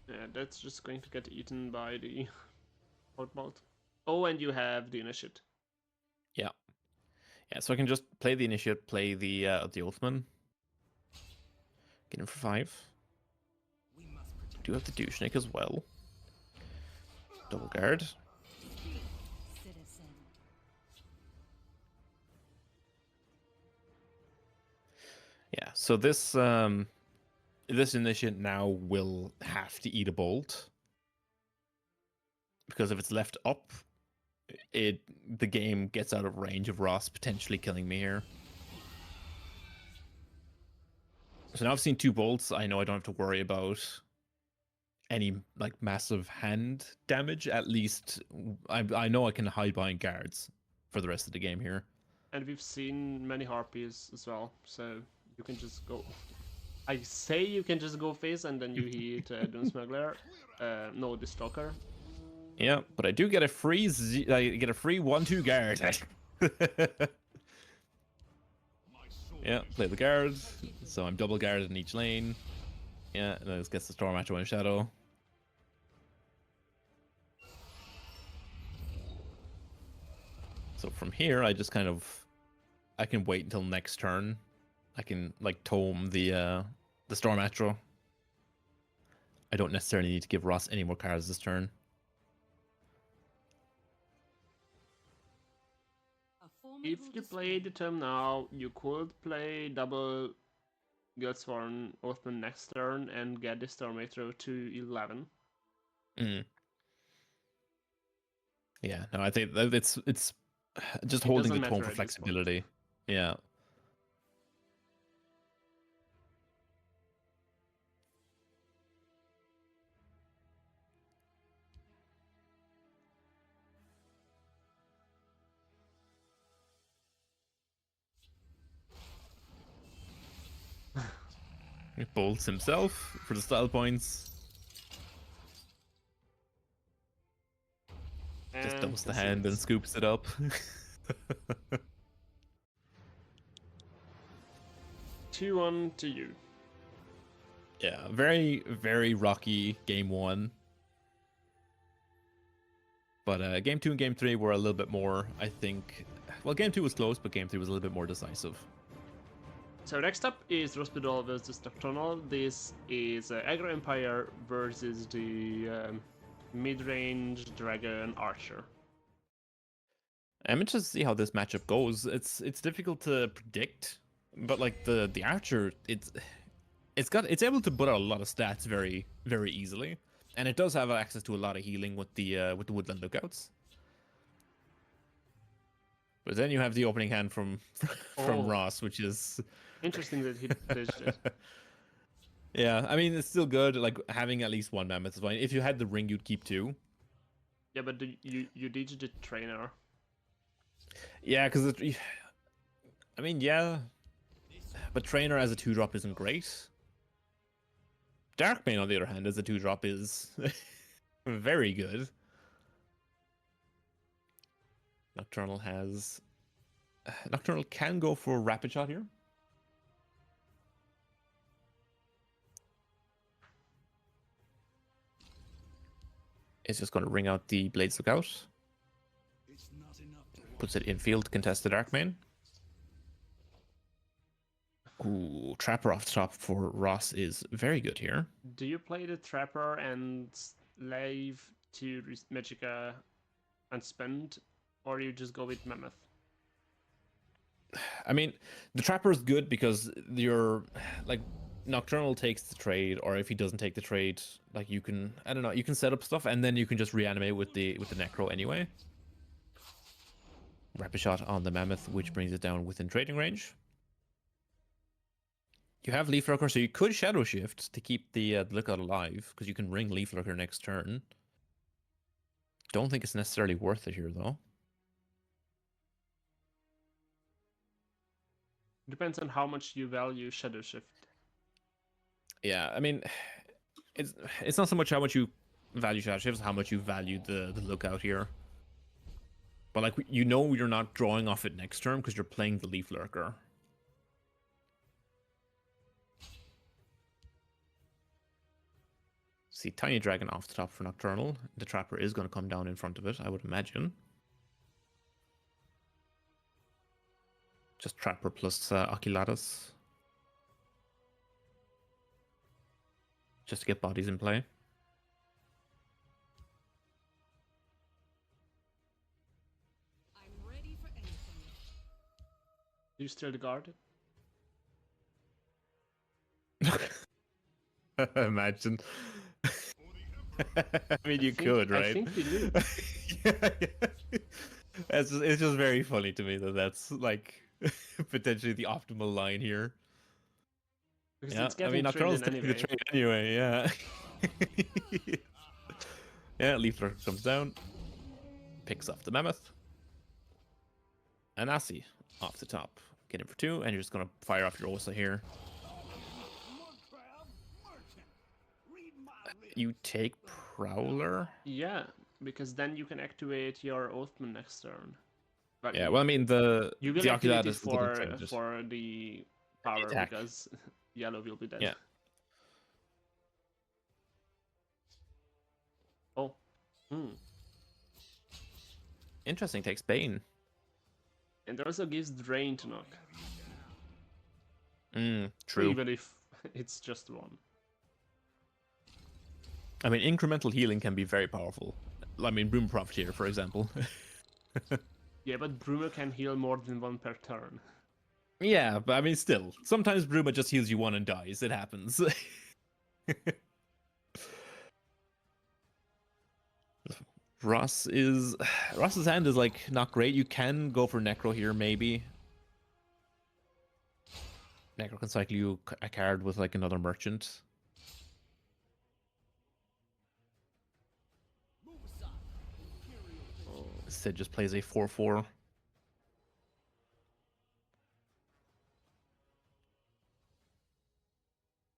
Yeah, that's just going to get eaten by the Outbolt. Oh, and you have the Initiate. Yeah. Yeah, so I can just play the Initiate, play the Oathman. Get him for 5. Do have the Douchnik as well. Double guard. Citizen. Yeah, so this this Initiate now will have to eat a bolt. Because if it's left up, the game gets out of range of Ross potentially killing me here. So now I've seen 2 bolts. I know I don't have to worry about any like massive hand damage. At least I know I can hide behind guards for the rest of the game here. And we've seen many Harpies as well, so you can just go. I say you can just go face and then you hit Doom Smuggler. No, the Stalker. Yeah, but I do get a free I get a free 1/2 guard. Yeah, play the guard. So I'm double guarded in each lane. Yeah, and this gets the Storm Atro in Shadow. So from here, I just kind of I can wait until next turn. I can like tome the Storm Atro. I don't necessarily need to give Ross any more cards this turn. If you play the term now, you could play double Guildsworn Oathman next turn and get the Stormatro to 11. Mm. Yeah, no, I think that it's just It holding doesn't the tone matter for at this point. flexibility. Yeah. He bolts himself for the style points. Just And dumps the that's hand and it. scoops it up. 2-1 to you. Yeah, very, very rocky game 1. But game 2 and game 3 were a little bit more, I think. Well, game 2 was close, but game 3 was a little bit more decisive. So next up is Rospidol versus Nocturnal. This is Aggro Empire versus the mid-range Dragon Archer. I'm interested to see how this matchup goes. It's difficult to predict, but like the archer, it's able to put out a lot of stats very easily, and it does have access to a lot of healing with the woodland lookouts. But then you have the opening hand from Oh. Ross, which is Interesting that he ditched it. yeah. I mean, it's still good. Like having at least one mammoth is fine. If you had the ring, you'd keep two. Yeah, but you ditched the trainer. Yeah, because I mean, yeah, but trainer as a 2-drop isn't great. Darkbane, on the other hand, as a 2-drop is very good. Nocturnal has Nocturnal can go for rapid shot here. It's just going to ring out the Blades Lookout. Puts it in field to contest the Darkbane. Ooh, Trapper off the top for Ross is very good here. Do you play the Trapper and Slave to Magicka and spend, or you just go with Mammoth? I mean, the Trapper is good because you're like Nocturnal takes the trade, or if he doesn't take the trade, like you can, I don't know, you can set up stuff and then you can just reanimate with the Necro anyway. Rapid shot on the Mammoth, which brings it down within trading range. You have Leaf Lurker, so you could Shadow Shift to keep the Lookout alive, because you can ring Leaf Lurker next turn. Don't think it's necessarily worth it here, though. Depends on how much you value Shadow Shift. Yeah, I mean, it's not so much how much you value Shadow Shift, it's how much you value the Lookout here. But like, you know you're not drawing off it next turn because you're playing the Leaf Lurker. See, Tiny Dragon off the top for Nocturnal. The Trapper is going to come down in front of it, I would imagine. Just Trapper plus Oculatus. Just to get bodies in play. I'm ready for anything. Do you still guard it? Imagine. I mean, you could, right? I think you do. Yeah. It's just very funny to me that that's like potentially the optimal line here. Because Yeah, it's I getting mean, Nocturnal's traded taking the anyway. trade anyway. Yeah. Yeah, Leaf Lurker comes down, picks up the Mammoth, and Asi off the top. Get him for 2, and you're just gonna fire off your Osa here. You take Prowler. Yeah, because then you can activate your Oathman next turn. But Yeah, well, I mean the you will the activate it Oculatus doesn't change it. for the power attack. because yellow will be dead. Yeah. Oh. Hmm. Interesting. Takes Bane. And it also gives Drain to knock. True. Even if it's just one. I mean, incremental healing can be very powerful. I mean, Broom Profiteer, for example. Yeah, but Bruma can heal more than one per turn. Yeah, but I mean, still, sometimes Bruma just heals you one and dies. It happens. Ross's hand is like not great. You can go for Necro here, maybe. Necro can cycle you a card with like another merchant. Sid just plays a 4/4.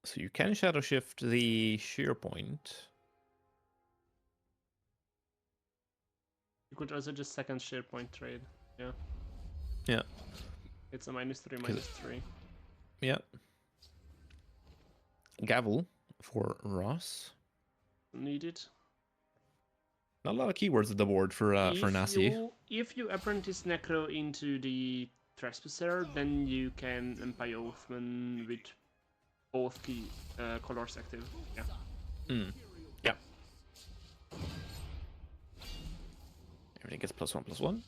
So you can Shadow Shift the Shear Point. You could also just second share point trade. Yeah. Yeah. It's a -3, -3. Yeah. Gavel for Ross. Needed. Not a lot of keywords at the board for Nasi. If you apprentice Necro into the Trespasser, then you can Empire Oathman with both key colors active. Yeah. Yeah. Everything gets +1/+1.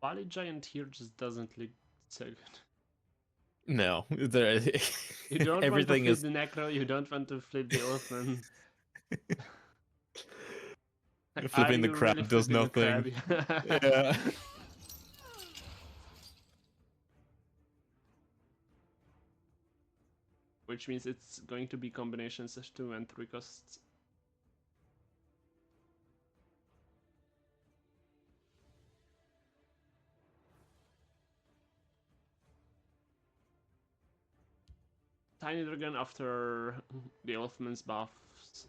Valley Giant here just doesn't look so good. No, there. You don't want to Everything flip is the Necro, you don't want to flip the Oathman. Like, are flipping the you really crab does flipping the nothing. crab? Yeah. Which means it's going to be combinations of 2 and 3 costs. Tiny Dragon after the Elfman's buffs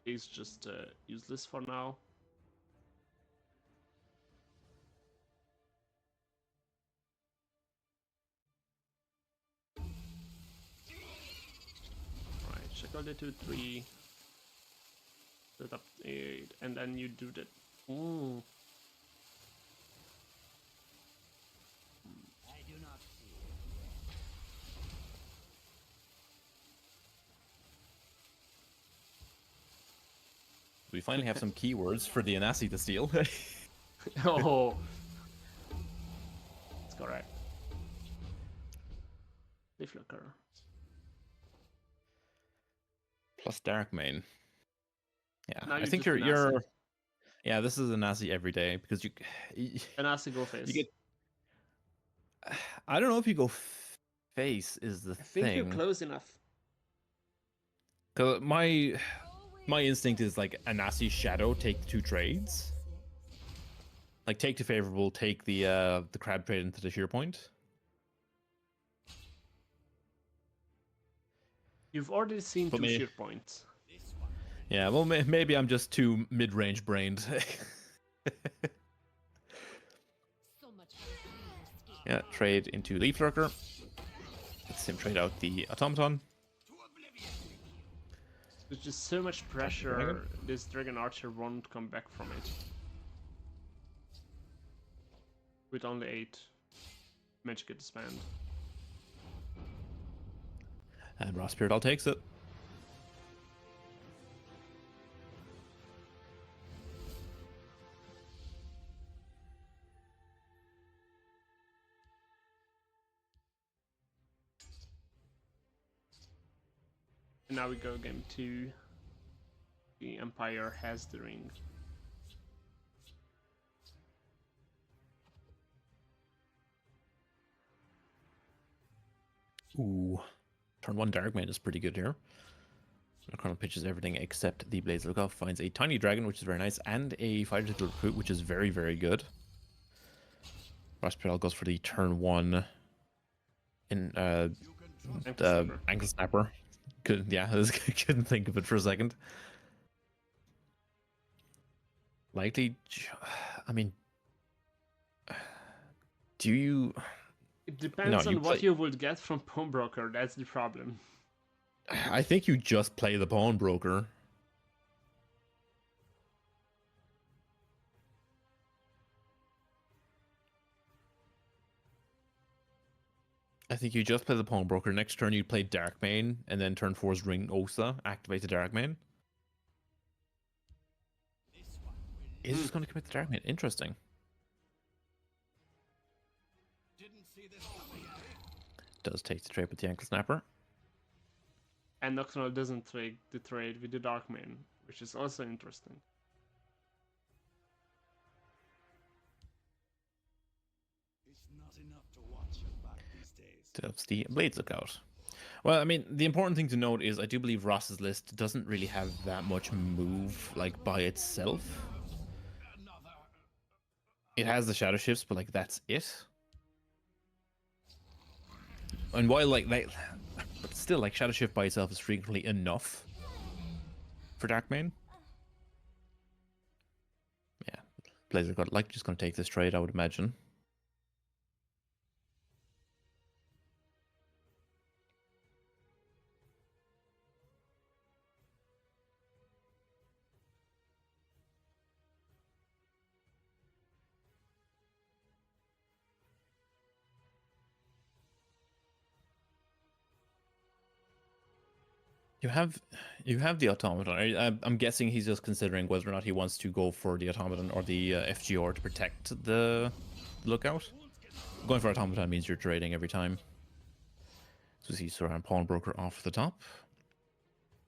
is just useless for now. Right, check out the 2-3, set up 8, and then you do that. Ooh. I do not fear. We finally have some keywords for the Anasi to steal. Oh, that's correct. Leaf Locker. Plus Darkmane. Yeah, Now I you think just you're. Yeah, this is a Nasi every day because you Anasi go face. you get. I don't know if you go face is the I think you're thing. close enough. Cause my instinct is like Anasi Shadow take 2 trades. Like take to favorable, take the crab trade into the shear point. You've already seen But 2 shear points. Yeah, well maybe I'm just too mid-range brained. So much for the skill. Yeah, trade into Leaf Lurker. Let's him trade out the Automaton. There's just so much pressure, this Dragon Archer won't come back from it. With only 8 magic at spend. And Raw Spirit all takes it. And now we go game 2. The Empire has the ring. Ooh. Turn 1 Darkmane is pretty good here. Nocturnal pitches everything except the Blaze Lookout, finds a tiny dragon, which is very nice, and a fighter to recruit, which is very, very good. Rospedal goes for the turn 1 in ankle snapper. Good, yeah, I couldn't think of it for a second. Likely, I mean, do you? It depends No, on you what play... you would get from Pawnbroker, that's the problem. I think you just play the Pawnbroker. I think you just play the Pawnbroker. Next turn you play Darkmane, and then turn 4's Ring Osa, activate the Darkmane. Is just going to commit the Darkmane. Interesting. Does take the trade with the Ankle Snapper. And Nocturnal doesn't take the trade with the Darkmane, which is also interesting. It's not enough to watch your back these days. Does the Blades Lookout. Well, I mean, the important thing to note is I do believe Ross's list doesn't really have that much move, like, by itself. It has the Shadow Shifts, but, like, that's it. And while, like, but still, like, Shadow Shift by itself is frequently enough for Darkmane. Yeah, Blazer got like just gonna take this trade, I would imagine. You have the automaton. I'm guessing he's just considering whether or not he wants to go for the automaton or the FGR to protect the lookout. Going for automaton means you're trading every time. So we see Soran Pawnbroker off the top.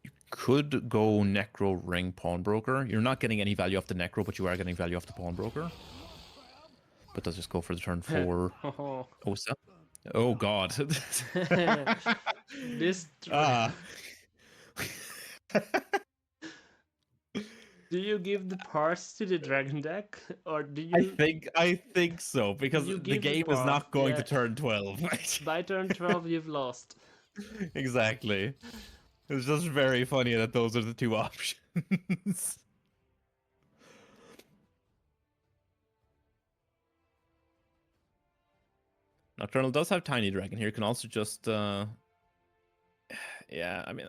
You could go Necro Ring Pawnbroker. You're not getting any value off the Necro, but you are getting value off the Pawnbroker. But let's just go for the turn 4 Osa. Oh god. This. Ah. Do you give the parts to the dragon deck, or do you? I think so, because You the give the game is part, not going yeah. to turn 12. By turn 12, you've lost. Exactly. It's just very funny that those are the two options. Nocturnal does have Tiny Dragon here. Can also just yeah, I mean,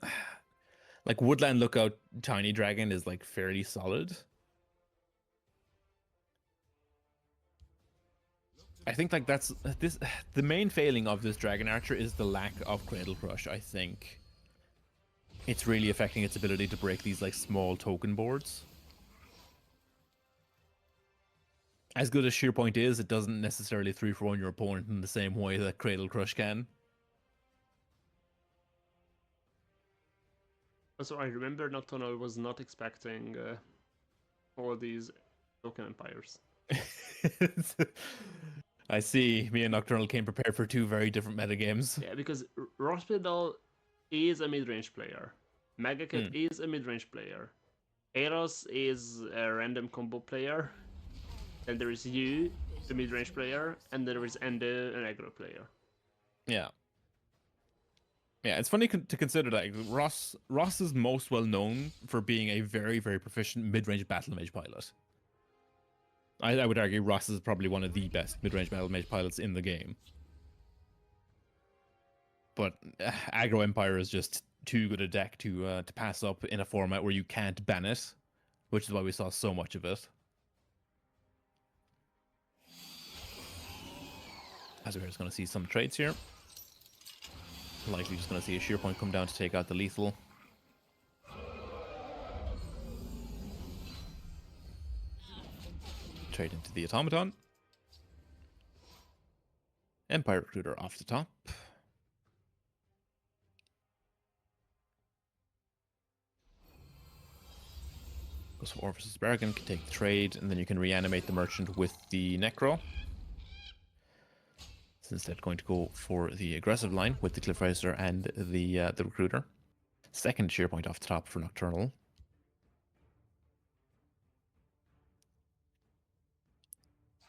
like Woodland Lookout Tiny Dragon is like fairly solid. I think like that's this the main failing of this Dragon Archer is the lack of Cradle Crush, I think. It's really affecting its ability to break these like small token boards. As good as Sheer Point is, it doesn't necessarily 3-for-1 your opponent in the same way that Cradle Crush can. Also, I remember Nocturnal was not expecting all these token empires. I see. Me and Nocturnal came prepared for two very different metagames. Yeah, because Rospedal is a mid-range player. Megacat is a mid-range player. Eros is a random combo player. Then there is you, the mid-range player, and there is Endo, an aggro player. Yeah. Yeah, it's funny to consider that Ross is most well known for being a very, very proficient mid-range battle mage pilot. I would argue Ross is probably one of the best mid-range battle mage pilots in the game. But Aggro Empire is just too good a deck to pass up in a format where you can't ban it, which is why we saw so much of it. As we're just going to see some trades here. Likely just going to see a Sheer Point come down to take out the lethal. Trade into the automaton. Empire Recruiter off the top. Goes for Orpheus' Bargain, can take the trade, and then you can reanimate the merchant with the Necro. It's instead going to go for the aggressive line with the Cliff Riser and the Recruiter. Second Sheer Point off the top for Nocturnal.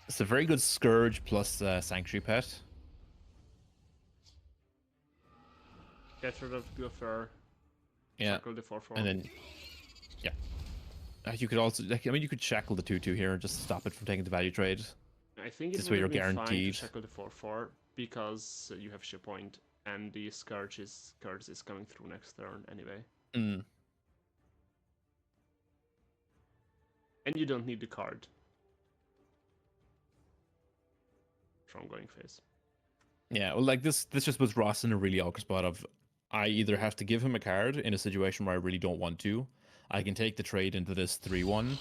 It's a very good Scourge plus Sanctuary Pet. Get rid of the Gopher. Yeah. Shackle the 4/4. And then, yeah. You could also, like, I mean, you could shackle the 2/2 here and just stop it from taking the value trade. I think it This would way you're have been fine to guaranteed. shackle the 4/4 because you have Sheer Point and the Scourge is coming through next turn anyway. Mm. And you don't need the card from going phase. Yeah, well, like this just puts Ross in a really awkward spot of I either have to give him a card in a situation where I really don't want to. I can take the trade into this 3/1,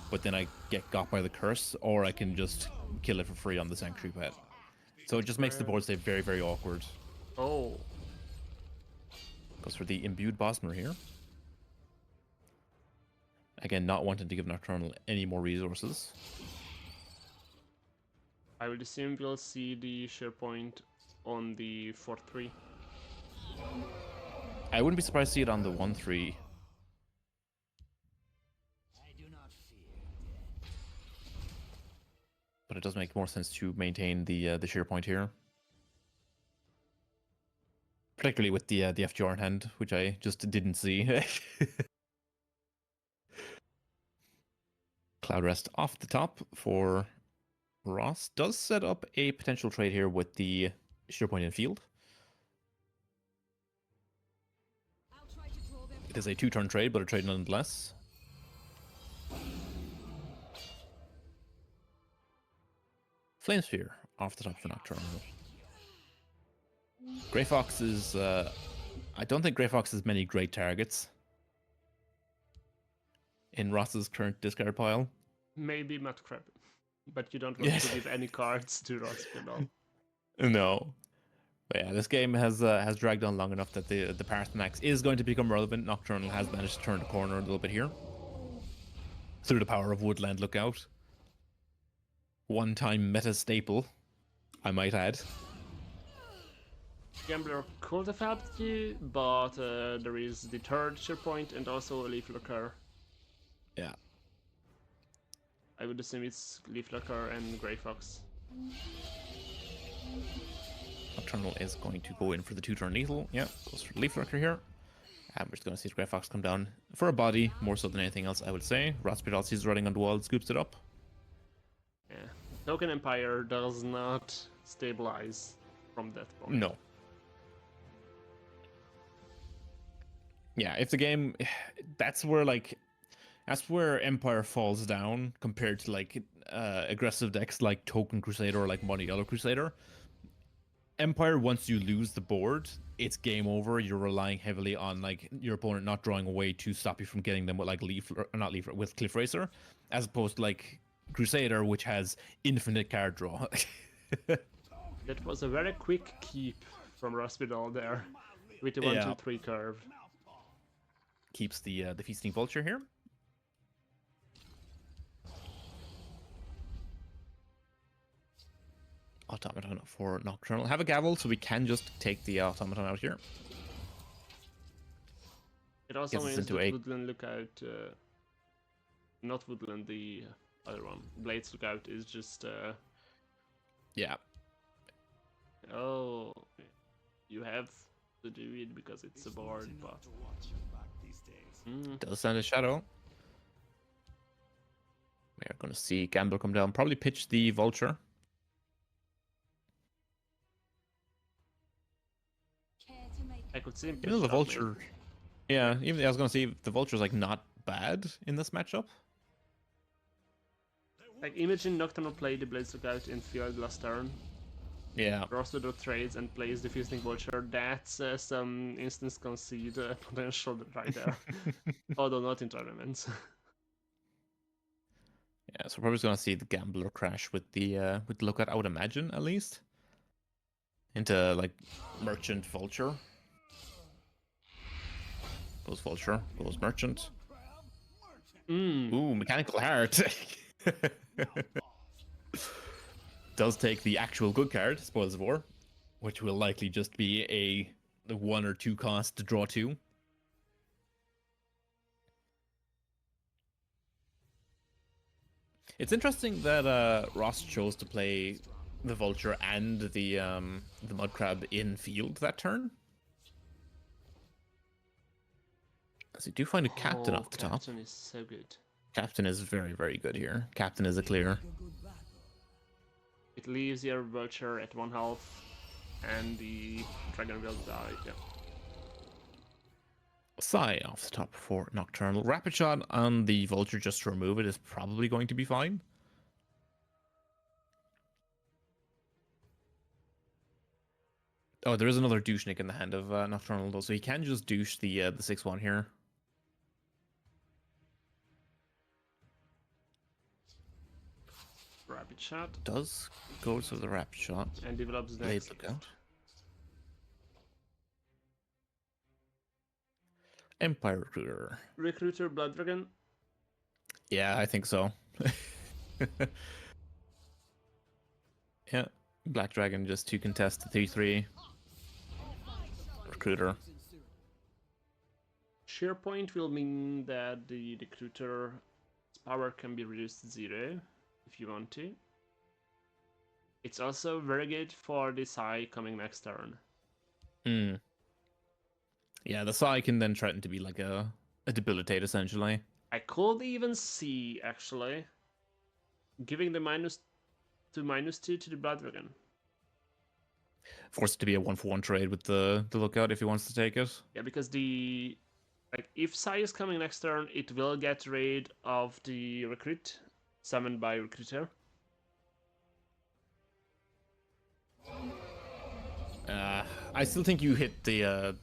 but then I get got by the curse, or I can just kill it for free on the Sanctuary Pet. So it just makes the board stay very, very awkward. Oh. Goes for the Imbued Bosmer here. Again, not wanting to give Nocturnal any more resources. I would assume we'll see the Sheer Point on the 4/3. I wouldn't be surprised to see it on the 1/3. I do not fear death. But it does make more sense to maintain the Sheer Point here. Particularly with the FGR in hand, which I just didn't see. Cloud Rest off the top for Ross. Does set up a potential trade here with the Sheer Point in field. It is a 2-turn trade, but a trade nonetheless. Flamesphere off the top for Nocturnal. Grey Fox is I don't think Grey Fox has many great targets in Ross's current discard pile. Maybe Matt Crab, but you don't want Yes. to give any cards to Rospinol. No. But yeah, this game has dragged on long enough that the Parthenax is going to become relevant. Nocturnal has managed to turn the corner a little bit here. Through the power of Woodland Lookout. One-time meta staple, I might add. Gambler could have helped you, but there is the third checkpoint and also a Leaf Lurker. Yeah. I would assume it's Leaf Lurker and Grey Fox. Nocturnal is going to go in for the 2-turn lethal. Yeah, goes for the Leaf Lurker here. And we're just going to see the Grey Fox come down for a body, more so than anything else, I would say. Rospidal sees running on the wall, scoops it up. Yeah. Token Empire does not stabilize from that point. No. Yeah, if the game... That's where Empire falls down compared to, like, aggressive decks like Token Crusader or, like, Money Yellow Crusader. Empire, once you lose the board, it's game over. You're relying heavily on like your opponent not drawing away to stop you from getting them with like with Cliff Racer, as opposed to like Crusader, which has infinite card draw. That was a very quick keep from Rospidal there, with the 1-2-3 curve. Keeps the Feasting Vulture here. Automaton for Nocturnal. Have a gavel, so we can just take the Automaton out here. It also Gets us means into that a- Woodland Lookout, not Woodland, the other one, Blades Lookout is just, Yeah. oh, you have to do it because it's a board, Not but... enough to watch your back these days. Does send a shadow. We are going to see Gamble come down. Probably pitch the Vulture. Care to make I could see him Even though the push it up, Vulture... Yeah, even I was going to say the Vulture's like not bad in this matchup. Like, imagine Nocturnal play the Blades Lookout in field last turn. Yeah. Rospidal trades and plays the Feasting Vulture. That's some instance concede potential right there. Although not in tournaments. Yeah, so we're probably going to see the Gambler crash with the Lookout, I would imagine, at least. Into, like, Merchant Vulture. Goes Vulture, goes Merchant. Ooh, Mechanical Heart. Does take the actual good card, Spoils of War, which will likely just be a 1 or 2 cost to draw 2. It's interesting that Ross chose to play the Vulture and the Mud Crab in field that turn. As you do find a Captain off the top. Captain is so good. Captain is very, very good here. Captain is a clear. It leaves your Vulture at 1 health, and the Dragon will die. Yeah. Sigh off the top for Nocturnal. Rapid Shot on the Vulture just to remove it is probably going to be fine. Oh, there is another Douchnik in the hand of Nocturnal though, so he can just douche the 6-1 here. Rapid Shot. Does go to the Rapid Shot. And develops Blades next. Lookout. Empire Recruiter. Recruiter Blood Dragon. Yeah, I think so. Yeah, Black Dragon just to contest the 3-3. Recruiter. Sheer point will mean that the Recruiter's power can be reduced to 0 if you want to. It's also very good for the Sai coming next turn. Hmm. Yeah, the Sai can then threaten to be like a debilitate essentially. I could even see, actually, giving the -2/-2 to the Blood Dragon. Force it to be a 1-for-1 trade with the Lookout if he wants to take it. Yeah, because if Sai is coming next turn, it will get rid of the Recruit summoned by Recruiter. I still think you hit the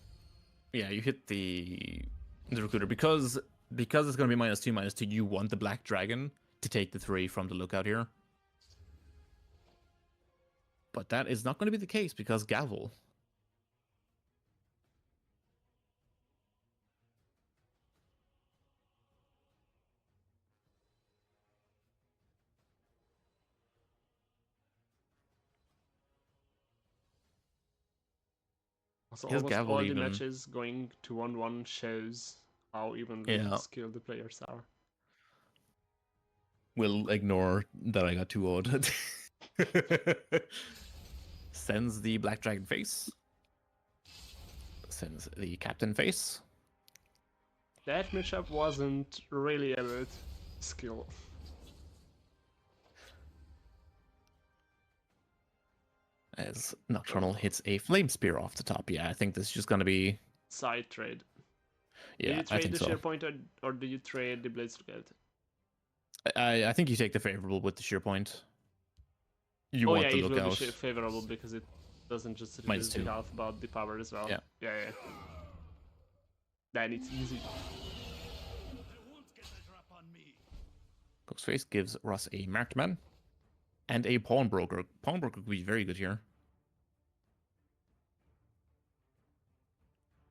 Yeah, you hit the recruiter because it's going to be -2/-2. You want the black dragon to take the 3 from the lookout here, but that is not going to be the case because Gavel. So His almost Gavel all the even, matches going to 1-1 shows how evenly yeah. skilled the players are. We'll ignore that I got 2 odd. Sends the black dragon face. Sends the captain face. That matchup wasn't really about skill. As Nocturnal hits a flame spear off the top. Yeah, I think this is just going to be... Side trade. Do Yeah, you I trade think the so. sheer point or do you trade the blades lookout? I think you take the favorable with the sheer point. You Oh want yeah, the it will be lookout. favorable because it doesn't just reduce the -2. health but the power as well. Yeah. Yeah. Then it's easy. They won't get the drop on me. Ghostface gives Russ a marked man and a pawnbroker. Pawnbroker could be very good here.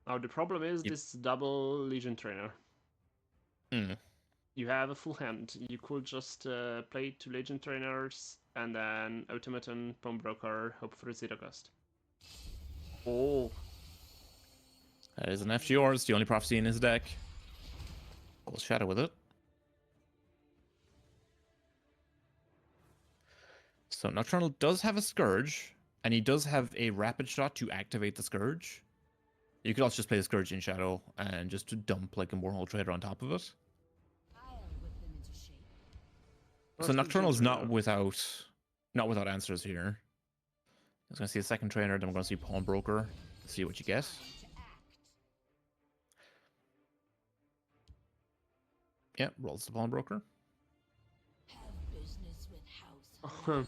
Now the problem is Yep. this double Legion Trainer. Mm. You have a full hand. You could just play 2 Legion Trainers and then Automaton, Pawnbroker, hope for a 0 cost. Oh, That is an FGR. It's the only prophecy in his deck. Goes Shadow with it. So Nocturnal does have a Scourge, and he does have a Rapid Shot to activate the Scourge. You could also just play the Scourge in Shadow and just dump like a Wormhole Trader on top of it. I'll whip them into shape. So First Nocturnal's Legion not Trainer. without answers here. I was gonna see a second trainer, then we're gonna see Pawnbroker. See what you get. Time to act. Yeah, rolls the Pawnbroker. Have business with House.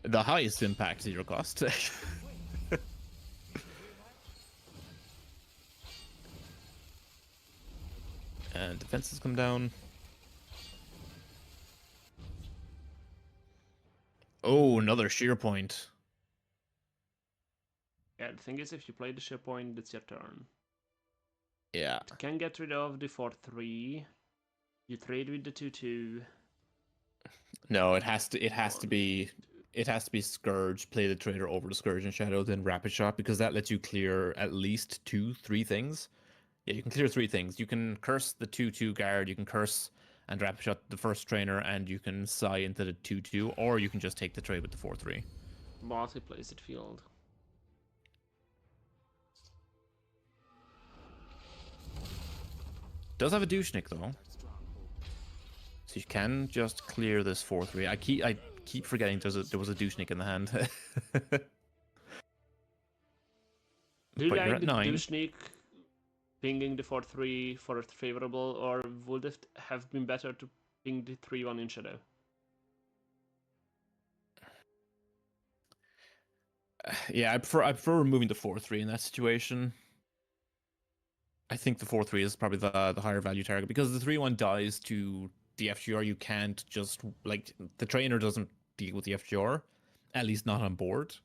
The highest impact 0 cost. And defenses come down. Oh, another sheer point. Yeah, the thing is, if you play the sheer point, it's your turn. Yeah. You can get rid of the 4-3. You trade with the 2-2. No, it has to be Scourge, play the trader over the Scourge and Shadow, then Rapid Shot, because that lets you clear at least 2-3 things. Yeah, you can clear 3 things. You can curse the 2-2 guard, you can curse and Rapid Shot the first trainer, and you can sigh into the 2-2, or you can just take the trade with the 4-3. Multi-plays it field. Does have a Douchnik though. So you can just clear this 4-3. I keep forgetting there was a Douchnik in the hand. Do you But you're like at the 9. Douchnik pinging the 4-3 for favorable, or would it have been better to ping the 3-1 in Shadow? Yeah, I prefer removing the 4-3 in that situation. I think the 4-3 is probably the higher value target because the 3-1 dies to the FGR. You can't just like the trainer doesn't deal with the FGR, at least not on board.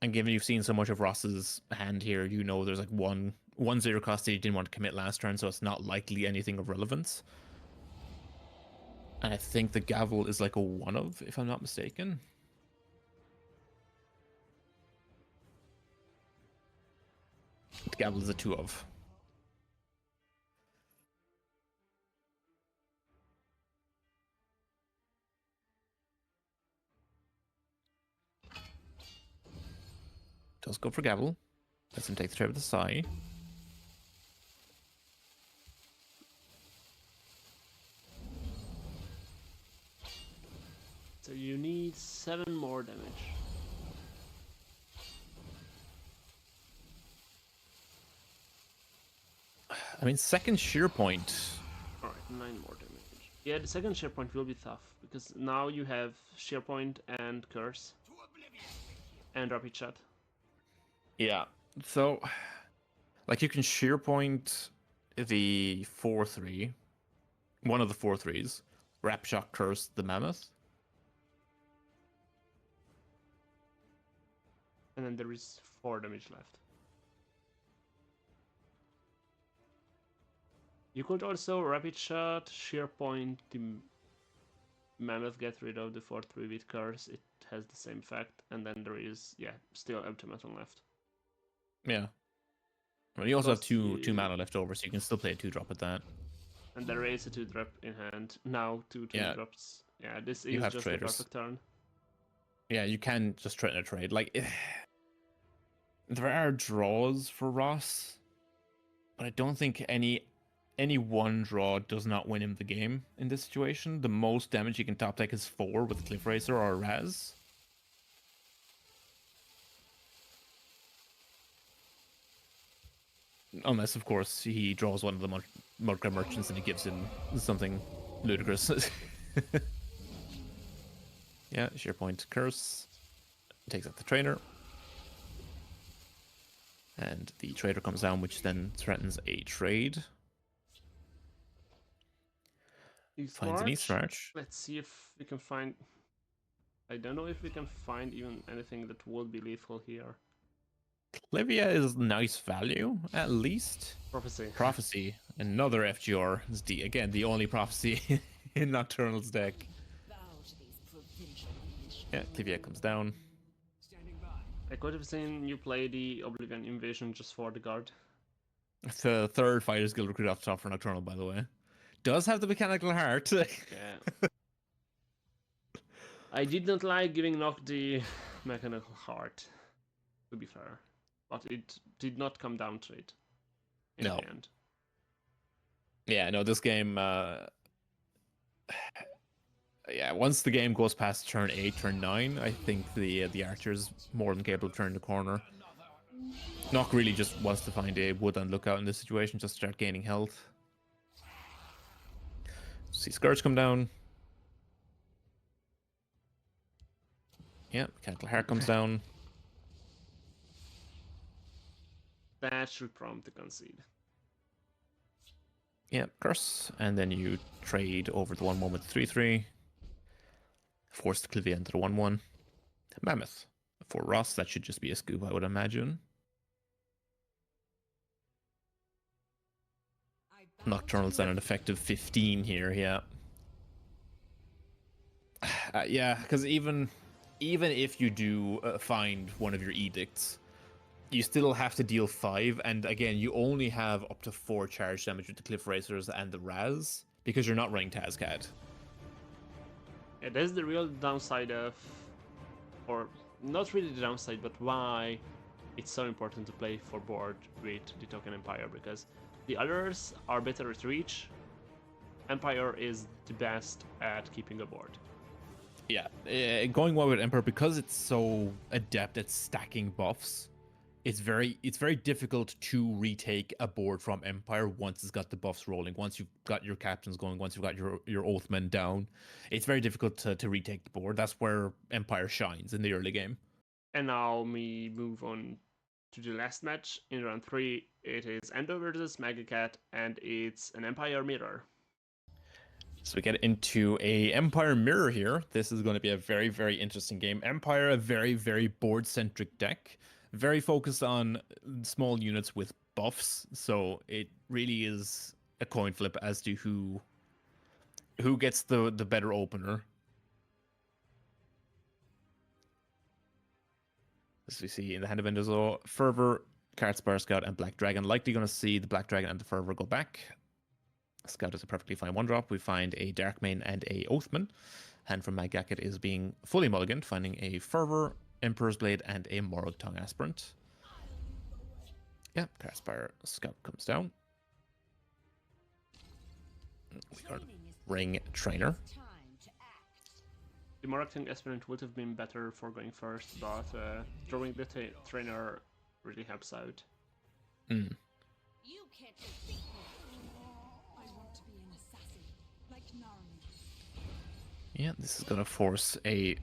And given you've seen so much of Ross's hand here, you know there's like one 0 cost that he didn't want to commit last turn, so it's not likely anything of relevance. And I think the Gavel is like a 1 of, if I'm not mistaken. The Gavel is a 2 of. Does go for Gavel. Lets him take the trade with the Sai. So you need 7 more damage. I mean, second sheer point. Alright, 9 more damage. Yeah, the second sheer point will be tough, because now you have sheer point and curse. And rapid shot. Yeah. So, like, you can shear point the 4/3, one of the 4/3s, Rapshock Curse the Mammoth. And then there is 4 damage left. You could also Rapid Shot, Shear Point the Mammoth, get rid of the 4/3 with Curse. It has the same effect. And then there is, yeah, still Automaton left. Yeah. Well, you also have Cost two you- mana left over, so you can still play a 2-drop at that. And there is a 2-drop in hand. Now 2 Yeah. 2-drops. Yeah, this You is have just traders. the perfect turn. Yeah, you can just threaten a trade. Like, there are draws for Ross, but I don't think any one draw does not win him the game in this situation. The most damage you can top deck is 4 with Cliff Racer or a Raz. Unless, of course, he draws one of the Mudcrab Merchants and he gives him something ludicrous. Yeah, Sheer Point Curse. Takes out the trainer. And the trader comes down, which then threatens a trade. Finds an East March. Let's see if we can find... I don't know if we can find even anything that would be lethal here. Clivia is nice value, at least. Prophecy. Prophecy, another FGR. Is again, the only Prophecy in Nocturnal's deck. Bow to these provincial conditions. Yeah, Clivia comes down. Standing by. I could have seen you play the Oblivion Invasion just for the guard. The third Fighters Guild recruit off the top for Nocturnal, by the way. Does have the Mechanical Heart. Yeah. I did not like giving Noct the Mechanical Heart, to be fair. But it did not come down to it in No. the end. Yeah, no, this game... yeah, once the game goes past turn 8, turn 9, I think the Archer's more than capable of turning the corner. Nock really just wants to find a Woodland Lookout in this situation, just start gaining health. See Scourge come down. Yeah, Mechanical Heart comes down. That should prompt the concede. Yeah, Curse. And then you trade over the 1/1 with 3/3. Force the Clivia into the 1/1. Mammoth. For Ross, that should just be a scoop, I would imagine. I bow Nocturnal's to at an effective 15 here, yeah. Yeah, because even if you do find one of your edicts, you still have to deal 5, and again, you only have up to 4 charge damage with the Cliff Racers and the Raz, because you're not running Tazcat. Yeah, that's the real downside of... Or, not really the downside, but why it's so important to play for board with the Token Empire, because the others are better at reach. Empire is the best at keeping a board. Yeah, going well with Emperor, because it's so adept at stacking buffs, it's very difficult to retake a board from Empire once it's got the buffs rolling, once you've got your captains going, once you've got your Oathmen down. It's very difficult to retake the board. That's where Empire shines in the early game. And now we move on to the last match. In round 3, it is Endo versus Magacat, and it's an Empire Mirror. So we get into a Empire Mirror here. This is going to be a very, very interesting game. Empire, a very, very board-centric deck. Very focused on small units with buffs. So it really is a coin flip as to who gets the better opener. As we see in the hand of Endozo, Fervor, Cardspire Scout, and Black Dragon. Likely going to see the Black Dragon and the Fervor go back. Scout is a perfectly fine 1-drop. We find a Darkmane and a Oathman. Hand from Magacat is being fully mulliganed, finding a Fervor, Emperor's Blade, and a Morag Tongue Aspirant. Yeah, Cardspire Scout comes down. We got Ring Trainer. time to act. The Morag Tongue Aspirant would have been better for going first, but throwing the trainer really helps out. You can't defeat me. I want to be an assassin, like Narmi. Yeah, this is gonna force a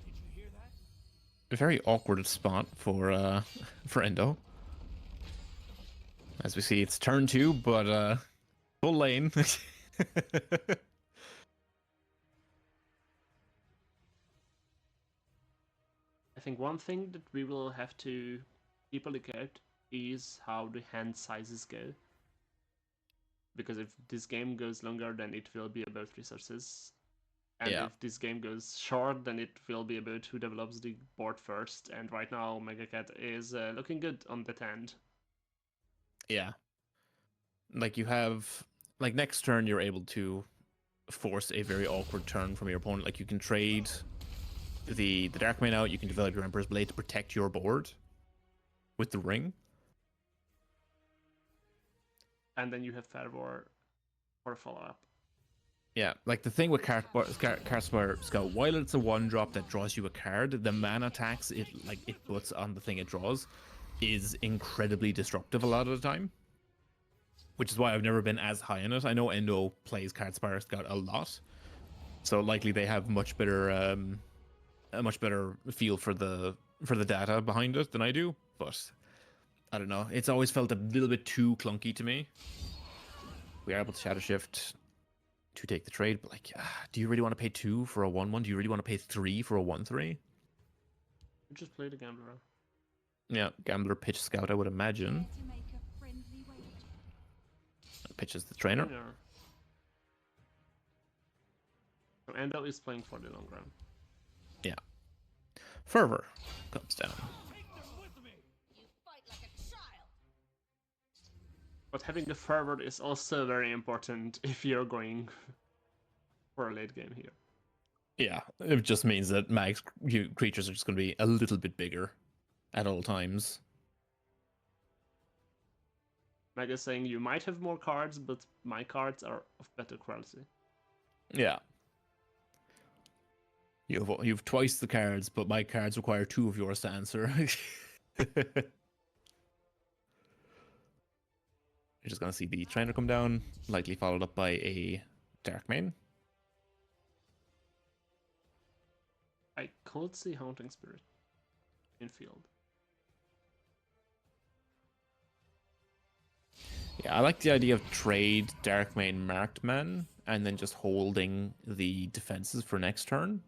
very awkward spot for Endo. As we see, it's turn 2, but full lane. I think one thing that we will have to keep a look at is how the hand sizes go. Because if this game goes longer, then it will be about resources. And Yeah. if this game goes short, then it will be about who develops the board first. And right now, Megacat is looking good on that end. Yeah. Like you have, like next turn, you're able to force a very awkward turn from your opponent. Like you can trade the Darkmane out, you can develop your Emperor's Blade to protect your board with the ring. And then you have Fervor for a follow-up. Yeah, like the thing with Carspire Scout, while it's a 1-drop that draws you a card, the mana tax it puts on the thing it draws is incredibly disruptive a lot of the time. Which is why I've never been as high on it. I know Endo plays Carspire Scout a lot, so likely they have much better a much better feel for the data behind it than I do. But I don't know. It's always felt a little bit too clunky to me. We are able to Shadow Shift to take the trade, but like, do you really want to pay 2 for a 1/1? Do you really want to pay 3 for a 1/3? You just play the Gambler. Yeah, Gambler pitch Scout, I would imagine. Care to make a friendly wager? Pitches the trainer. Yeah. So Endo is playing for the long run. Yeah. Fervor comes down. You fight like a child. But having the Fervor is also very important if you're going for a late game here. Yeah, it just means that Mag's creatures are just going to be a little bit bigger at all times. Mag is saying you might have more cards, but my cards are of better quality. Yeah. You've twice the cards, but my cards require 2 of yours to answer. You're just going to see the trainer come down, likely followed up by a Darkmane. I could see Haunting Spirit in field. Yeah, I like the idea of trade Darkmane Marked Man and then just holding the defenses for next turn.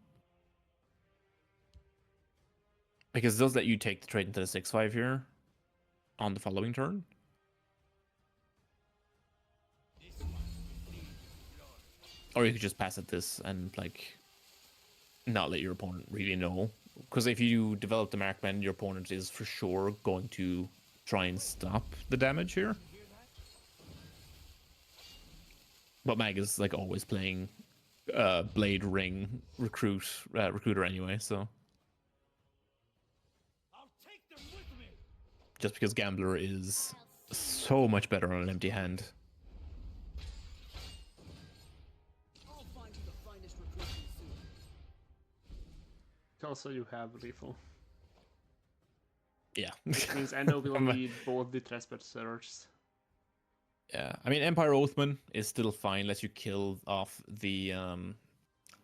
Because it does let you take the trade into the 6/5 here on the following turn. Or you could just pass at this and like not let your opponent really know. Because if you develop the Markman, your opponent is for sure going to try and stop the damage here. But Mag is like always playing Blade Ring Recruiter anyway, so I'll take them with me. just because Gambler is so much better on an empty hand. I'll find you the finest recruiting soon. Also, you have lethal. Yeah. Which means Endo will need both the Trespassers. Yeah, I mean Empire Oathman is still fine. Lets you kill off the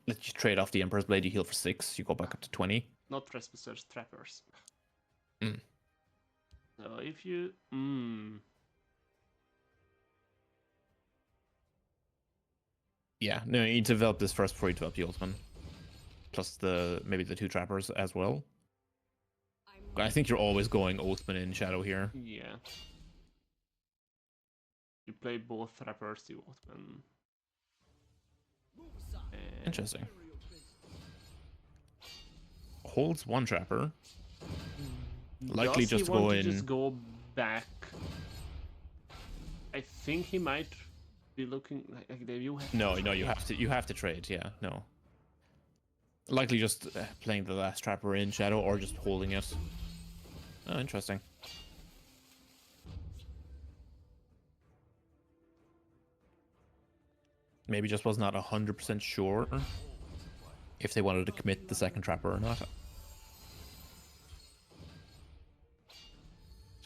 lets you trade off the Emperor's Blade. You heal for 6. You go back up to 20. Not Trespassers, Trappers. Mm. So if you... Yeah, no, you need to develop this first before you develop the Oathman. Plus maybe the 2 Trappers as well. I think you're always going Oathman in Shadow here. Yeah. You play both Trappers, the Oathman. And Interesting. Holds 1 Trapper. Likely does he just want go to in. just go back? I think he might be looking like you have No, you have to trade. Yeah, no. Likely just playing the last Trapper in Shadow or just holding it. Oh, interesting. Maybe just was not 100% sure if they wanted to commit the second Trapper or not. So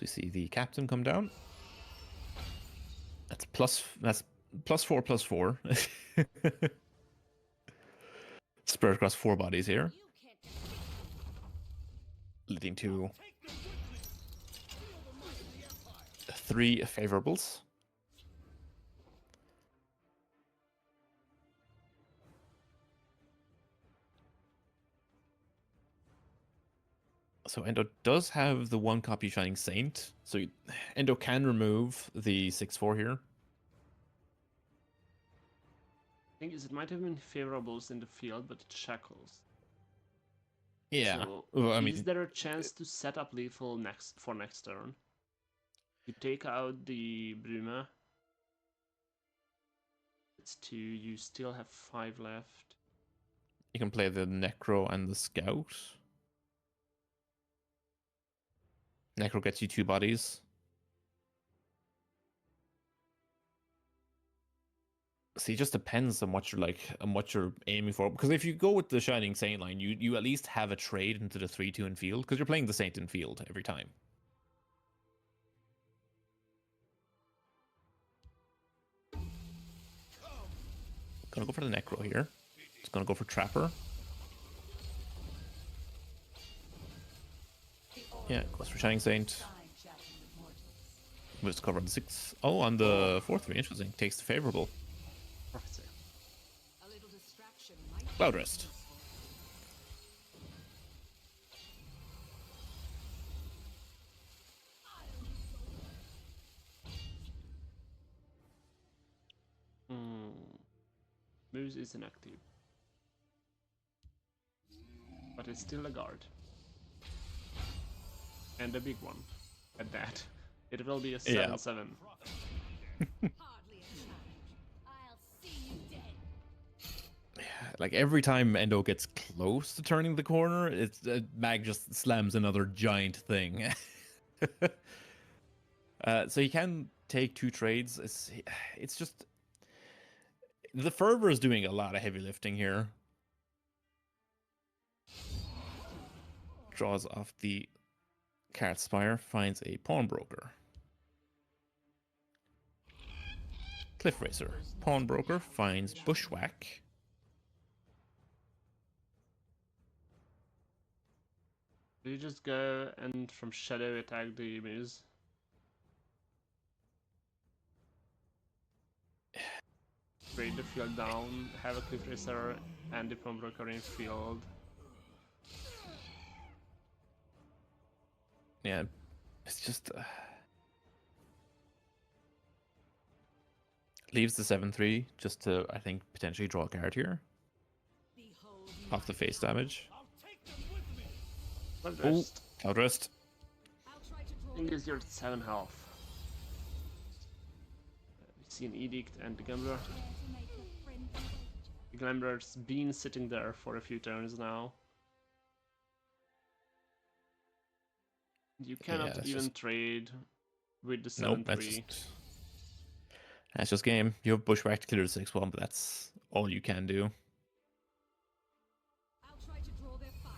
we see the captain come down. That's +4/+4. Spread across 4 bodies here, leading to 3 favorables. So Endo does have the 1 copy Shining Saint, so Endo can remove the 6/4 here. Thing is, it might have been favorables in the field, but it shackles. Yeah, So, well, I is mean, there a chance to set up lethal next turn? You take out the Bruma. It's 2. You still have 5 left. you can play the Necro and the Scout. Necro gets you 2 bodies. See, it just depends on what you're aiming for. Because if you go with the Shining Saint line, you at least have a trade into the 3/2 in field, because you're playing the Saint in field every time. Gonna go for the Necro here. It's gonna go for Trapper. Yeah, goes for Shining Saint. Moves to cover on the 6. Oh, on the 4/3. Interesting. Takes the favorable. Prophecy. A little distraction might Cloud Rest. Moose is inactive. But it's still a guard. And a big one. At that. It will be a 7/7. hardly a challenge. I'll see you dead. Like every time Endo gets close to turning the corner, Mag just slams another giant thing. So he can take 2 trades. It's just the Fervor is doing a lot of heavy lifting here. Draws off the Cart Spire, finds a Pawnbroker. Cliff Racer. Pawnbroker finds Bushwhack. Do you just go and from Shadow attack the Moose? Trade the field down, have a Cliff Racer and the Pawnbroker in field. Yeah, it's just leaves the 7/3 just to, I think, potentially draw a card here Behold off the face damage. I'll take them with me. But Oh, rest. Cloud Rest. I'll try to draw Thing is, you're at 7 health. We see an Edict and the Gambler. to make a friendly wager. The Gambler's been sitting there for a few turns now. You cannot that's even just- trade with the Nope, 7/3. that's just game. You have Bushwhack to clear the 6/1, but that's all you can do. I'll try to draw their fire.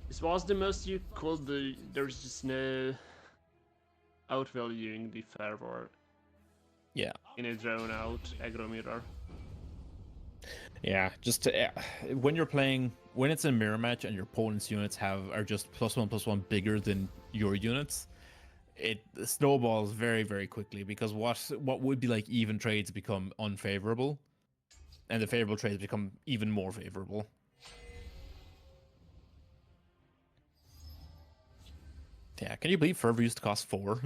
This was the most you could do. There's just no outvaluing the Fervor Yeah. in a drawn out aggro mirror. Yeah, just to, when you're playing, when it's a mirror match and your opponent's units are just +1/+1 bigger than your units, it snowballs very, very quickly, because what would be like even trades become unfavorable, and the favorable trades become even more favorable. Yeah, can you believe Fervor used to cost 4?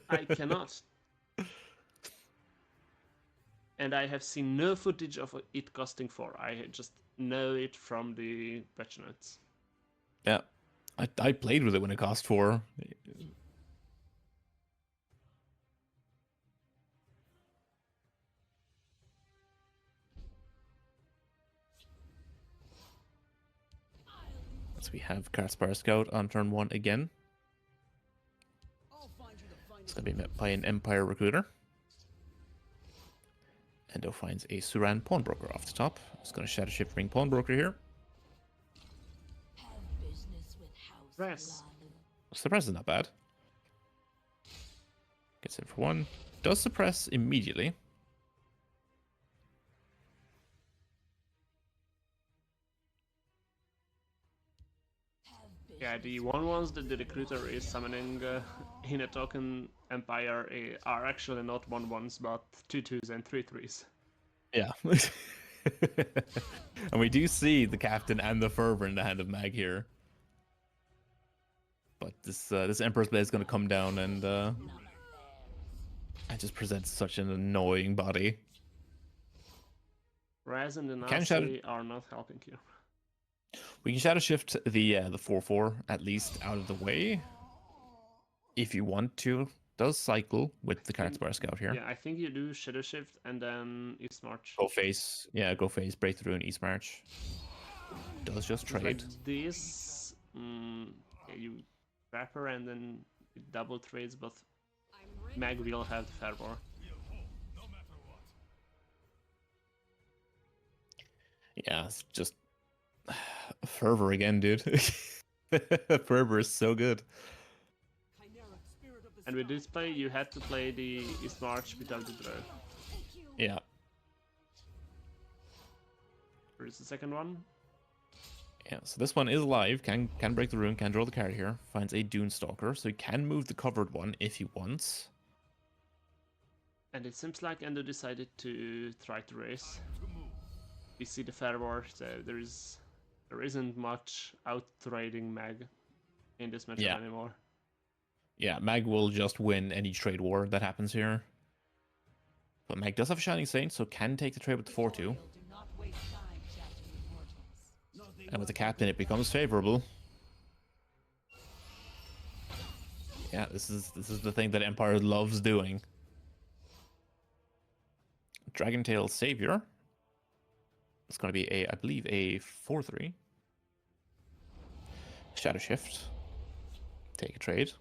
I cannot. And I have seen no footage of it costing 4. I just know it from the patch notes. Yeah, I played with it when it cost 4. So we have Carspire Scout on turn 1 again. I'll find you the finest. It's going to be met by an Empire Recruiter. Endo finds a Suran Pawnbroker off the top. It's going to Shadow Shift Ring Pawnbroker here. Have business with House Press. Lalu. Suppress is not bad. Gets in for 1. Does suppress immediately. Yeah, the 1/1s that the recruiter is summoning in a token empire are actually not 1/1s, but 2/2s and 3/3s. Yeah. And we do see the captain and the fervor in the hand of Mag here. But this Emperor's Blade is going to come down and just presents such an annoying body. Raz and the Can shadow- Nazi are not helping you. We can shadow shift the 4/4 at least out of the way if you want to. Does cycle with the Card Spire Scout here. Yeah, I think you do Shadow Shift and then East March. Go face, breakthrough and East March. Does just It's trade. like this, yeah, you trap her and then it double trades, but Mag will have the fervor. Yeah, it's just fervor again, dude. Fervor is so good. And with this play, you had to play the East March without the draw. Yeah. Here's the second one. Yeah, so this one is live, can break the rune, can draw the card here. Finds a Dune Stalker, so he can move the covered one if he wants. And it seems like Endo decided to try to race. We see the fervor, so there isn't much out trading Mag in this matchup anymore. Yeah, Mag will just win any trade war that happens here. But Mag does have a Shining Saint, so can take the trade with the 4/2. And with the captain, it becomes favorable. Yeah, this is the thing that Empire loves doing. Dragentail Savior. It's going to be I believe, a 4/3. Shadow Shift. Take a trade.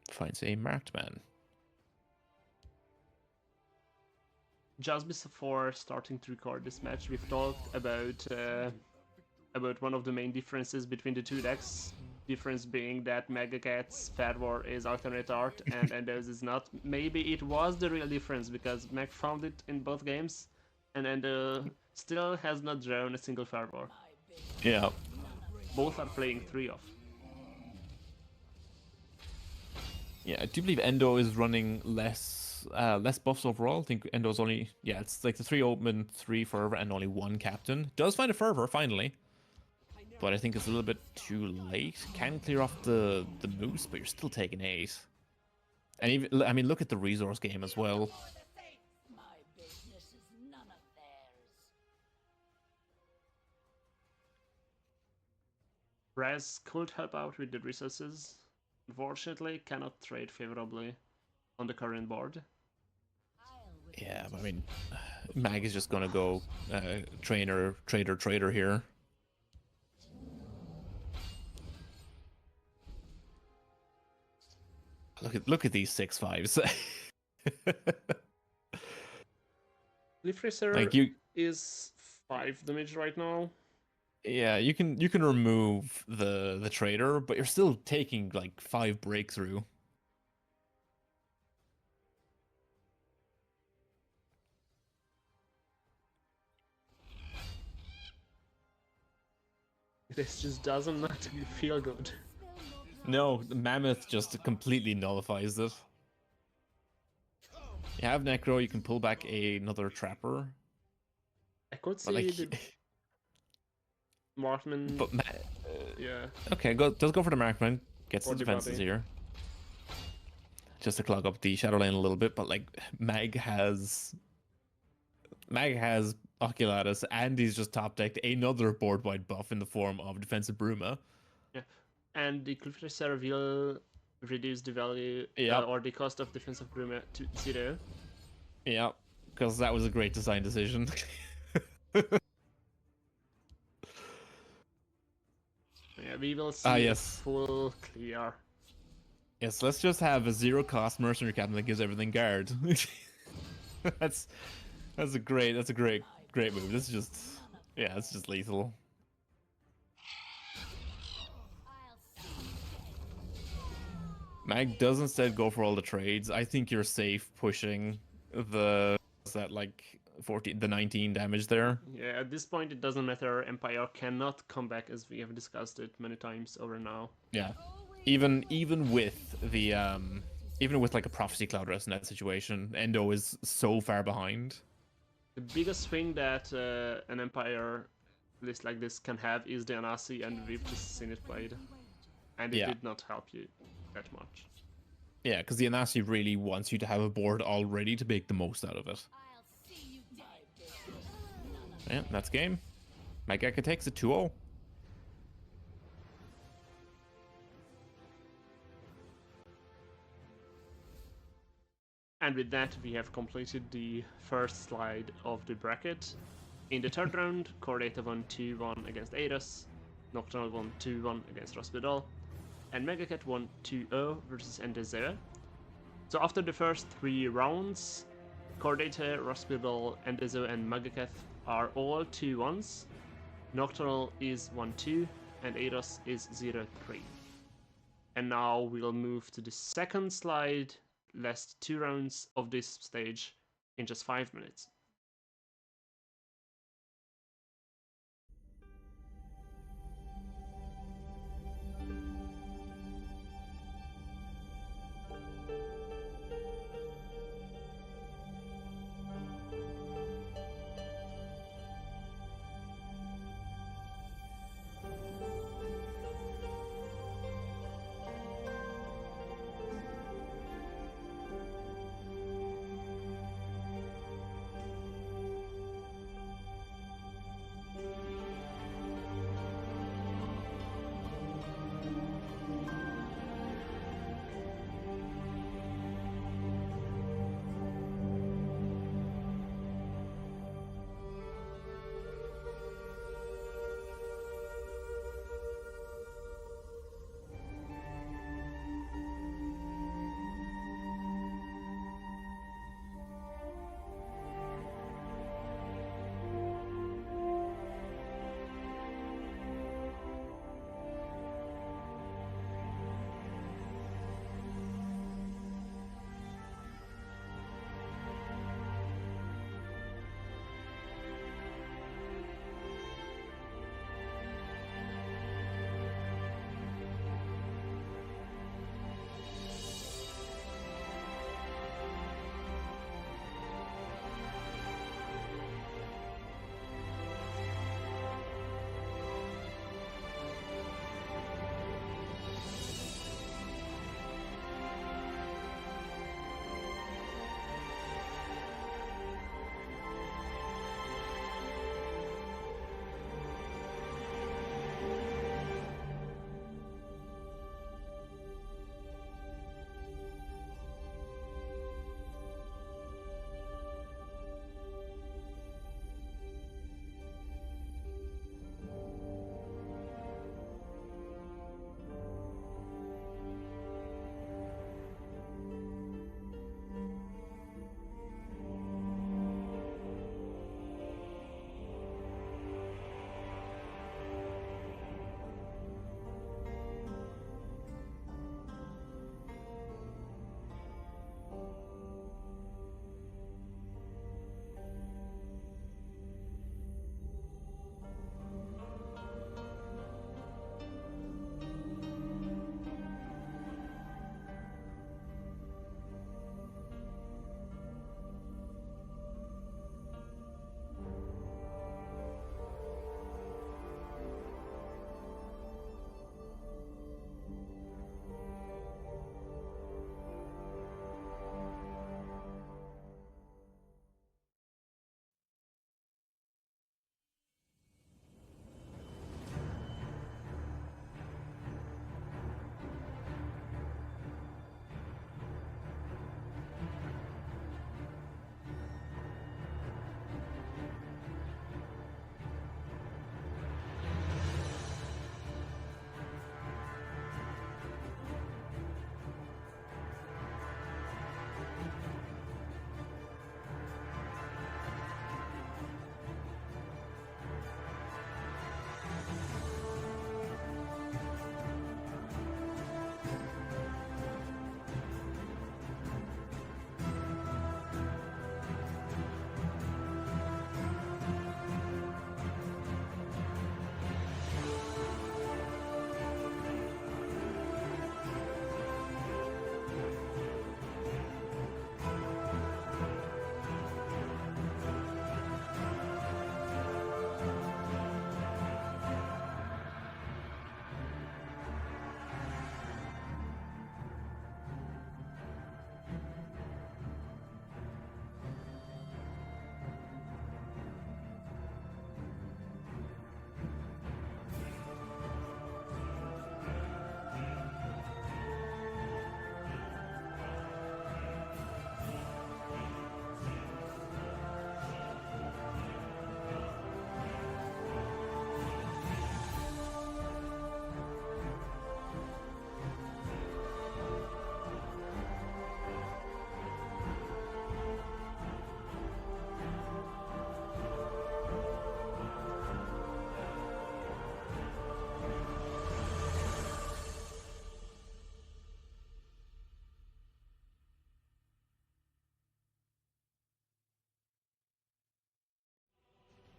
Finds a Marked Man. Just before starting to record this match, we've talked about one of the main differences between the two decks. Difference being that Mega Cat's Fervor is alternate art and Endo's is not. Maybe it was the real difference because Meg found it in both games, and Endo still has not drawn a single Fervor. Yeah. Both are playing 3 off. Yeah, I do believe Endo is running less buffs overall. I think Endo's only, it's like the 3 Open, 3 Fervor, and only 1 Captain. Does find a Fervor, finally. But I think it's a little bit too late. Can clear off the Moose, but you're still taking 8. And even, I mean, look at the resource game as well. Raz could help out with the resources. Unfortunately, cannot trade favorably on the current board. Yeah, but I mean, Mag is just gonna go trader here. Look at these 6/5s. Leaf Racer Like you is 5 damage right now. Yeah, you can remove the trader, but you're still taking like 5 breakthrough. This just doesn't make me feel good. No, the Mammoth just completely nullifies it. You have Necro, you can pull back another Trapper. I could But see like, the Markman. but yeah. Okay, does go for the Markman. Gets Or the the defenses body. here. Just to clog up the Shadow Lane a little bit, but like Mag has Oculatus, and he's just top decked another board-wide buff in the form of Defensive Bruma. Yeah. And the Cliff Racer will reduce the value or the cost of defensive Bruma to 0. Yeah, because that was a great design decision. Yeah, we will see yes. full clear. Yes, let's just have a 0-cost mercenary captain that gives everything guard. that's a great move. This is just it's just lethal. Mag does instead go for all the trades. I think you're safe pushing that like the 19 damage there. Yeah, at this point it doesn't matter. Empire cannot come back, as we have discussed it many times over now. Yeah. Even with the even with like a prophecy cloud rest in that situation, Endo is so far behind. The biggest thing that an Empire list like this can have is the Anasi, and we've just seen it played. And it Yeah. did not help you that much. Yeah, because the Anasi really wants you to have a board already to make the most out of it. I'll see you dead. Yeah, that's game. Mageka takes it 2-0. And with that, we have completed the first slide of the bracket. In the third round, CoreData won 2-1 against Eidos, Nocturnal won 2-1 against Rospidol, and Megacat won 2-0 versus Endezewe. So after the first 3 rounds, CoreData, Rospidol, Endezewe, and Megacat are all 2-1s. Nocturnal is 1-2, and Eidos is 0-3. And now we'll move to the second slide, last 2 rounds of this stage in just 5 minutes.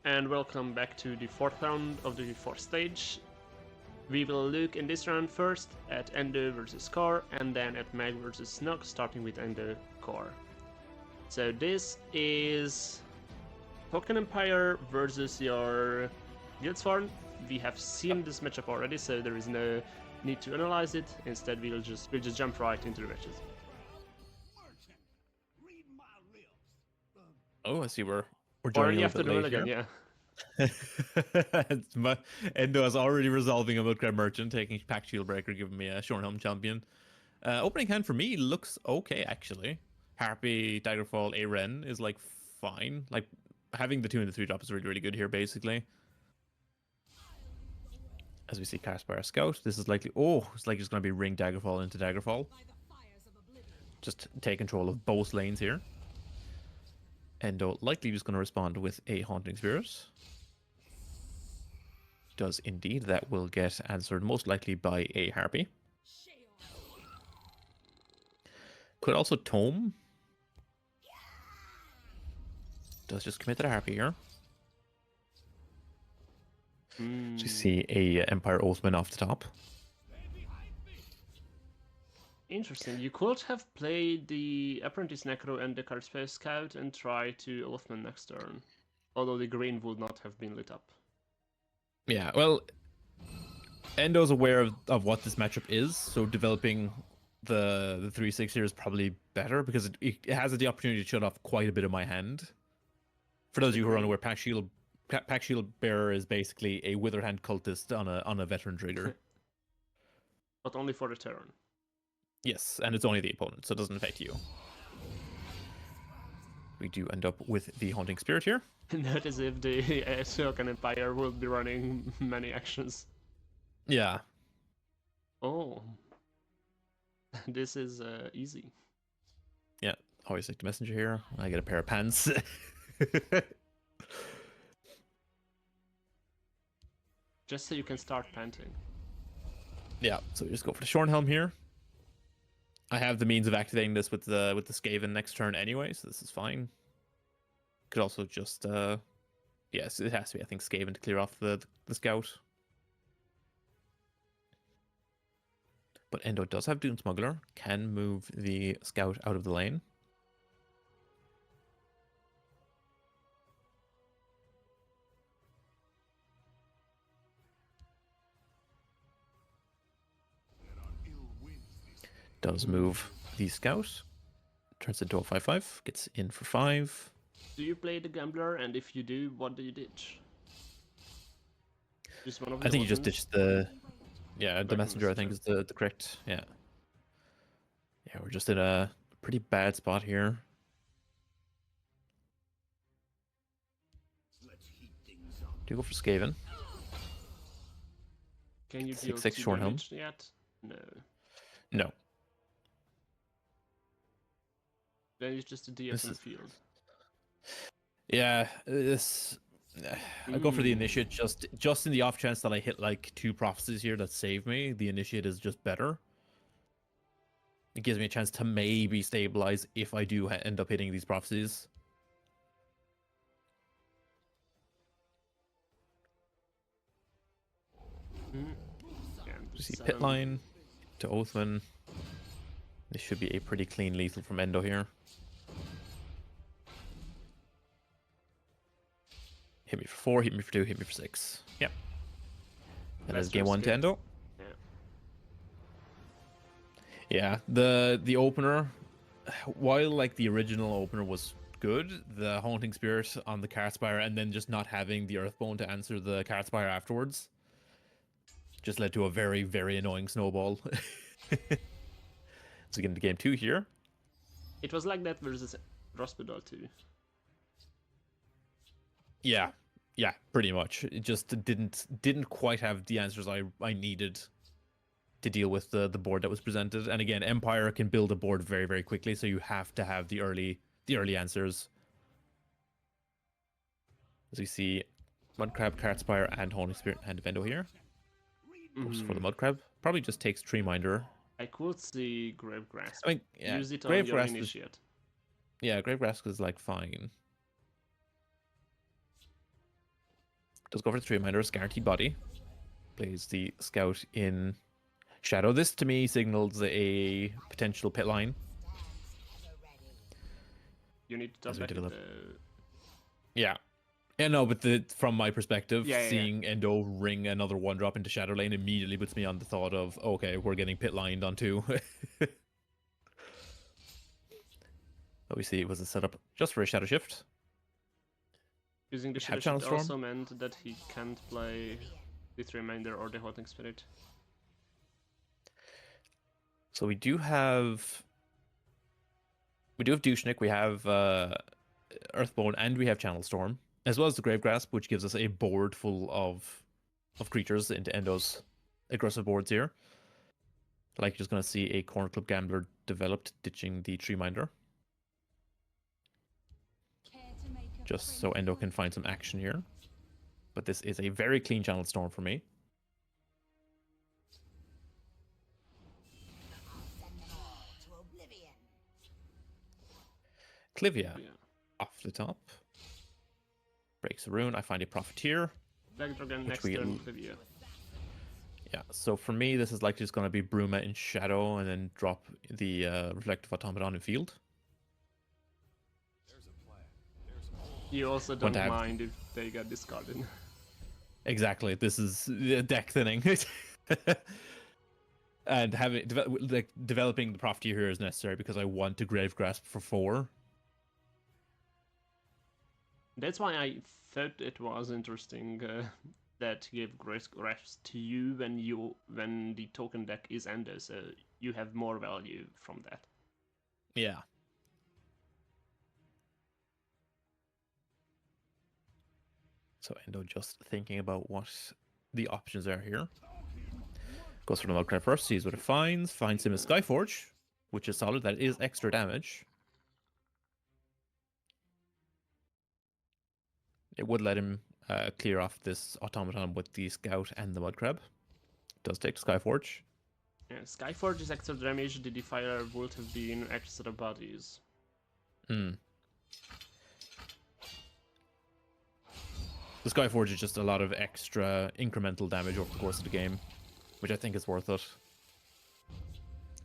and welcome back to the fourth round of the fourth stage. We will look in this round first at Endo versus Core, and then at Mag versus Nook, starting with Endo Core. So this is Token Empire versus your Guildsworn. We have seen this matchup already, so there is no need to analyze it. Instead, we'll just jump right into the matches. Merchant, read my lips. Oh, I see we're Already joining a after little the bit late mulligan, here. yeah. Endo is already resolving a Mudcrab Merchant, taking Pack Shield Breaker, giving me a Shornhelm Champion. Opening hand for me looks okay, actually. Harpy, Daggerfall, Aren is like fine. Like having the 2 and the 3 drop is really, really good here, basically. As we see Caspar Scout, this is likely. Oh, it's like it's going to be Ring Daggerfall into Daggerfall. Just take control of both lanes here. Endo likely just going to respond with a Haunting Spirit. Does indeed. That will get answered most likely by a Harpy. Could also Tome. Does just commit to the Harpy here. So you see a Empire Oathman off the top. Interesting. You could have played the Apprentice Necro and the Card Space Scout and try to Oathman next turn. Although the green would not have been lit up. Yeah, well, Endo's aware of what this matchup is, so developing the 3/6 here is probably better because it has the opportunity to shut off quite a bit of my hand. For those of you who are unaware, Pack Shield Bearer is basically a Withered Hand cultist on a veteran trigger. But only for the turn. Yes, and it's only the opponent, so it doesn't affect you. We do end up with the Haunting Spirit here. Not as if the Token Empire will be running many actions. Yeah. Oh. This is easy. Yeah, always like the messenger here. I get a pair of pants. Just so you can start panting. Yeah, so we just go for the Shornhelm here. I have the means of activating this with the Skaven next turn anyway, so this is fine. Could also just yes, it has to be, I think, Skaven to clear off the scout. But Endo does have Dune Smuggler, can move the scout out of the lane. Does move the scout. Turns into a 5/5. Gets in for 5. Do you play the Gambler? And if you do, what do you ditch? Just one of the I think you just weapons? ditch the... Yeah, the Weapon messenger, I think, is the correct... Yeah. Yeah, we're just in a pretty bad spot here. Do you go for Skaven? Can you deal 6/6 2 Shornhelm. damage yet? No. No. Then it's just a This DF in is- field. Yeah, this... I go for the Initiate just in the off chance that I hit like 2 prophecies here that save me. The Initiate is just better. It gives me a chance to maybe stabilize if I do end up hitting these prophecies. Yeah, You see pit line to Oathman. This should be a pretty clean lethal from Endo here. Hit me for 4, hit me for 2, hit me for 6. Yep. That is game 1 to Endo. Yeah. Yeah, the opener, while like the original opener was good, the Haunting Spirit on the Cartspire and then just not having the Earthbone to answer the Cartspire afterwards just led to a very, very annoying snowball. So we get into game 2 here. It was like that versus Rospedal too. Yeah, pretty much. It just didn't quite have the answers I needed to deal with the board that was presented. And again, Empire can build a board very, very quickly, so you have to have the early answers. As we see Mudcrab, Cartspire, and Haunting Spirit and Vendo here. Goes for the Mudcrab. Probably just takes Treeminder. I could see Grave Grasp. I mean, yeah, Use it on Grave your Grasp Initiate. Yeah, Grave Grasp is like fine. Does go for the Tree Minders, guaranteed body. Plays the Scout in Shadow. This to me signals a potential pit line. You need to As top we deck it. develop. Yeah. Yeah, no, but from my perspective, Yeah. seeing Endo ring another 1-drop into Shadow Lane immediately puts me on the thought of, okay, we're getting pit lined on 2. But we see it was a setup just for a Shadow Shift. Using the We have Shadow Channel Shift Storm. also meant that he can't play the Reminder or the Haunting Spirit. So we do have Douchnik, we have Earthbone, and we have Channel Storm, as well as the Grave Grasp, which gives us a board full of creatures into Endo's aggressive boards here. Like, you're just going to see a Corner Club Gambler developed, ditching the Tree Minder. Just so Endo can find some action here. But this is a very clean Channel Storm for me. Clivia, off the top. Breaks a rune. I find a Profiteer. Black Dragon next turn, Clivia. Yeah, so for me, this is likely just going to be Bruma in Shadow and then drop the Reflective Automaton in field. You also don't mind if they get discarded. Exactly, this is deck thinning. And having developing the Profiteer here is necessary because I want to Grave Grasp for 4. That's why I thought it was interesting that gave Grave Grasp to you when the token deck is Endo, so you have more value from that. Yeah. So Endo just thinking about what the options are here. Goes for the Mudcrab first, sees what it finds him a Skyforge, which is solid. That is extra damage. It would let him clear off this Automaton with the Scout and the Mudcrab. Does take the Skyforge. Yeah, Skyforge is extra damage, the Defiler would have been extra bodies. Hmm. The Skyforge is just a lot of extra incremental damage over the course of the game, which I think is worth it.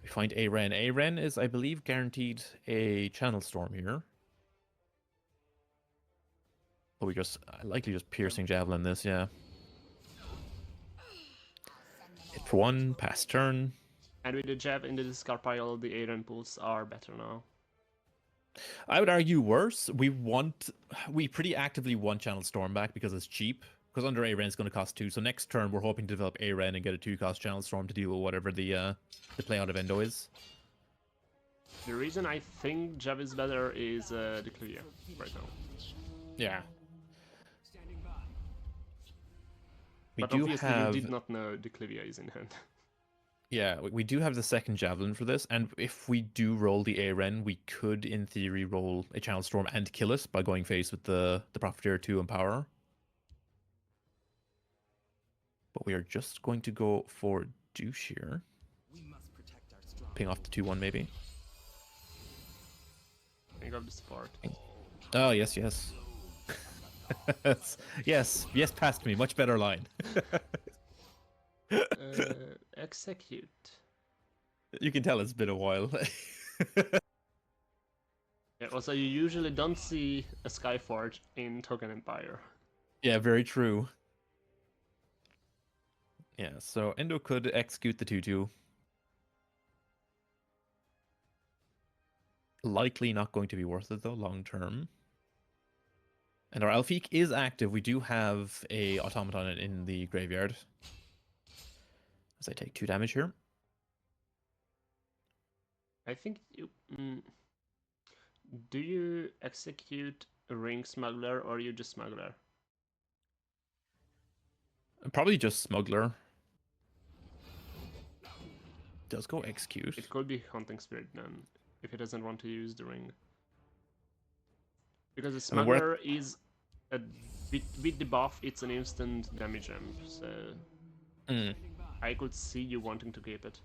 We find A-Ren. A-Ren is, I believe, guaranteed a Channel Storm here. But we just likely just Piercing Javelin this, yeah. Hit for 1, pass turn. And with the Jab in the discard pile, the Aaron pulls are better now. I would argue worse. We pretty actively want Channel Storm back because it's cheap. Because under A-Ren it's going to cost 2. So next turn we're hoping to develop A-Ren and get a 2-cost Channel Storm to deal with whatever the play out of Endo is. The reason I think Jab is better is the Clivia right now. Yeah. But obviously you did not know the Clivia is in hand. Yeah, we do have the second Javelin for this, and if we do roll the A-Ren, we could, in theory, roll a Channel Storm and kill it by going face with the Profiteer 2 Empower. But we are just going to go for Douche here. Ping off the 2-1 maybe. I got the support. Oh, yes, yes. yes, past me. Much better line. Execute. You can tell it's been a while. Yeah, also, you usually don't see a Skyforge in Token Empire. Yeah, very true. Yeah, so Endo could execute the 2-2. Likely not going to be worth it, though, long term. And our Alfiq is active. We do have a Automaton in the graveyard. As I take 2 damage here. I think you... do you execute a Ring Smuggler or you just Smuggler? Probably just Smuggler. Does go execute. It could be Haunting Spirit then, if he doesn't want to use the ring. Because the Smuggler is... with the buff, it's an instant damage jump, so... I could see you wanting to keep it.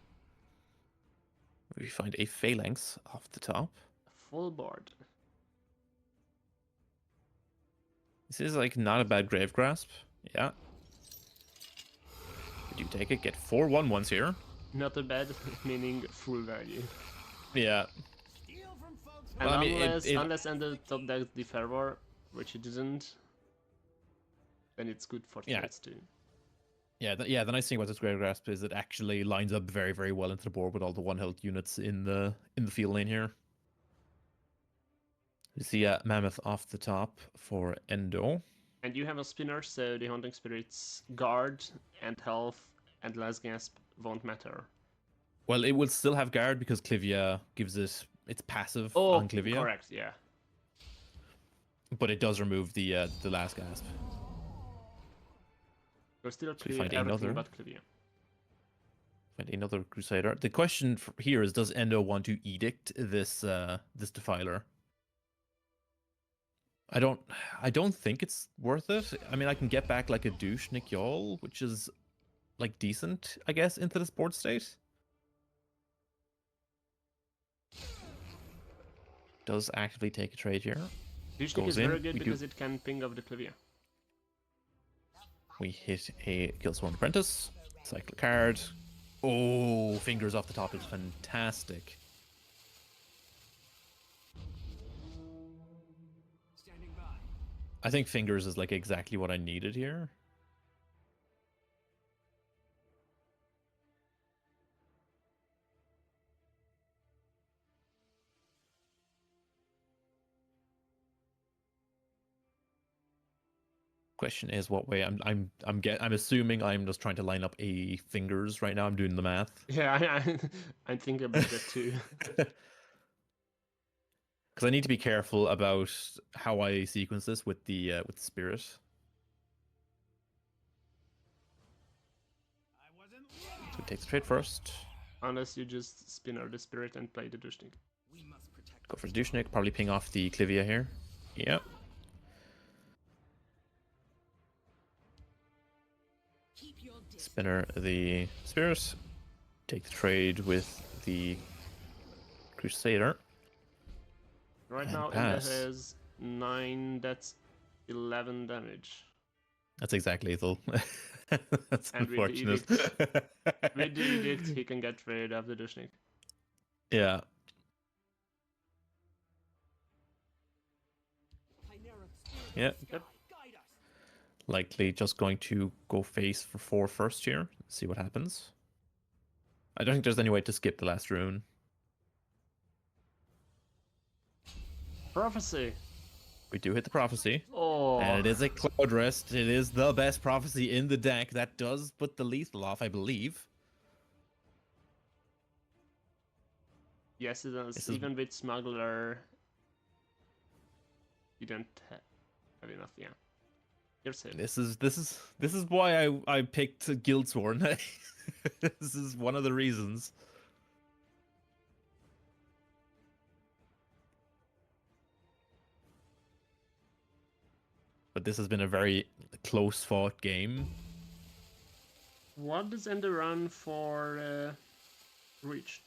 We find a Phalanx off the top. Full board. This is like not a bad Grave Grasp. Yeah. We do take it. Get 4 1-1s here. Not a bad, meaning full value. Yeah. Steal from folks And Well, I mean, unless Ender top decks the Fervor, which it didn't, then it's good for Yeah. trades too. Yeah, the nice thing about this Great Grasp is it actually lines up very, very well into the board with all the 1 health units in the field lane here. You see Mammoth off the top for Endo. And you have a spinner, so the Haunting Spirits guard and health and last gasp won't matter. Well, it will still have guard because Clivia gives it its passive Oh, on Clivia, correct, yeah. but it does remove the last gasp. You're still we clear find everything another. but Clivia. Find another Crusader. The question here is: does Endo want to edict this this Defiler? I don't think it's worth it. I mean, I can get back like a douche Nick Yol, which is like decent, I guess, into the board state. Does actively take a trade here. Dushnik is very good because it can ping off the Clivia. We hit a Killsworn Apprentice. Cycle a card. Oh, fingers off the top is fantastic. standing by. I think fingers is like exactly what I needed here. Question is what way I'm assuming I'm just trying to line up a fingers right now. I'm doing the math. Yeah, I'm thinking about that too. Because I need to be careful about how I sequence this with the spirit. I wasn't So we take the trade first. Unless you just spinner the spirit and play the Dushnik. We must protect. Go for the Dushnik. Probably ping off the Clivia here. Yep. Keep your distance. Spinner the spirit. Take the trade with the Crusader. Right And now, pass. Ender has 9, that's 11 damage. That's exactly lethal. That's And with the unfortunate. With the edict, he can get rid of the Dushnik. Yeah. Yeah. Yep. Guide us. Likely just going to go face for 4 first here. See what happens. I don't think there's any way to skip the last rune. Prophecy! We do hit the prophecy. Oh! And it is a Cloud Rest. It is the best prophecy in the deck. That does put the lethal off, I believe. Yes, it does. This is- Even with Smuggler, you don't have enough, yeah. You're safe. This is why I picked Guildsworn. This is one of the reasons. But this has been a very close fought game. What does Ender run for Reach?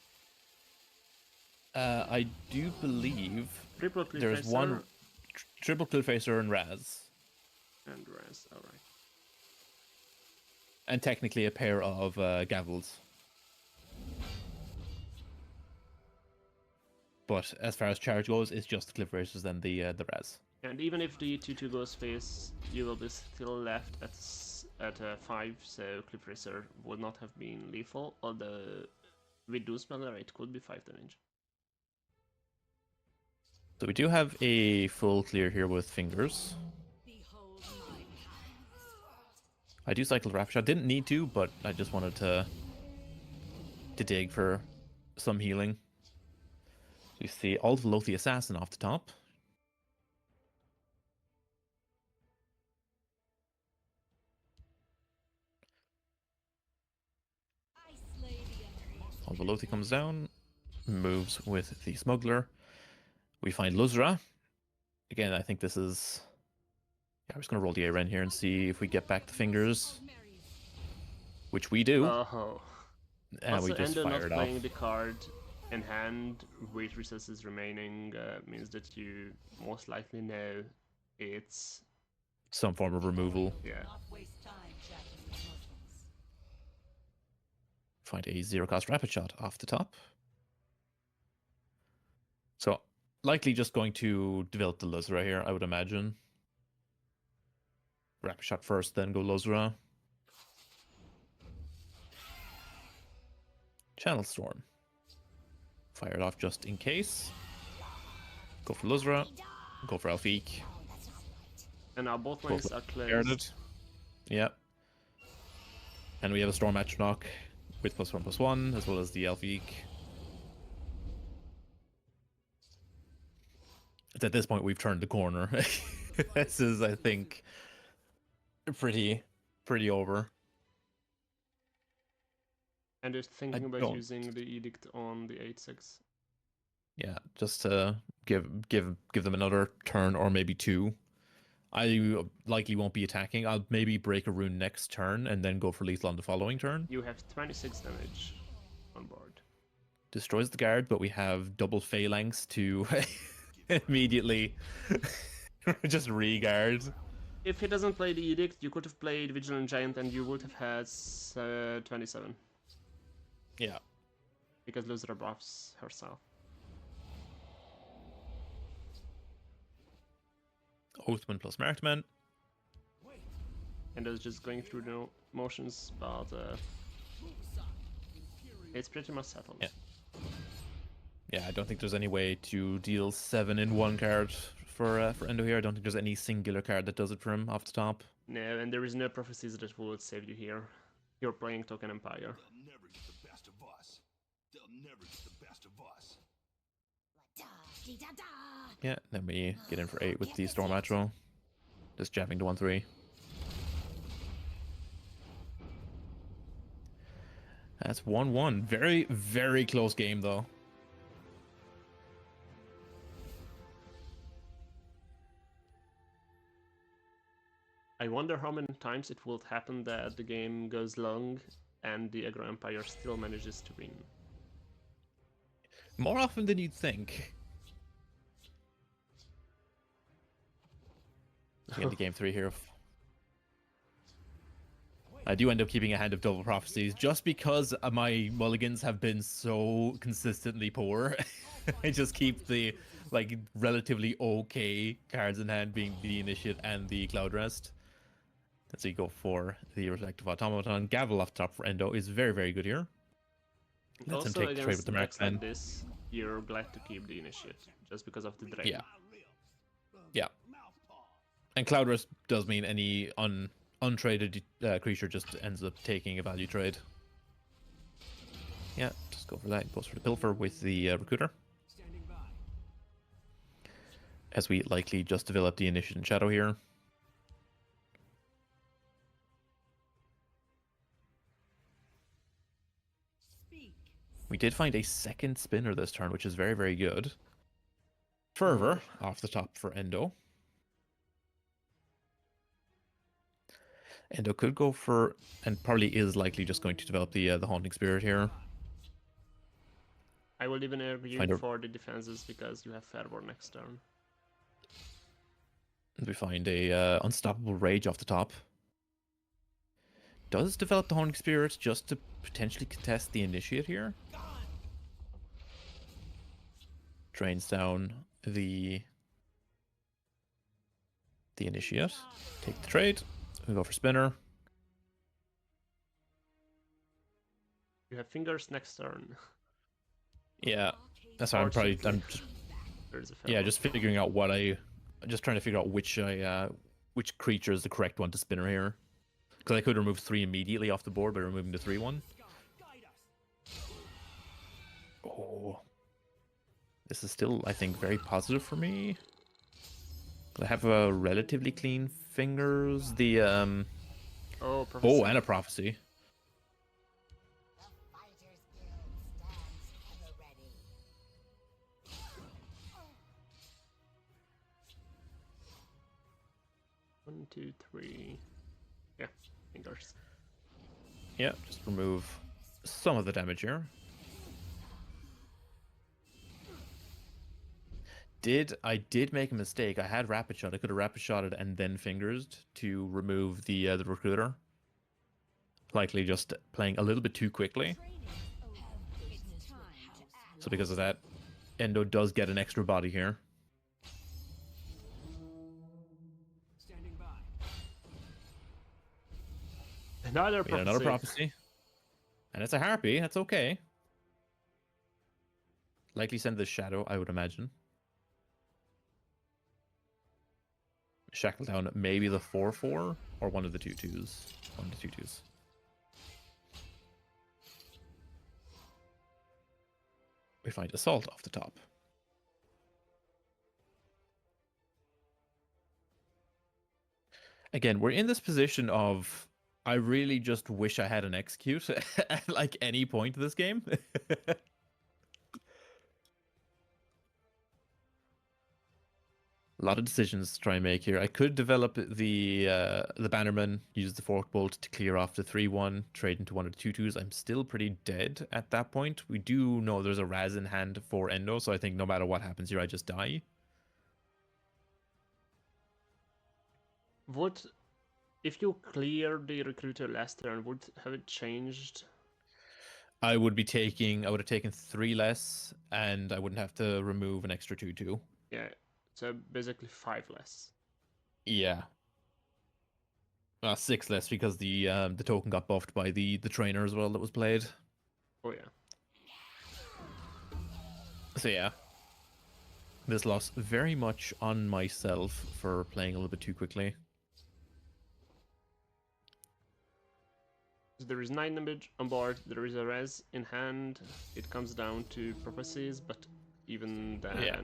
I do believe Triple Cliff there's Racer one triple Clillfacer and Raz. and Raz, alright. And technically a pair of Gavels. But as far as charge goes, it's just the Cliff Racers and the Raz. And even if the 2-2 goes face, you will be still left at 5, so Cliff Racer would not have been lethal, although with Doom Smuggler it could be 5 damage. So we do have a full clear here with fingers. Behold my power. I do cycle the Rapid Shot. Didn't need to, but I just wanted to dig for some healing. So you see Ultilothi Assassin off the top. I slay the enemy. Ultilothi comes down, moves with the Smuggler. We find Luzra. Again, I think this is... Yeah, I'm just going to roll the Aren here and see if we get back the fingers, which we do. Oh. And Also, we just Ender not fired off. playing the card in hand with resources remaining means that you most likely know it's some form of removal. Yeah. Not waste time chatting with Muslims. Find a zero-cost rapid shot off the top. So likely just going to develop the Luzra here, I would imagine. Rapid shot first, then go Luzra. Channel Storm. Fire it off just in case. Go for Luzra. Go for Alfiq. And our both Both lanes are Guarded. cleansed. Yep. And we have a Storm Atronach with +1/+1, as well as the Alfiq. It's at this point we've turned the corner. This is, I think, pretty over. And just thinking about don't- using the edict on the 8/6. Yeah, just to give them another turn or maybe two. I likely won't be attacking. I'll maybe break a rune next turn and then go for lethal on the following turn. You have 26 damage on board. Destroys the guard, but we have double phalanx to immediately just re-guard. If he doesn't play the edict, you could have played Vigilant Giant and you would have had 27. Yeah. Because Luzra buffs herself. Oathman plus Markman. And I was just going through the motions, but it's pretty much settled. Yeah. Yeah, I don't think there's any way to deal 7 in one card for Endo here. I don't think there's any singular card that does it for him off the top. No, and there is no prophecies that will save you here. You're playing Token Empire. They'll never get the best of us. They'll never get the best of us. Yeah, then we get in for 8 with the Storm Atro. Just jabbing to 1/3. That's 1-1. Very, very close game, though. I wonder how many times it will happen that the game goes long and the Aggro Empire still manages to win. More often than you'd think. Looking at the game 3 here. I do end up keeping a hand of double prophecies just because my mulligans have been so consistently poor. I just keep the like relatively okay cards in hand, being the Initiate and the Cloud Rest. So you go for the Reflective Automaton. Gavel off top for Endo is very, very good here. Let's him Also take the trade with against the decks like Marksman. this, you're glad to keep the Initiate, just because of the drain. Yeah. Yeah. And Cloud Rest does mean any untraded creature just ends up taking a value trade. Yeah, just go for that. Goes for the Pilfer with the Recruiter. As we likely just develop the Initiate and Shadow here. We did find a second spinner this turn, which is very, very good. Fervor off the top for Endo. Endo could go for, and probably is likely just going to develop the Haunting Spirit here. I will even argue Find a- for the defenses because you have Fervor next turn. We find a Unstoppable Rage off the top. Does develop the Haunting Spirit just to potentially contest the Initiate here. Drains down the Initiate. Take the trade. We go for Spinner. You have Fingers next turn. Yeah, that's why I'm just There's a yeah, Fervor. just figuring out what just trying to figure out which creature is the correct one to Spinner here. Because I could remove 3 immediately off the board by removing the 3/1. Oh. This is still, I think, very positive for me. I have a relatively clean fingers. The Oh, Prophecy. and a prophecy. The Fighters Guild stands ever ready. 1, 2, 3. Yeah, Fingers. Yeah, just remove some of the damage here. did make a mistake. I had rapid shot. I could have rapid shotted and then fingers to remove the recruiter. Likely just playing a little bit too quickly. So because of that, Endo does get an extra body here. Standing by. Another We get another prophecy. And it's a harpy. That's okay. Likely send the shadow, I would imagine. Shackle down maybe the 4/4 or one of the 2/2s. One of the 2/2s. We find assault off the top. Again, we're in this position of I really just wish I had an execute at like any point of this game. A lot of decisions to try and make here. I could develop the Bannerman, use the Fork Bolt to clear off the 3/1, trade into one of the 2/2s. I'm still pretty dead at that point. We do know there's a Raz in hand for Endo, so I think no matter what happens here, I just die. Would, if you clear the recruiter last turn, would have it changed? I would have taken 3 less, and I wouldn't have to remove an extra 2/2. Yeah, so basically 5 less. Yeah. 6 less because the token got buffed by the trainer as well that was played. Oh yeah. So yeah. This loss very much on myself for playing a little bit too quickly. There is 9 damage on board, there is a res in hand. It comes down to prophecies, but even then... Yeah.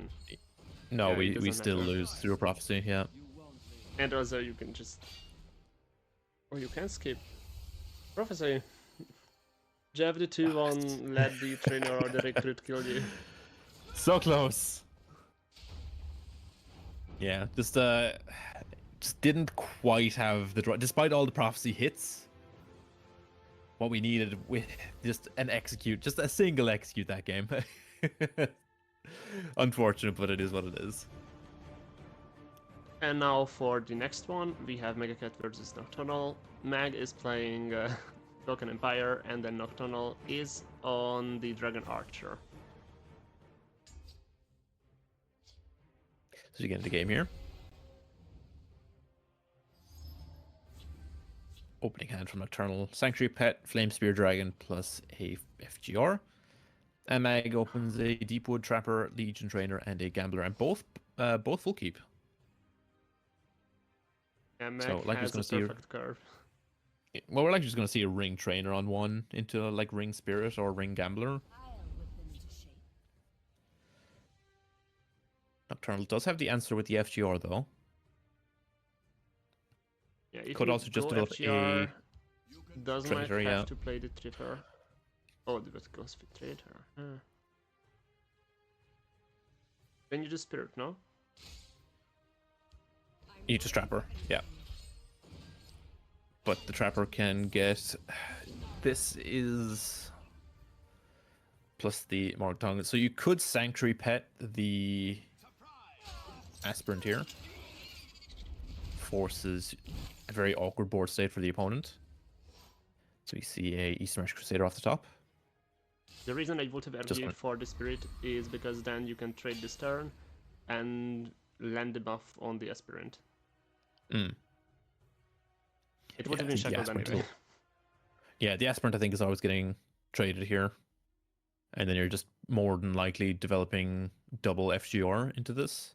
No, Yeah, it we doesn't still matter. lose through a prophecy, yeah. And also you can just... Or you can skip. Prophecy. Jab the 2-1, let the trainer or the recruit kill you. So close. Yeah, just didn't quite have the draw. Despite all the prophecy hits, what we needed with just an execute, just a single execute that game. Unfortunate, but it is what it is. And now for the next one, we have Megacat versus Nocturnal. Mag is playing Broken Empire, and then Nocturnal is on the Dragon Archer. So you get into the game here. Opening hand from Nocturnal. Sanctuary Pet, Flame Spear Dragon, plus a FGR. And Mag opens a Deepwood Trapper, Legion Trainer, and a Gambler, and both full keep. And Mag So, like has a perfect curve. Well, we're likely just going to see a Ring Trainer on one into like Ring Spirit or Ring Gambler. Nocturnal does have the answer with the FGR though. Yeah, if Could you also just go develop FGR, a does traitor, Mag have yeah. to play the Tripper? Oh, but goes with Traitor. Then you do Spirit, no? You just Trapper, yeah. But the Trapper can get... This is... Plus the Morgtongue. So you could Sanctuary Pet the Aspirant here. Forces a very awkward board state for the opponent. So we see a Eastern March Crusader off the top. The reason I would have argued for the Spirit is because then you can trade this turn and land the buff on the Aspirant. Mm. It would Yeah, have been I think the shackled Aspirant anyway. Yeah, the Aspirant I think is always getting traded here. And then you're just more than likely developing double FGR into this.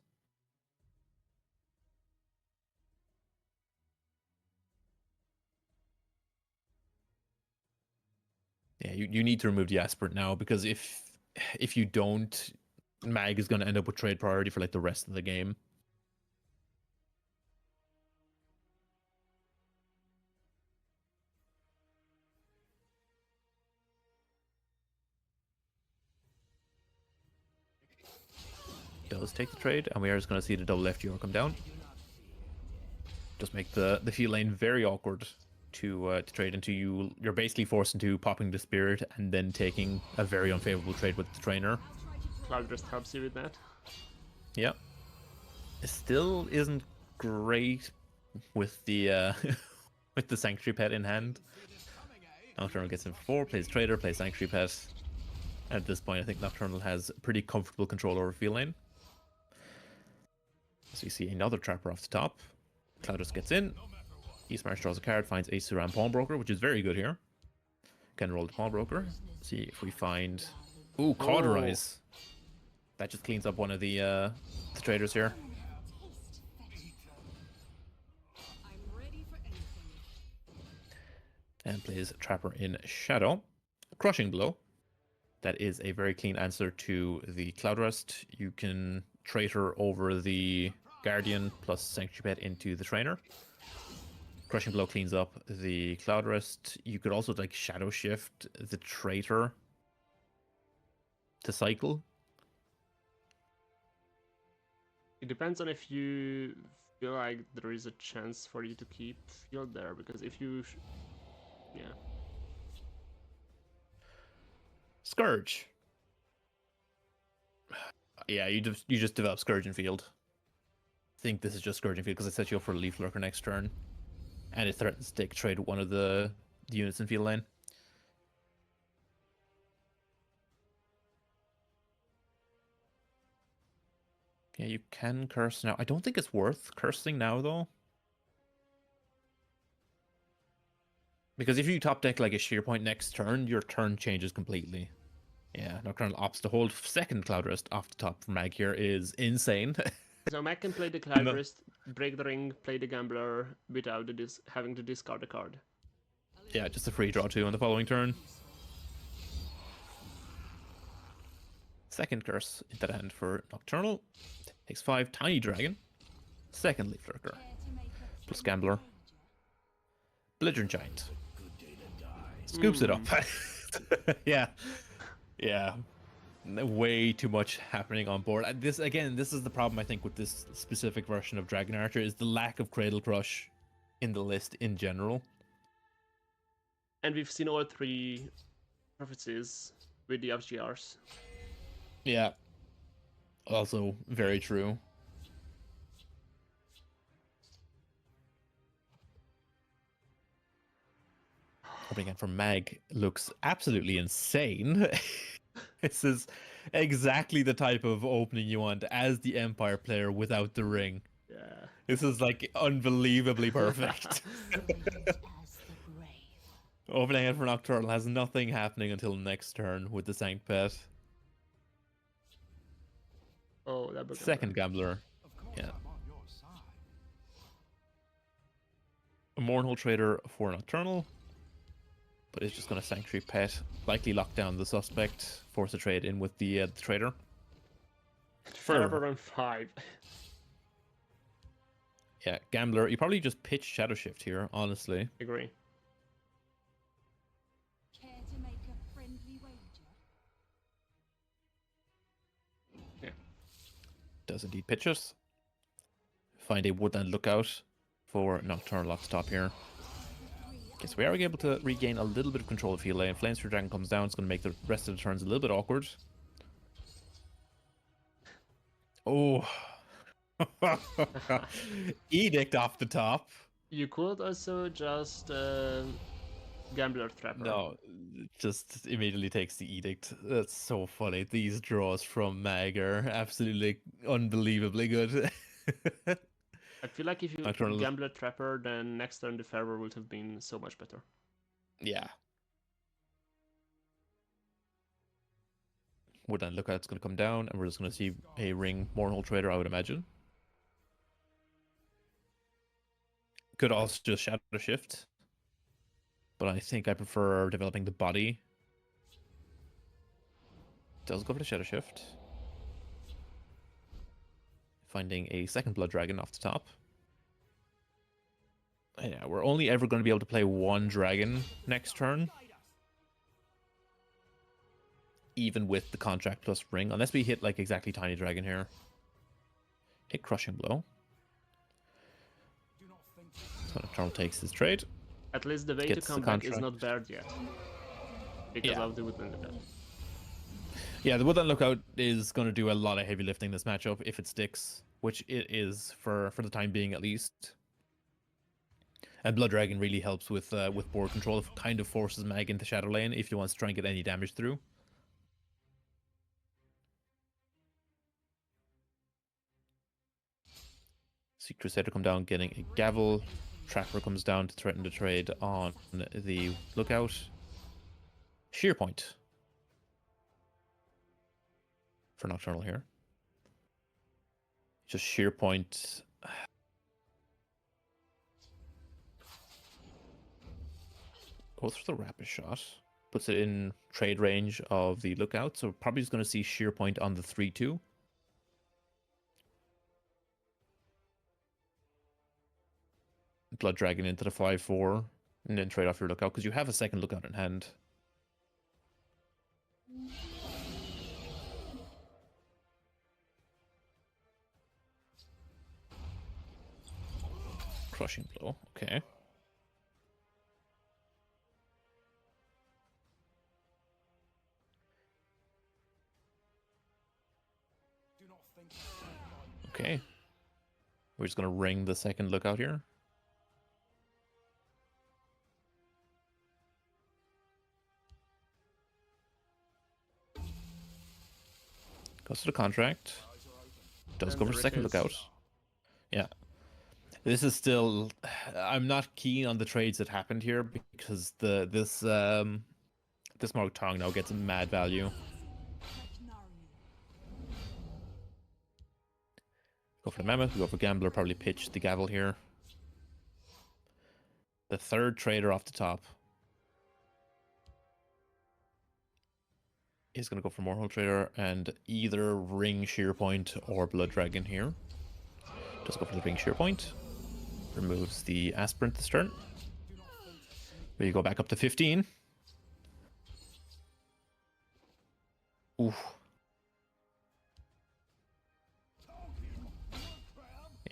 Yeah, you need to remove the Aspirant now, because if you don't, Mag is going to end up with trade priority for like the rest of the game. Does take the trade, and we are just going to see the double FGR come down. Just make the field lane very awkward to trade into. You're basically forced into popping the Spirit and then taking a very unfavorable trade with the trainer. Cloud just helps you with that. Yep. It still isn't great with the with the Sanctuary Pet in hand. Nocturnal gets in for 4, plays Trader, plays Sanctuary Pet. At this point, I think Nocturnal has pretty comfortable control over field lane. So you see another Trapper off the top. Cloudus gets in. Eastmarch draws a card, finds a Suran Pawnbroker, which is very good here. Can roll the Pawnbroker. See if we find... Ooh, Cauterize. That just cleans up one of the traders here. I'm ready for anything. And plays Trapper in Shadow. Crushing Blow. That is a very clean answer to the Cloud Rest. You can traitor over the Guardian plus Sanctuary Pet into the Trainer. Crushing Blow cleans up the Cloud Rest. You could also like Shadow Shift the Traitor to cycle. It depends on if you feel like there is a chance for you to keep field there, because if you, yeah. Scourge. Yeah, you just develop Scourge in field. I think this is just Scourge in field because it sets you up for a Leaf Lurker next turn. And it threatens to take trade one of the units in field lane. Yeah, you can curse now. I don't think it's worth cursing now, though. Because if you top deck like a Sheer Point next turn, your turn changes completely. Yeah, Nocturnal opts to hold second Cloud Rest off the top for Mag here is insane. So Mac can play the Cloud Rest, break the ring, play the Gambler without having to discard a card. Yeah, just a free draw 2 on the following turn. Second curse into the hand for Nocturnal. Takes 5, Tiny Dragon. Second Leaf Lurker. Plus Gambler. Belligerent Giant. Scoops it up. Yeah. Yeah. Way too much happening on board. This is the problem I think with this specific version of Dragon Archer is the lack of Cradle Crush in the list in general. And we've seen all 3 prophecies with the FGRs. Yeah. Also very true. Opening in from Mag looks absolutely insane. This is exactly the type of opening you want as the Empire player without the ring. Yeah. This is like unbelievably perfect. Opening in for Nocturnal has nothing happening until next turn with the Sanct Pet. Oh, that book. Second Gambler. Yeah. A Mournhold Trader for Nocturnal. But it's just going to Sanctuary Pet. Likely lock down the suspect. Force a trade in with the trader. Fervor on 5. Yeah, Gambler. You probably just pitch Shadow Shift here, honestly. Agree. Care to make a friendly wager? Yeah. Does indeed pitch us. Find a Woodland Lookout for Nocturnal off the top here. Okay, so we are able to regain a little bit of control of field lane. Flamesphere Dragon comes down. It's going to make the rest of the turns a little bit awkward. Oh. Edict off the top. You could also just Gambler Trapper. No, just immediately takes the Edict. That's so funny. These draws from Mag are absolutely unbelievably good. I feel like if you Nocturnal... Gambler Trapper, then next turn the Fervor would have been so much better. Yeah. Woodland Lookout's going to come down, and we're just going to see a ring Mournhold Trader, I would imagine. Could also just Shadow Shift. But I think I prefer developing the body. Does go for the Shadow Shift. Finding a second Blood Dragon off the top. Yeah, we're only ever going to be able to play one dragon next turn. Even with the contract plus ring, unless we hit like exactly Tiny Dragon here. Hit Crushing Blow. So Nocturnal takes his trade. At least the way to come back is not bared yet. Because of the Woodland Lookout. Yeah, the Woodland Lookout is going to do a lot of heavy lifting this matchup if it sticks, which it is for the time being at least. And Blood Dragon really helps with board control. It kind of forces Mag into Shadow Lane if he wants to try and get any damage through. See Crusader come down getting a Gavel. Trapper comes down to threaten the trade on the Lookout. Sheer Point for Nocturnal here. Just Sheer Point. Goes for the Rapid Shot. Puts it in trade range of the Lookout. So probably just going to see Sheer Point on the 3-2. Blood Dragon into the 5-4. And then trade off your Lookout because you have a second Lookout in hand. Crushing Blow. Okay. Okay. We're just going to ring the second Lookout here. Goes to the contract. Does And go the for second refuse. Lookout. Yeah. This is still... I'm not keen on the trades that happened here because this Morg Tong now gets mad value. Like gnarly. Go for the Mammoth, we go for Gambler, probably pitch the Gavel here. The third trader off the top is going to go for Morehole Trader and either ring Sheer Point or Blood Dragon here. Just go for the ring Sheer Point. Removes the Aspirant this turn. We go back up to 15. Oof.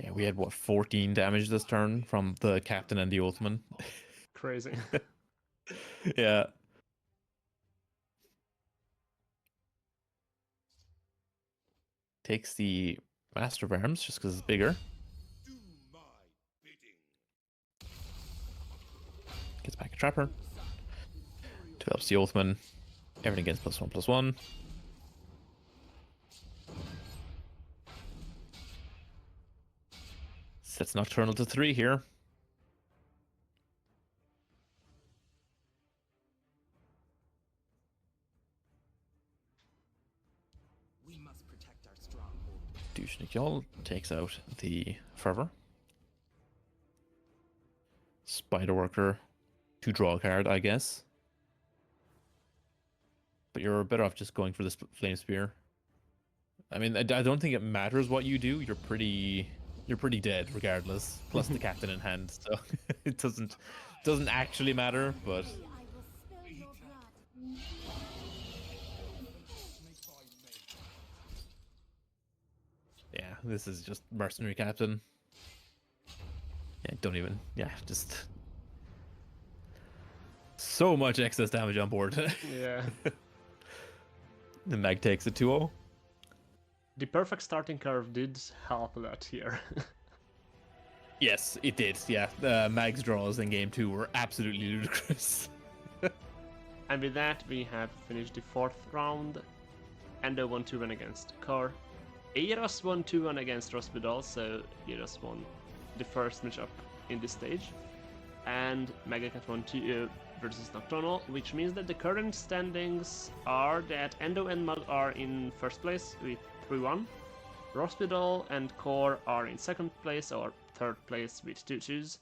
Yeah, we had, what, 14 damage this turn from the Captain and the Oathman. Crazy. Yeah. Takes the Master of Arms just because it's bigger. Do my bidding. Gets back a Trapper. Develops the Oathman. Everything gets +1/+1. Sets Nocturnal to 3 here. We must protect our stronghold. Douche Y'all takes out the Fervor. Spider Worker to draw a card, I guess. But you're better off just going for this Flame Spear. I mean, I don't think it matters what you do. You're pretty dead regardless. Plus the Captain in hand, so it doesn't actually matter. But I will spill your blood. yeah, this is just Mercenary Captain. Yeah, don't even. Yeah, just so much excess damage on board. Yeah. The Mag takes a 2-0. The perfect starting curve did help a lot here. Yes, it did. Yeah, Mag's draws in game 2 were absolutely ludicrous. And with that, we have finished the fourth round. Endo won 2-1 against Core. Eiros won 2-1 against Rospidal, so Eiros won the first matchup in this stage. And Megacat won 2 versus Nocturnal, which means that the current standings are that Endo and Mug are in first place with 3-1. Rospidal and Core are in second place or third place with 2-2s.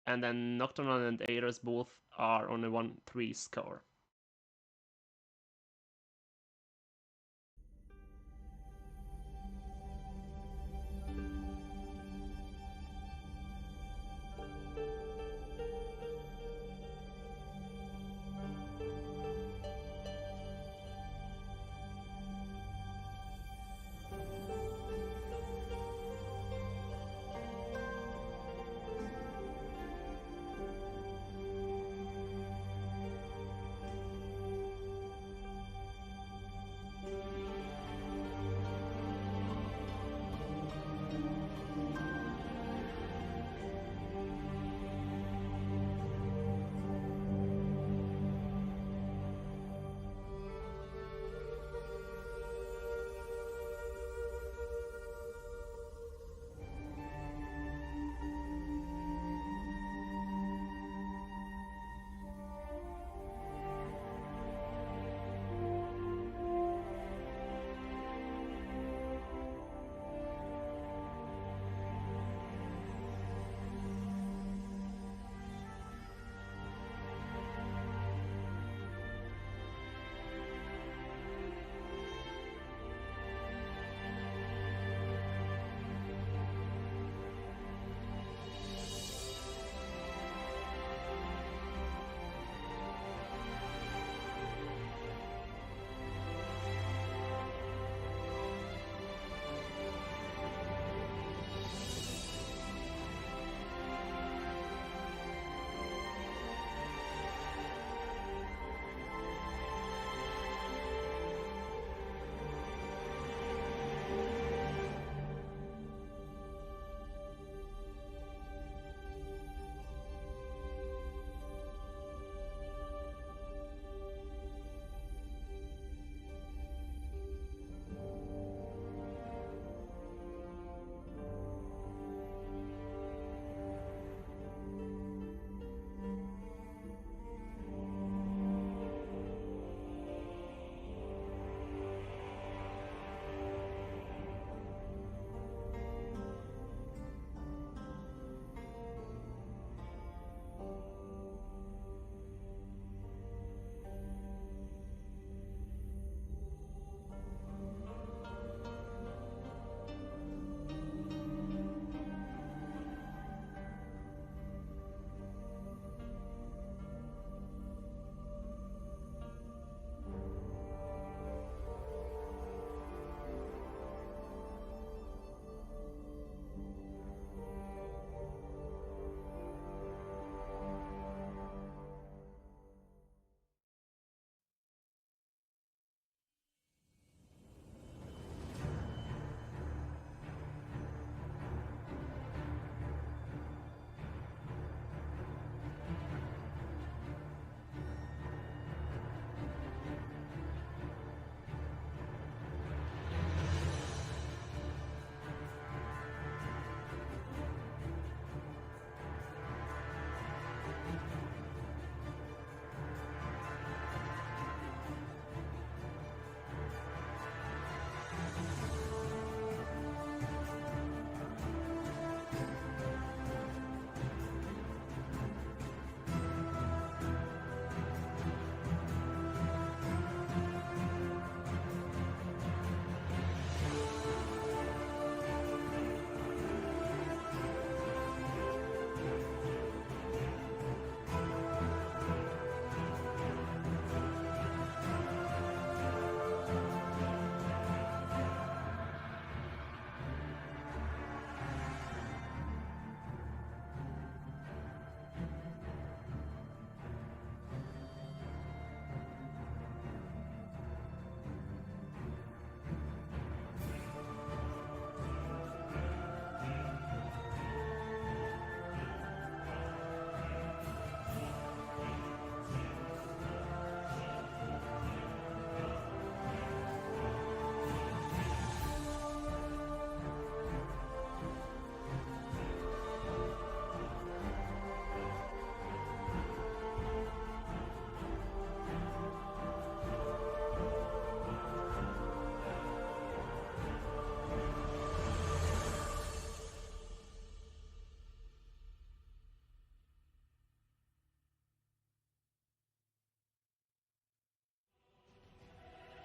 And then Nocturnal and Eiros both are on a 1-3 score.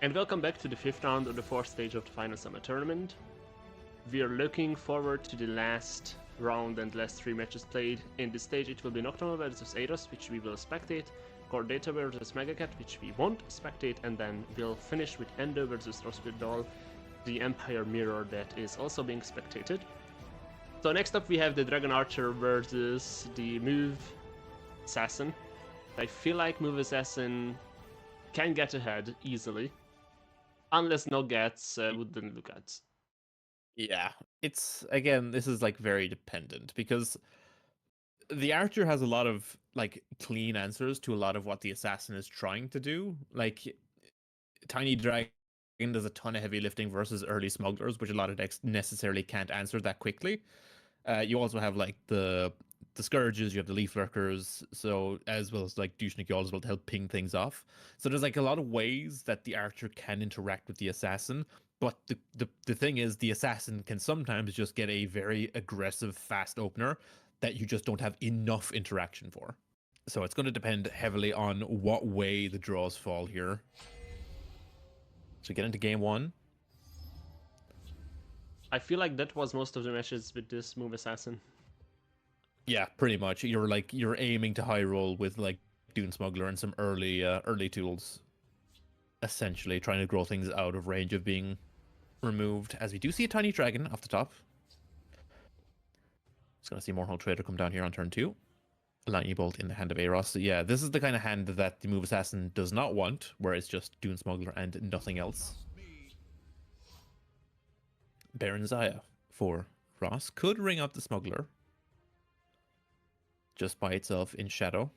And welcome back to the 5th round of the 4th stage of the Final Summer Tournament. We are looking forward to the last round and last 3 matches played. In this stage it will be Nocturnal versus Ados, which we will spectate, CoreData versus Megacat, which we won't spectate, and then we'll finish with Endo versus Rospir Doll, the Empire Mirror that is also being spectated. So next up we have the Dragon Archer versus the Move Assassin. I feel like Move Assassin can get ahead easily. Unless no gets wouldn't look at. Yeah, it's again, this is like very dependent because the archer has a lot of like clean answers to a lot of what the assassin is trying to do. Like Tiny Dragon does a ton of heavy lifting versus early smugglers, which a lot of decks necessarily can't answer that quickly. You also have like the scourges, you have the leaf lurkers, so as well as like douchenick yawl as well to help ping things off. So there's like a lot of ways that the archer can interact with the assassin, but the thing is the assassin can sometimes just get a very aggressive fast opener that you just don't have enough interaction for. So it's going to depend heavily on what way the draws fall here. So get into game 1. I feel like that was most of the matches with this Move Assassin. Yeah, pretty much. You're aiming to high roll with like Dune Smuggler and some early tools. Essentially trying to grow things out of range of being removed. As we do see a Tiny Dragon off the top. Just gonna see Mournhold Trader come down here on turn 2. Lightning Bolt in the hand of Aros. So yeah, this is the kind of hand that the Move Assassin does not want, where it's just Dune Smuggler and nothing else. Baron Zaya for Ross could ring out the Smuggler just by itself in shadow.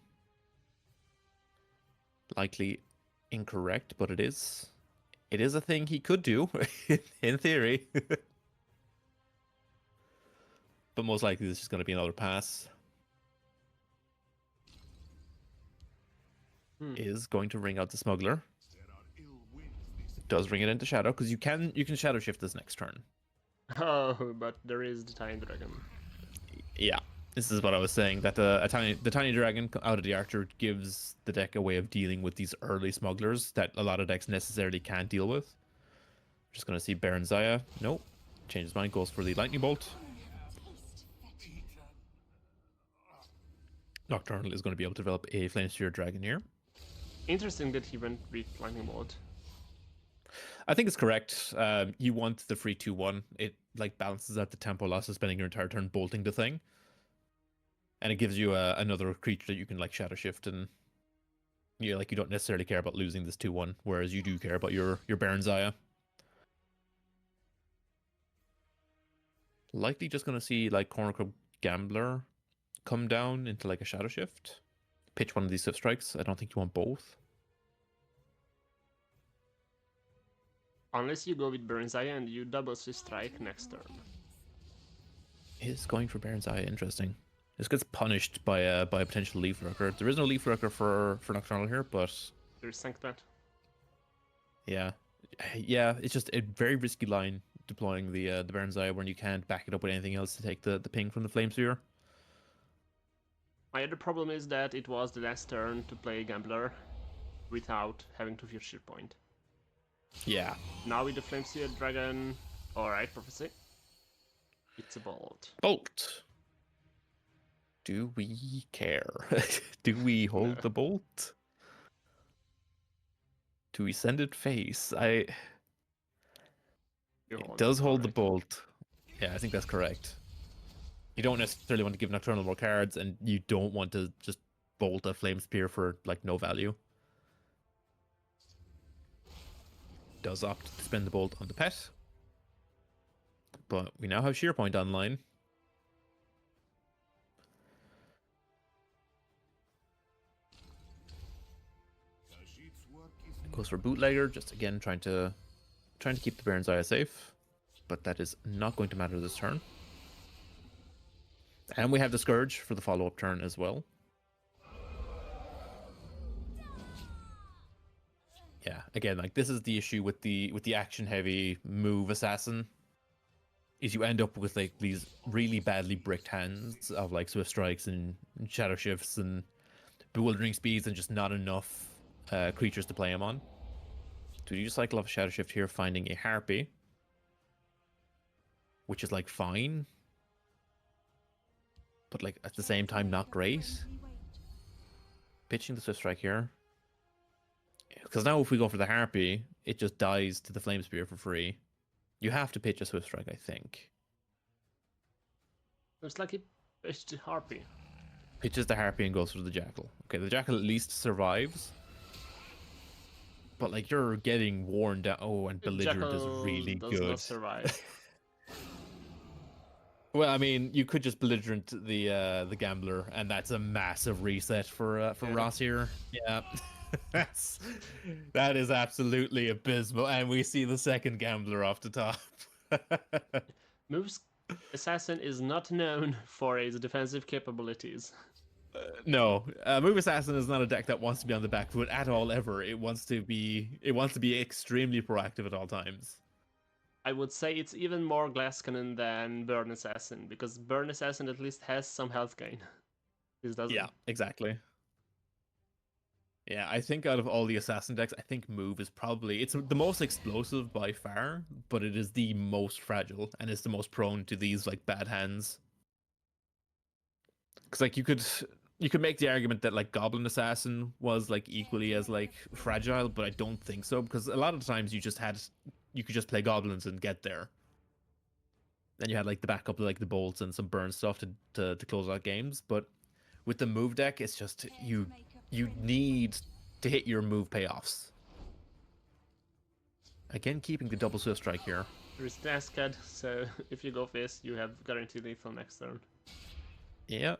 Likely incorrect, but it is a thing he could do in theory. But most likely this is going to be another pass. Is going to ring out the Smuggler. Does ring it into shadow because you can shadow shift this next turn. Oh, but there is the Tiny Dragon. Yeah, this is what I was saying, that the tiny dragon out of the archer gives the deck a way of dealing with these early smugglers that a lot of decks necessarily can't deal with. Just gonna see Baron Zaya. Nope. Changes mind, goes for the lightning bolt. Nocturnal is going to be able to develop a Flame Sphere Dragon here. Interesting that he went with Lightning Bolt. I think it's correct. You want the free 2/1. It like balances out the tempo loss of spending your entire turn bolting the thing, and it gives you another creature that you can like shadow shift, and you don't necessarily care about losing this 2/1, whereas you do care about your Baron Zaya. Likely just gonna see like Corner Club Gambler come down into like a shadow shift. Pitch one of these Swift Strikes. I don't think you want both. Unless you go with Baron Zaya and you double Swift Strike next turn. Is going for Baron Zaya interesting. This gets punished by a potential Leaf Lurker. There is no Leaf Lurker for Nocturnal here, but There's Sanctbat. yeah, it's just a very risky line deploying the Baron Zaya when you can't back it up with anything else to take the ping from the Flame Sphere. My other problem is that it was the last turn to play Gambler without having to fear Shield Point. Yeah. Now with the Flame Sphere Dragon, alright, Prophecy. It's a bolt. Bolt. Do we care? Do we hold the bolt? Do we send it face? It does hold the bolt. Yeah, I think that's correct. You don't necessarily want to give Nocturnal more cards, and you don't want to just bolt a Flame Spear for like no value. Does opt to spend the bolt on the pet. But we now have Sheer Point online. Goes for Bootlegger, just again trying to keep the Baron Zaya safe. But that is not going to matter this turn. And we have the Scourge for the follow-up turn as well. Yeah, again, like this is the issue with the action-heavy move assassin. Is you end up with like these really badly bricked hands of like Swift Strikes and Shadow Shifts and Bewildering Speeds and just not enough creatures to play him on. Do you cycle off Shadow Shift here, finding a Harpy, which is like fine, but like at the same time not great. Pitching the Swift Strike here, because now if we go for the Harpy, it just dies to the Flame Spear for free. You have to pitch a Swift Strike, I think. Looks like he pitched the Harpy. Pitches the Harpy and goes for the Jackal. Okay, the Jackal at least survives. But like you're getting worn down. Oh, and The Belligerent is Jackal really does good. not survive. Well, I mean, you could just Belligerent the Gambler, and that's a massive reset for Ross here. Yeah, that is absolutely abysmal, and we see the second Gambler off the top. Moves Assassin is not known for its defensive capabilities. No, Move Assassin is not a deck that wants to be on the back foot at all. Ever, it wants to be extremely proactive at all times. I would say it's even more Glass Cannon than Burn Assassin, because Burn Assassin at least has some health gain. This doesn't. Yeah, exactly. Yeah, I think out of all the assassin decks, I think Move is probably it's the most explosive by far, but it is the most fragile and it's the most prone to these like bad hands. Because like you could make the argument that like Goblin Assassin was like equally as like fragile, but I don't think so because a lot of times you could just play goblins and get there. Then you had like the backup like the bolts and some burn stuff to close out games, but with the Move deck, it's just you need to hit your move payoffs. Again, keeping the double Swift Strike here. There's Cascade, so if you go this, you have guaranteed lethal next turn. Yeah.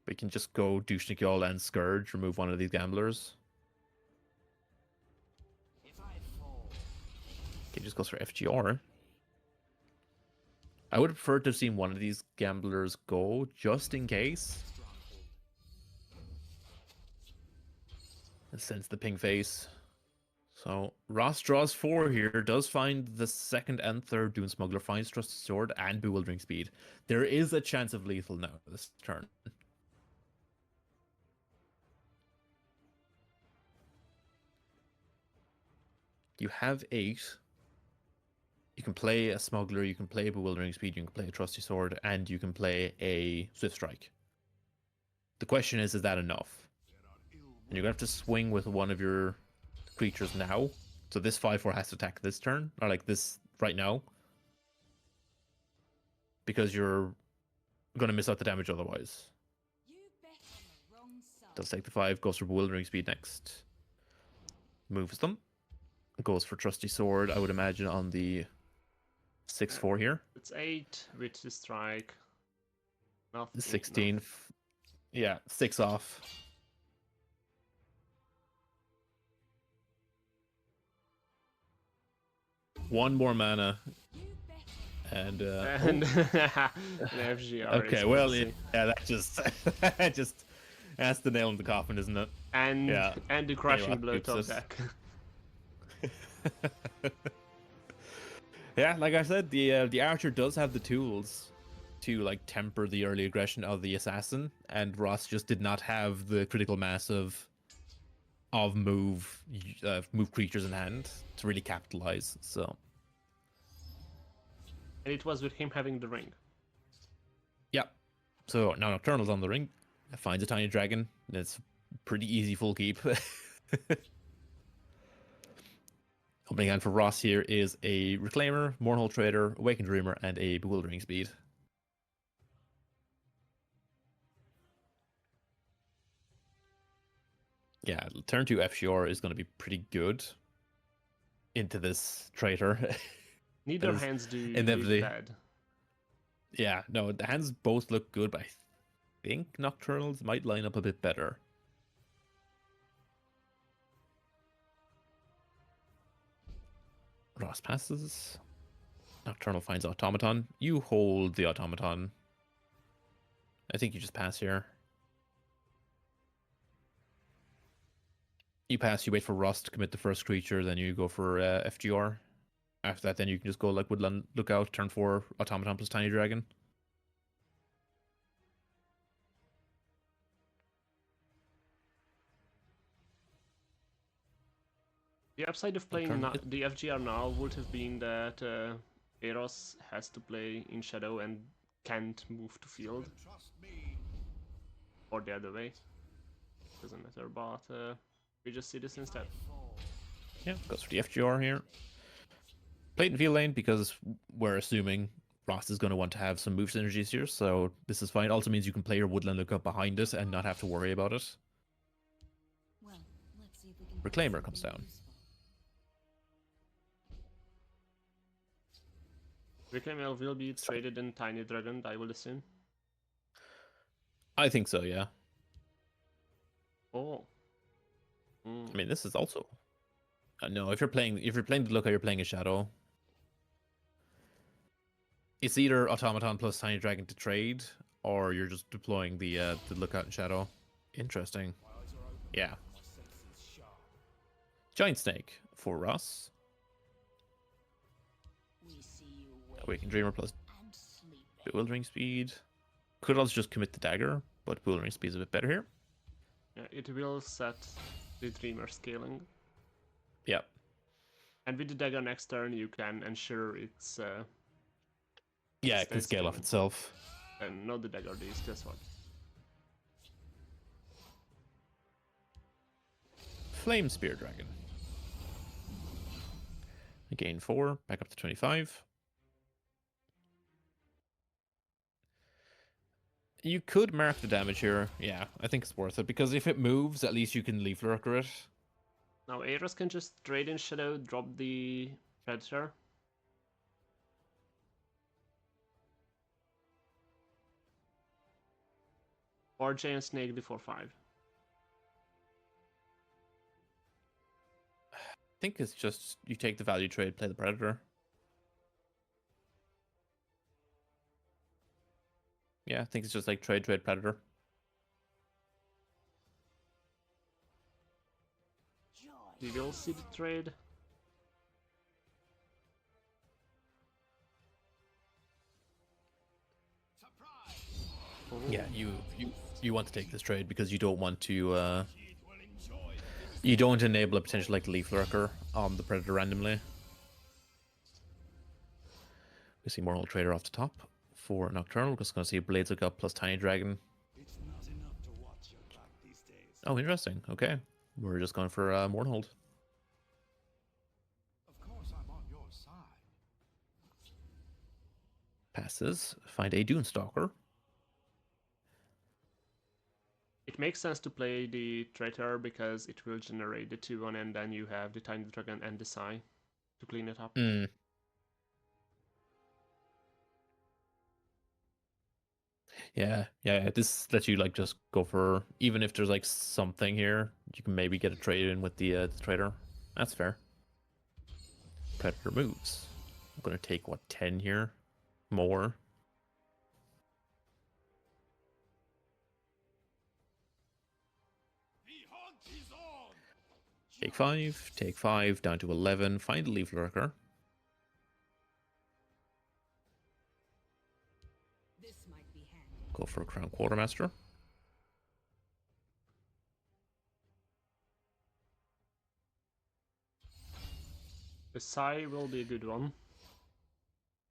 We can just go Dushnik and Scourge, remove one of these gamblers. Okay, just goes for FGR. I would have preferred to have seen one of these gamblers go, just in case. And sends the ping face. So Ross draws 4 here, does find the second and third Dune Smuggler, finds Trusted Sword and Bewildering Speed. There is a chance of lethal now this turn. You have 8. You can play a Smuggler, you can play a Bewildering Speed, you can play a Trusty Sword, and you can play a Swift Strike. The question is that enough? And you're going to have to swing with one of your creatures now. So this 5/4 has to attack this turn, or like this right now. Because you're going to miss out the damage otherwise. Does take the 5, goes for Bewildering Speed next. Moves them. Goes for Trusty Sword, I would imagine, on the 6/4 here. It's 8 with the strike. Nothing, 16. Yeah, 6 off. One more mana. And an FGR. okay, well, yeah, that just that's the nail in the coffin, isn't it? And yeah. and the crushing Anyway, blow top oops. deck. Yeah, like I said, the archer does have the tools to like temper the early aggression of the assassin, and Ross just did not have the critical mass of move creatures in hand to really capitalize. So And it was with him having the ring. yeah, so now Nocturnal's on the ring, finds a tiny dragon. It's pretty easy full keep. Opening hand for Ross here is a Reclaimer, Mournhold Trader, Awakened Dreamer, and a Bewildering Speed. Yeah, turn 2 FGR is going to be pretty good into this traitor. Neither That is hands do inevitably bad. Yeah, no, the hands both look good, but I think Nocturnals might line up a bit better. Ross passes. Nocturnal finds Automaton. You hold the Automaton. I think you just pass here. You pass, you wait for Ross to commit the first creature, then you go for FGR. After that, then you can just go like Woodland Lookout, turn 4, Automaton plus Tiny Dragon. The upside of playing turn it. the FGR now would have been that Eros has to play in Shadow and can't move to field, Trust me. or the other way. Doesn't matter, but we just see this instead. Yeah, goes for the FGR here. Played in field lane because we're assuming Ross is going to want to have some move synergies here, so this is fine. Also means you can play your Woodland Lookup behind it and not have to worry about it. Well, let's see if we can find Reclaimer comes something down. Reclaimer will be traded in Tiny Dragon, I will assume. I think so, yeah. Oh. I mean, this is also... no, if you're playing the Lookout, you're playing a Shadow. It's either Automaton plus Tiny Dragon to trade, or you're just deploying the Lookout and Shadow. Interesting. Yeah. Giant Snake for Ross. We see you Awakened Dreamer plus and sleeping. Bewildering Speed. Could also just commit the Dagger, but Bewildering Speed is a bit better here. Yeah, it will set the Dreamer scaling. Yeah. And with the dagger next turn, you can ensure it's Yeah, it can scale off itself. And not the dagger, this one. Flame Spear Dragon. Gain 4, back up to 25. You could mark the damage here. Yeah, I think it's worth it, because if it moves, at least you can Leaf Lurker it. Now Eros can just trade in Shadow, drop the Predator. Or Giant Snake before 5. I think it's just you take the value trade, play the Predator. Yeah, I think it's just like trade Predator. We will see the trade. Oh. Yeah, you want to take this trade because you don't want to you don't enable a potential like Leaf Lurker on the Predator randomly. We see Moral Trader off the top for Nocturnal. We're just going to see Blades Look Up plus Tiny Dragon. It's not enough to watch your back these days. Oh, interesting. Okay. We're just going for Mournhold. Of course I'm on your side. Passes. Find a Dunestalker. It makes sense to play the Traitor because it will generate the 2-1 and then you have the Tiny Dragon and the Psy to clean it up. Yeah, this lets you like just go for, even if there's like something here, you can maybe get a trade in with the Traitor. That's fair. Predator moves. I'm gonna take what, 10 here? More. Take 5, down to 11. Find a Leaf Lurker. This might be handy. Go for a Crown Quartermaster. The Psy will be a good one.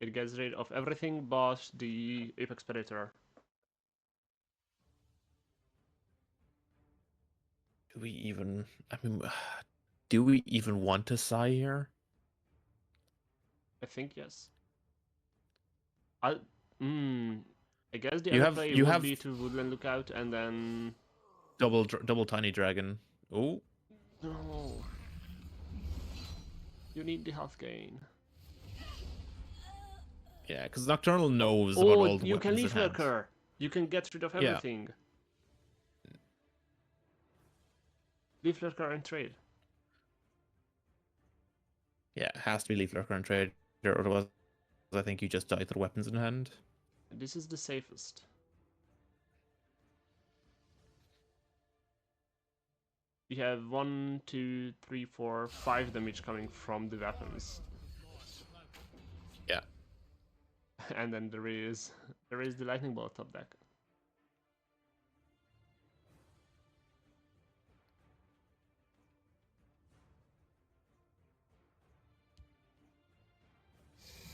It gets rid of everything but the Apex Predator. Do we even... I mean, do we even want a Psy here? I think yes. I guess the other play would be to Woodland Lookout and then... Double Tiny Dragon. Oh. No. You need the health gain. Yeah, because Nocturnal knows about all the you can weapons Leaf at hand. Lurker. You can get rid of everything. Leaf Lurker and trade. Yeah, it has to be Leaf Lurker and trade. Otherwise, I think you just die to the weapons in hand. This is the safest. We have 1, 2, 3, 4, 5 damage coming from the weapons. Yeah. And then there is the lightning bolt top deck.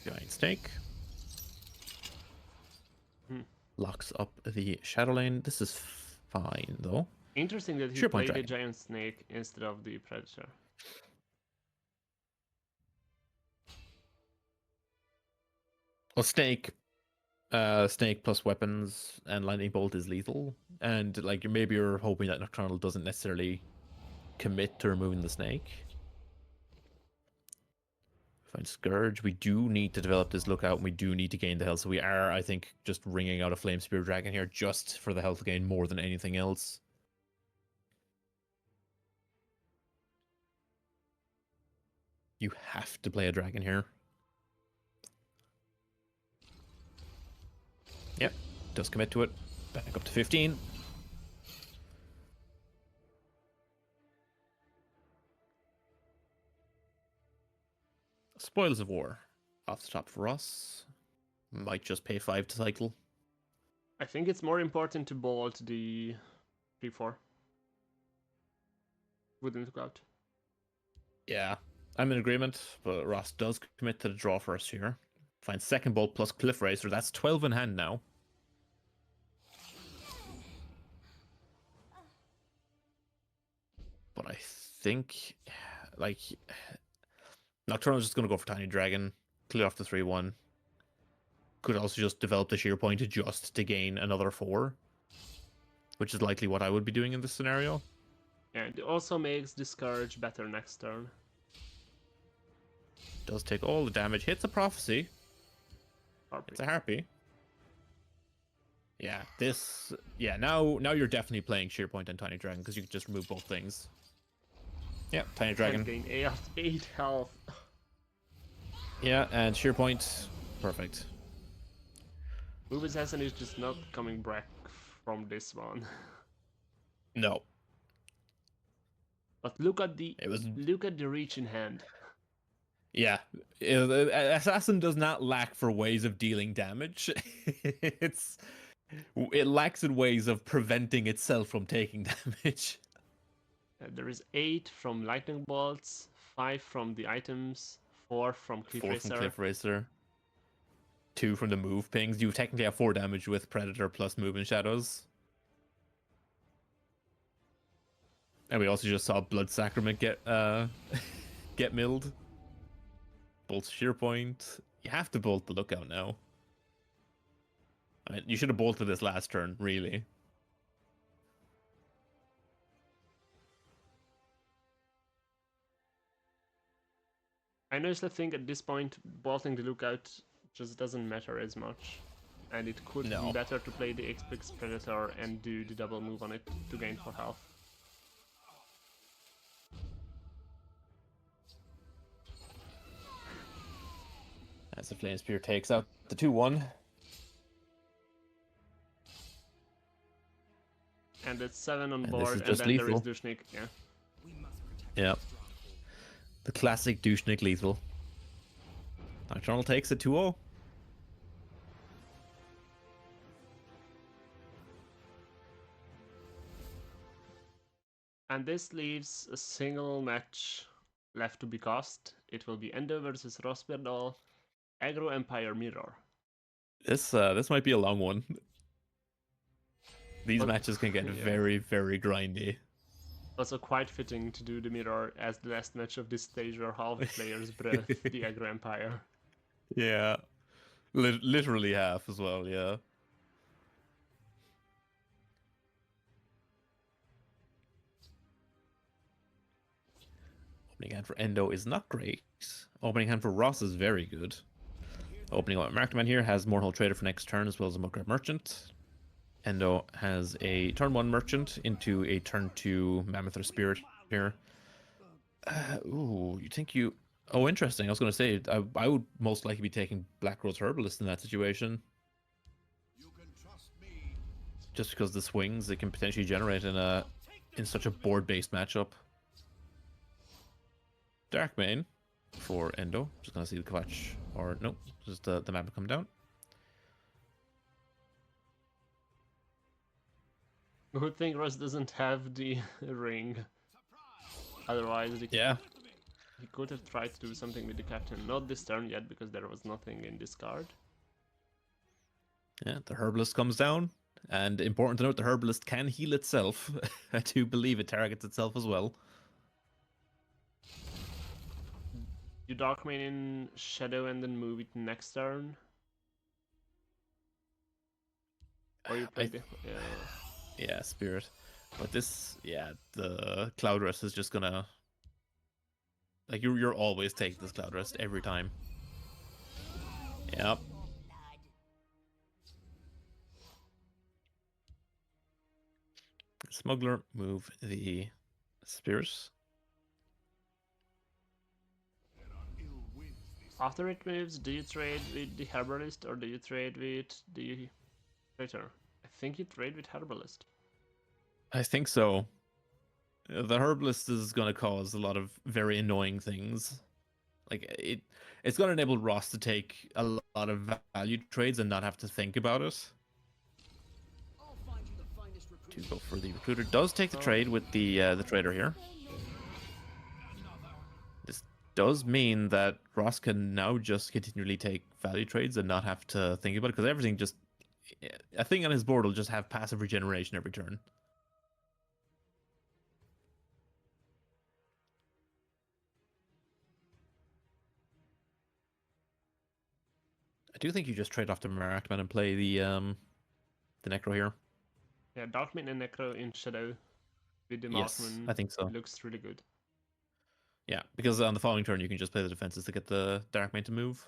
Giant Snake. Hmm. Locks up the Shadow Lane. This is fine, though. Interesting that he Sheer Point played the Dragon. giant snake instead of the predator. Well, Snake plus weapons and Lightning Bolt is lethal. And, like, maybe you're hoping that Nocturnal doesn't necessarily commit to removing the Snake. Find Scourge. We do need to develop this Lookout, and we do need to gain the health. So we are, I think, just ringing out a Flame Spear Dragon here just for the health gain more than anything else. You have to play a dragon here. Yep, does commit to it. Back up to 15. Spoils of War. Off the top for us. Might just pay 5 to cycle. I think it's more important to bolt the 3-4. Wouldn't look out. Yeah, I'm in agreement, but Ross does commit to the draw for us here. Find second bolt plus Cliff Racer. That's 12 in hand now. But I think, like, Nocturnal's just going to go for Tiny Dragon, clear off the 3-1. Could also just develop the Sheer Point just to gain another 4, which is likely what I would be doing in this scenario. And it also makes Discourage better next turn. Does take all the damage, hits a Prophecy. Harpy. It's a Harpy. Yeah, this... Yeah, now you're definitely playing Sheer Point and Tiny Dragon, because you can just remove both things. Yep, Tiny Dragon. And gain 8 health. Yeah, and Sheer Point. Perfect. Move Assassin is just not coming back from this one. No. But look at the It was... reach in hand. Yeah. Assassin does not lack for ways of dealing damage. It lacks in ways of preventing itself from taking damage. There is 8 from Lightning Bolts, 5 from the items, 4 from Cliff 4 Racer. from Cliff Racer. 2 from the move pings. You technically have 4 damage with Predator plus Move and Shadows. And we also just saw Blood Sacrament get get milled. Bolt Sheer Point. You have to bolt the Lookout now. I mean, you should have bolted this last turn, really. I honestly think at this point, bolting the Lookout just doesn't matter as much. And it could be better to play the X-Pix Predator and do the double move on it to gain 4 health. As the Flame Spear takes out the 2-1. And it's 7 on And board, this is and just then there is lethal. Dushnik, yeah. We must protect Yep. our stronghold. The classic Douchnik lethal. Nocturnal takes it 2-0. And this leaves a single match left to be cast. It will be Endo versus Rosberdoll, Aggro Empire Mirror. This might be a long one. These matches can get Yeah. very, very grindy. Also quite fitting to do the Mirror as the last match of this stage where half the players breath the Aggro Empire. Yeah. Literally half as well, yeah. Opening hand for Endo is not great. Opening hand for Ross is very good. Opening up Markman here has Mournhold Trader for next turn as well as a Muckrab Merchant. Endo has a turn 1 Merchant into a turn 2 Mammoth or Spirit here. Ooh, you think you... Oh, interesting. I was going to say, I would most likely be taking Black Rose Herbalist in that situation. You can trust me. Just because the swings it can potentially generate in such a board-based matchup. Darkmane for Endo. Just going to see the Kvatch. Or, no, just the map come down. Good thing Ross doesn't have the ring. Otherwise, the... Yeah. He could have tried to do something with the captain. Not this turn yet, because there was nothing in this card. Yeah, the Herbalist comes down. And important to note, the Herbalist can heal itself. I do believe it targets itself as well. You Darkmane in Shadow and then move it next turn. Or you play the... Yeah, Spirit. But this, yeah, the Cloud Rest is just gonna... Like, you're always taking this Cloud Rest every time. Yep. Smuggler, move the Spears. After it moves, do you trade with the Herbalist or do you trade with the Traitor? I think you trade with Herbalist. I think so. The Herbalist is going to cause a lot of very annoying things. Like, it's going to enable Ross to take a lot of value trades and not have to think about it. I'll find you the finest To recruit. go for the Recruiter. Does take the trade with the Trader here. This does mean that Ross can now just continually take value trades and not have to think about it, because everything just... A thing on his board will just have passive regeneration every turn. I do think you just trade off the Markman and play the Necro here. Yeah, Darkmane and Necro in Shadow with the Yes, Markman I think so. looks really good. Yeah, because on the following turn you can just play the defenses to get the Darkmane to move.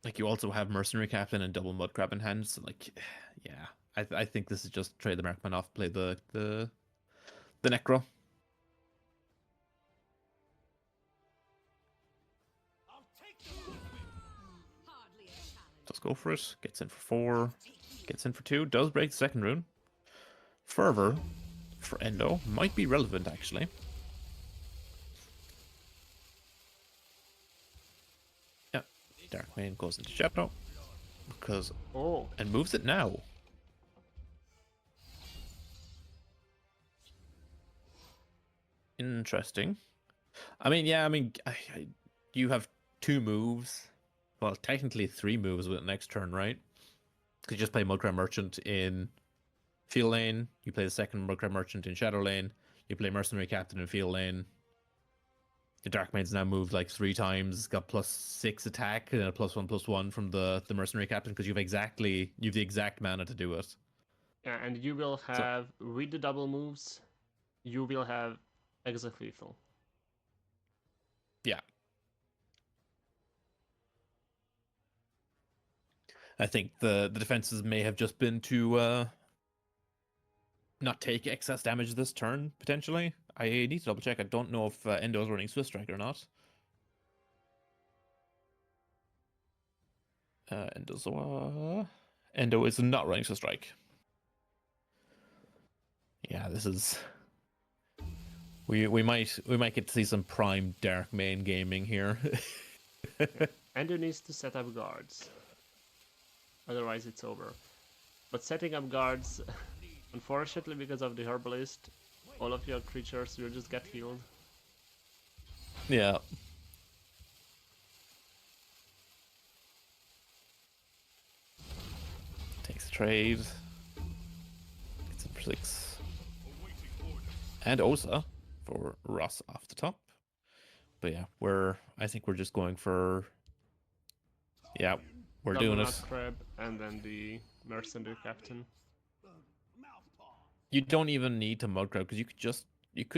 Like, you also have Mercenary Captain and double Mudcrab in hand, so like, yeah, I think this is just trade the Markman off, play the Necro. I'll take them. Hardly a challenge. Let's go for it. Gets in for 4, gets in for 2, does break the second rune. Fervor for Endo might be relevant, actually. Yeah, Darkmane goes into Shadow because and moves it now. Interesting. I mean, yeah, I mean, you have 2 moves. Well, technically 3 moves with next turn, right? Because you just play Mudcrab Merchant in Field Lane, you play the second Mudcrab Merchant in Shadow Lane, you play Mercenary Captain in Field Lane. The Darkmane's now moved like 3 times, got +6 attack and a +1/+1 from the Mercenary Captain, because you've the exact mana to do it. Yeah, and you will have, with the double moves, you will have Exit Lethal. Yeah. I think the defenses may have just been to not take excess damage this turn, potentially. I need to double check. I don't know if Endo's running Swift Strike or not. Endo is not running Swift Strike. Yeah, this is... We might get to see some prime Darkmane gaming here. Endo needs to set up guards. Otherwise it's over. But setting up guards, unfortunately because of the Herbalist, all of your creatures will just get healed. Yeah. Takes the trade. Gets it for 6. And Osa for Ross off the top. But yeah, I think we're just going for... Yeah, we're Double doing it. Mudcrab and then the Mercenary Captain. You don't even need to Mudcrab, because you could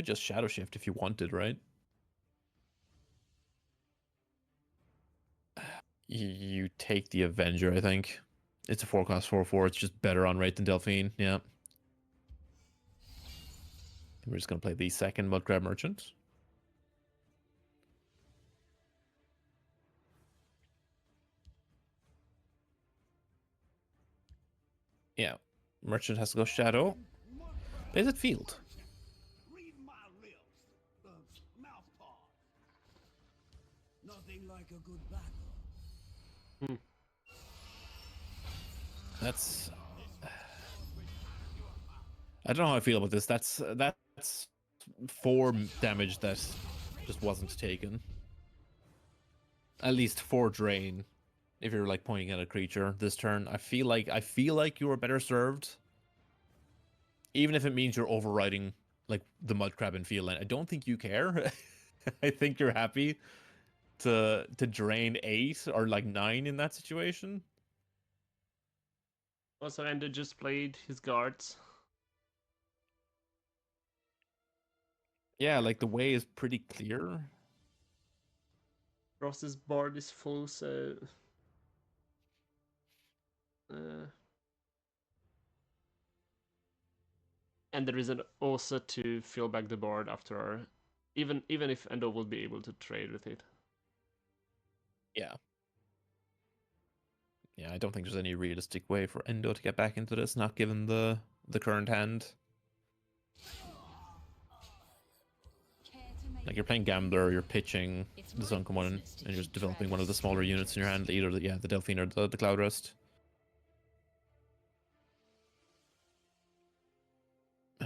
just Shadow Shift if you wanted, right? You take the Avenger, I think. It's a 4-cost 4/4. It's just better on rate than Delphine. Yeah. We're just gonna play the second Mudcrab Merchant. Yeah. Merchant has to go Shadow. Plays it Field. Read my lips. Mouthpaw. Nothing like a good battle. That's... I don't know how I feel about this. That's 4 damage that just wasn't taken. At least 4 drain. If you're like pointing at a creature this turn, I feel like you were better served. Even if it means you're overriding like the mud crab and field line, I don't think you care. I think you're happy to drain 8 or like 9 in that situation. Also, Ender just played his guards. Yeah, like the way is pretty clear. Ross's board is full, so uh, and there is an also to fill back the board after, even if Endo will be able to trade with it. Yeah. Yeah, I don't think there's any realistic way for Endo to get back into this, not given the current hand. Like you're playing Gambler, you're pitching the Suncommon, and you're just developing one of the smaller units in your hand, either the Delphine or the Cloud Rest.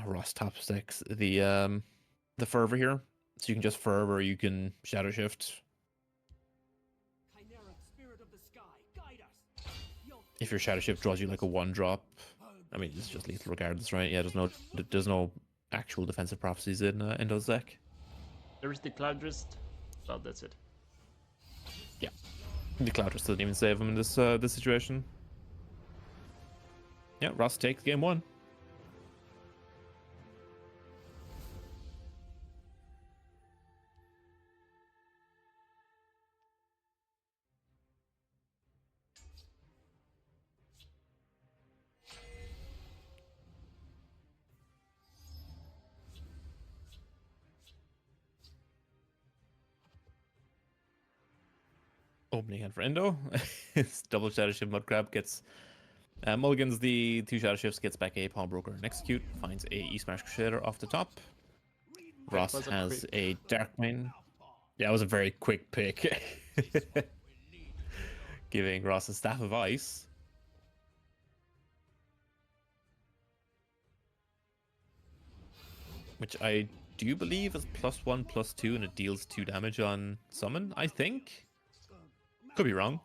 Ross top stacks the Fervor here, so you can just Fervor, or you can Shadow Shift. Chimera, spirit of the sky, guide us. If your Shadow Shift draws you like a 1-drop, I mean it's just lethal regardless, right? Yeah, there's no actual defensive prophecies in Endo's deck. There is the Cloud Rest, but that's it. Yeah, the Cloud Rest doesn't even save him in this situation. Yeah, Ross takes game 1. Opening hand for Endo. It's double Shadow Shift Mudcrab gets mulligans the 2 Shadow Shifts, gets back a Pawnbroker and Execute, finds a E-Smash Crusader off the top. Ross was a has quick- a Darkmane. Yeah, it was a very quick pick. Giving Ross a Staff of Ice. Which I do believe is +1/+2 and it deals 2 damage on summon, I think. Could be wrong.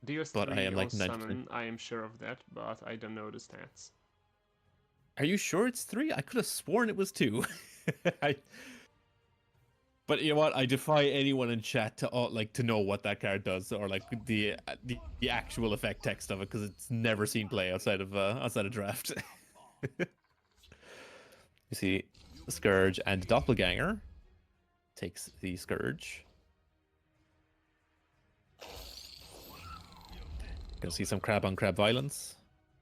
Deals But I 3 am on like 90%. summon, I am sure of that, but I don't know the stats. Are you sure it's 3? I could have sworn it was 2. But you know what? I defy anyone in chat to know what that card does, or like the actual effect text of it, because it's never seen play outside of draft. You see Scourge and Doppelganger takes the Scourge. Gonna see some crab on crab violence.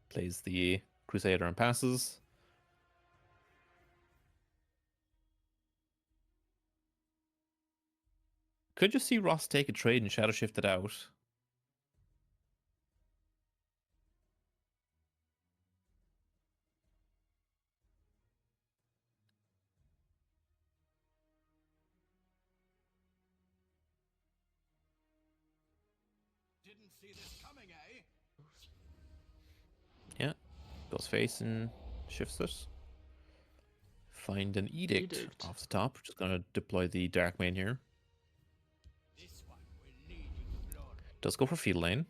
Plays the Crusader and passes. Could you see Ross take a trade and Shadow Shift it out? Didn't see this coming, eh? Yeah. Goes face and shifts it. Find an edict, Edict. off the top. Just gonna deploy the Darkmane here. This one will need you blood. Does go for field lane.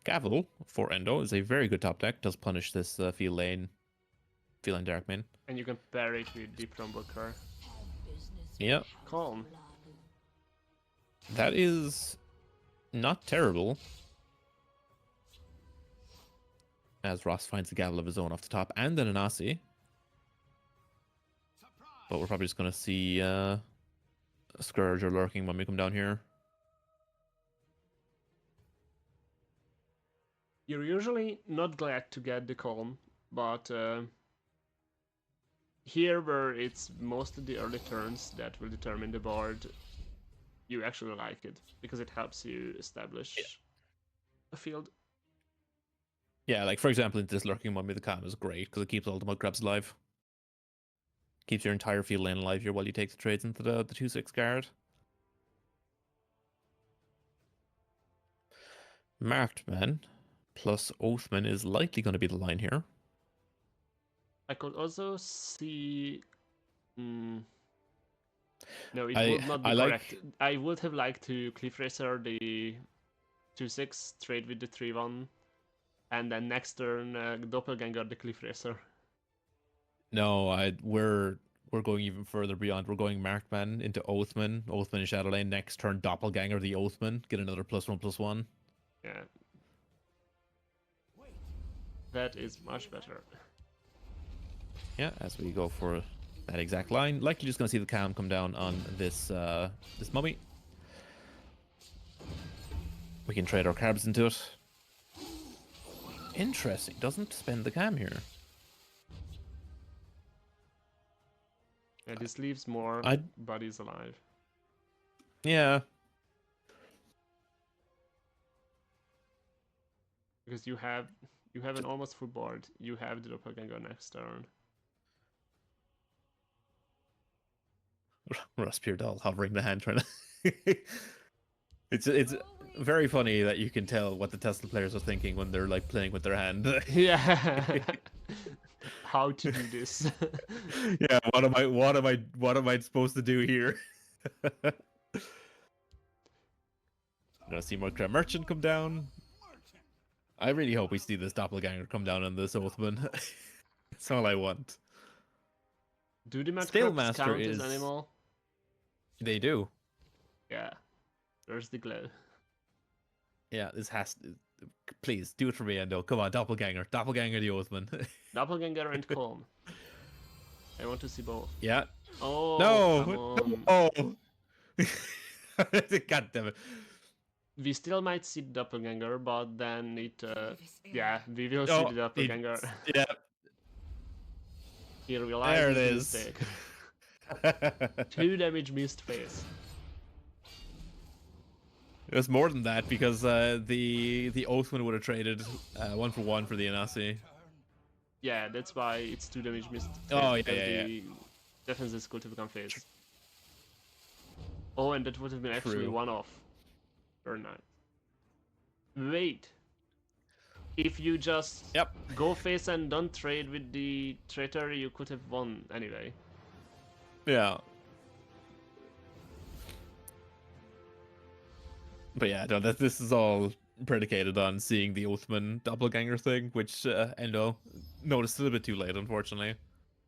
Gavel for Endo is a very good top deck. Does punish this field lane Darkmane. And you can pair it with Deep Rumble-Car. Yeah, Calm. that is not terrible. As Ross finds the Gavel of his own off the top and then an Aussie. But we're probably just going to see a Scourge or Lurking when we come down here. You're usually not glad to get the Calm, but here where it's mostly the early turns that will determine the board, you actually like it, because it helps you establish a field. Yeah, like for example, into this Lurking Mummy, the Calm is great because it keeps all the mud crabs alive. Keeps your entire field lane alive here while you take the trades into the 2/6 guard. Marked Man plus Oathman is likely going to be the line here. I could also see. Mm, no, it I would not be I correct. like I would have liked to Cliff Racer the 2/6 trade with the 3/1, and then next turn Doppelganger the Cliff Racer. no, we're going even further beyond. We're going Markman into Oathman, Oathman and Shadowlane. Next turn, Doppelganger the Oathman, get another +1/+1. Yeah. That is much better. Yeah, as we go for that exact line, likely just going to see the cam come down on this this mummy. We can trade our carbs into it. Interesting, doesn't spend the cam here. Yeah, this leaves more I bodies alive. yeah. Because you have an almost full board. You have the Doppelganger next turn. Ruspier doll hovering the hand trying to it's very funny that you can tell what the Tesla players are thinking when they're like playing with their hand. Yeah. How to do this? Yeah, what am I supposed to do here? I'm gonna see more Crab Merchant come down. I really hope we see this Doppelganger come down on this Oathman. That's all I want. Do the Stale Mudcrabs Master count is as animal? They do. Yeah. There's the glow. Yeah, this has to... Please, do it for me, Endo. Come on, Doppelganger. Doppelganger the Oathman. Doppelganger and Calm. I want to see both. Yeah. Oh, come No! on. Oh! God damn it. We still might see the Doppelganger, but then it... yeah, we will see Oh, the Doppelganger. yeah. He There realizes it the is. mistake. 2 damage missed face. It was more than that because the Oathman would have traded 1-for-1 for the Anasi. Yeah, that's why it's 2 damage missed face. Oh, yeah, because yeah, the defense is going to become face. Oh, and that would have been actually True. 1 off. Or not. Wait. If you just go face and don't trade with the traitor, you could have won anyway. Yeah. But yeah, no, this is all predicated on seeing the Oathman Doppelganger thing, which Endo noticed a little bit too late, unfortunately.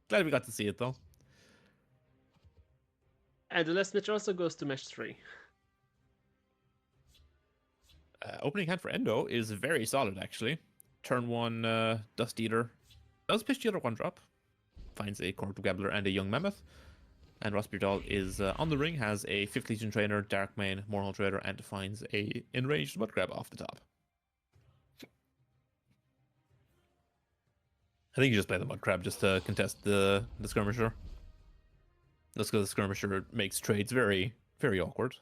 Glad we got to see it, though. And the last match also goes to match 3. Opening hand for Endo is very solid, actually. Turn 1 Dust Eater. Does pitch the other 1-drop. Finds a Corrupted Gabbler and a Young Mammoth. And Rossbeard Doll is on the ring, has a 5th Legion Trainer, Dark Main, Moral Trader, and finds a Enraged Mud Crab off the top. I think you just play the Mud Crab just to contest the Skirmisher. That's because the Skirmisher makes trades very, very awkward.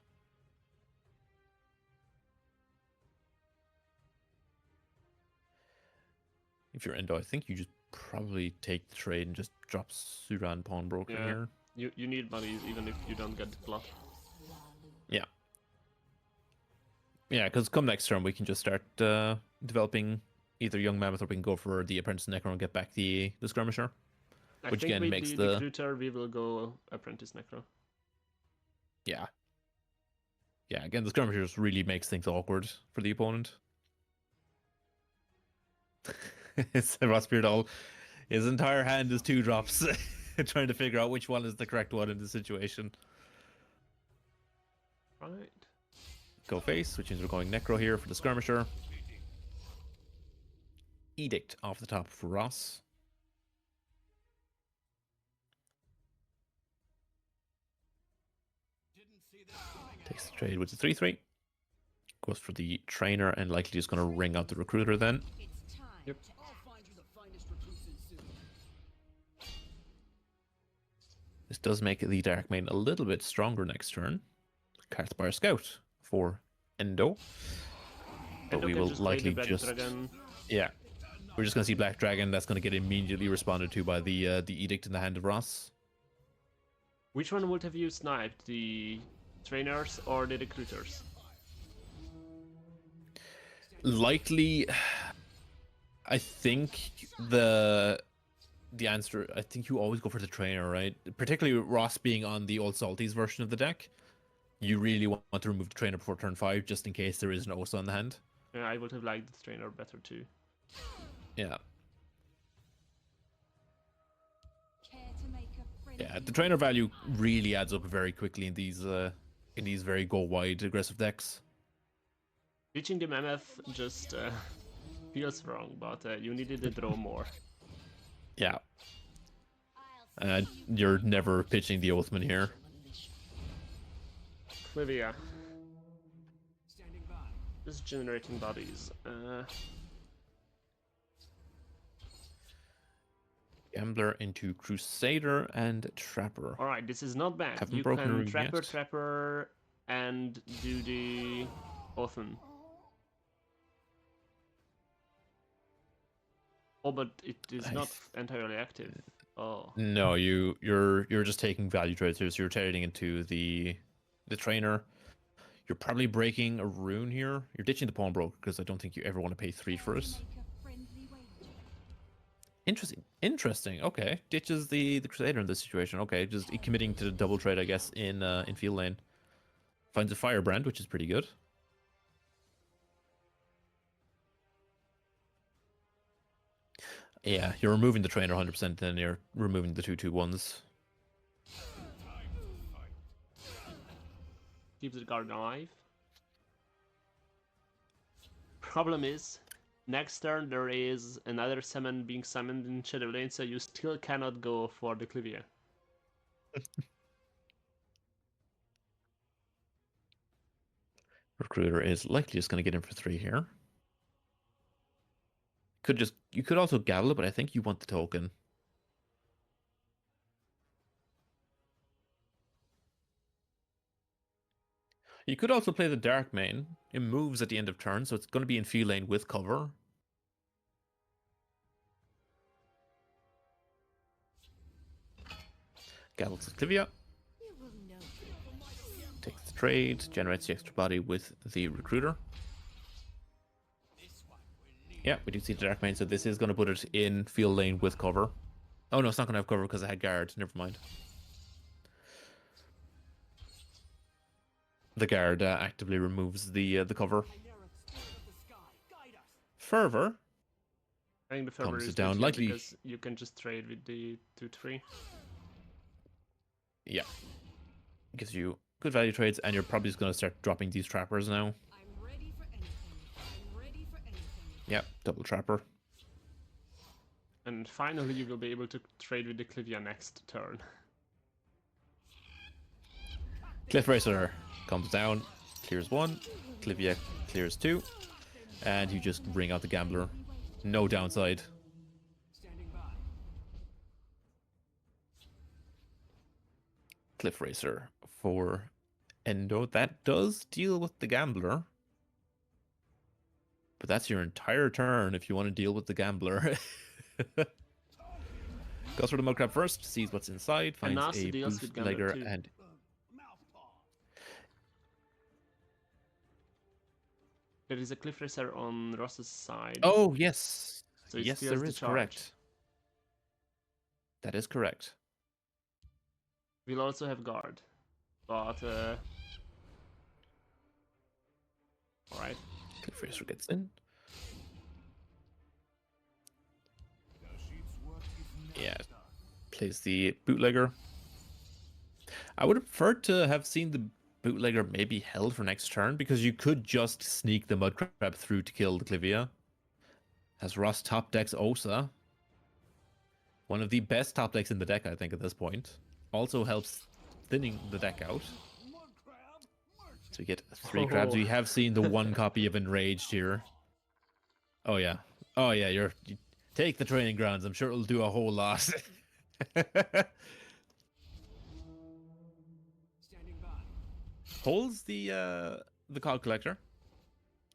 If you're Endo, I think you just probably take the trade and just drop Suran Pawnbroker here. You need bodies even if you don't get the plot. Yeah. Yeah, because come next turn we can just start developing either Young Mammoth or we can go for the Apprentice Necro and get back the Skirmisher. Which again makes the Recruiter we will go Apprentice Necro. Yeah. Yeah, again, the Skirmisher just really makes things awkward for the opponent. It's Rossbeard Doll. His entire hand is 2 drops, trying to figure out which one is the correct one in the situation. Right. Go face, which means we're going Necro here for the Skirmisher. Edict off the top for Ross. Takes the trade with the 3/3. Goes for the Trainer and likely just going to ring out the Recruiter then. Yep. This does make the Dark Main a little bit stronger next turn. Carthspire Scout for Endo. But Endo we can will just play the likely Black just... Dragon. Yeah. We're just going to see Black Dragon. That's going to get immediately responded to by the Edict in the hand of Ross. Which one would have you sniped? The Trainers or the Recruiters? Likely... I think the answer, I think you always go for the trainer, right? Particularly with Ross being on the old Salties version of the deck. You really want to remove the trainer before turn 5, just in case there is an Osa on the hand. Yeah, I would have liked the trainer better too. Yeah. Care to make a friendly Yeah, the trainer value really adds up very quickly in these very go wide aggressive decks. Reaching the mammoth just feels wrong, but you needed to draw more. Yeah. I'll see you You're never pitching the Oathman here. Clivia, Standing by. just generating bodies. Gambler into Crusader and Trapper. Alright, this is not bad. Haven't You broken a can rune yet. Trapper, and do the Oathman. Oh, but it is not entirely active. Oh. No, you're just taking value trades here, so you're trading into the trainer. You're probably breaking a rune here. You're ditching the pawnbroker because I don't think you ever want to pay 3 for it. make a friendly wager. Interesting. Okay, ditches the Crusader in this situation. Okay, just committing to the double trade, I guess, in field lane. Finds a Firebrand, which is pretty good. Yeah, you're removing the trainer 100%, then you're removing the 2/2/1s. Keeps the guard alive. Problem is, next turn there is another summon being summoned in Shadow Lane, so you still cannot go for the Clivia. Recruiter is likely just going to get in for 3 here. You could also gavel it, but I think you want the token. You could also play the Dark Main. It moves at the end of turn, so it's going to be in field lane with cover. Gavels to Clivia. You will know. Takes the trade, generates the extra body with the Recruiter. Yeah, we do see the Dark Main, so this is going to put it in field lane with cover. Oh no, it's not going to have cover because it had guard. Never mind. The guard actively removes the cover. Chimera, spirit of the sky, guide us. Fervor. I think the Fervor Comes is down good here likely- because you can just trade with the 2/3. Yeah. Gives you good value trades, and you're probably just going to start dropping these trappers now. I'm ready for anything. I'm ready for anything. Yep, double trapper. And finally you will be able to trade with the Clivia next turn. Cliff Racer comes down, clears 1. Clivia clears 2. And you just bring out the Gambler. No downside. Standing by. Cliff Racer for Endo. That does deal with the Gambler. But that's your entire turn if you want to deal with the Gambler. Goes for the Mudcrab first, sees what's inside, finds Nasa a deals with Gambler bootlegger too. and... There is a Cliff Racer on Ross's side. Oh, yes. So it Yes, steals there the is, charge. correct. That is correct. We'll also have guard. But alright. Cliff Racer gets in. Yeah, plays the bootlegger. I would have preferred to have seen the bootlegger maybe held for next turn, because you could just sneak the Mudcrab through to kill the Clivia. As Ross top decks Osa. One of the best top decks in the deck, I think, at this point. Also helps thinning the deck out. So we get 3 crabs. We have seen the 1 copy of Enraged here. Oh yeah. Oh yeah, you take the training grounds. I'm sure it'll do a whole lot. Standing by. Holds the cog collector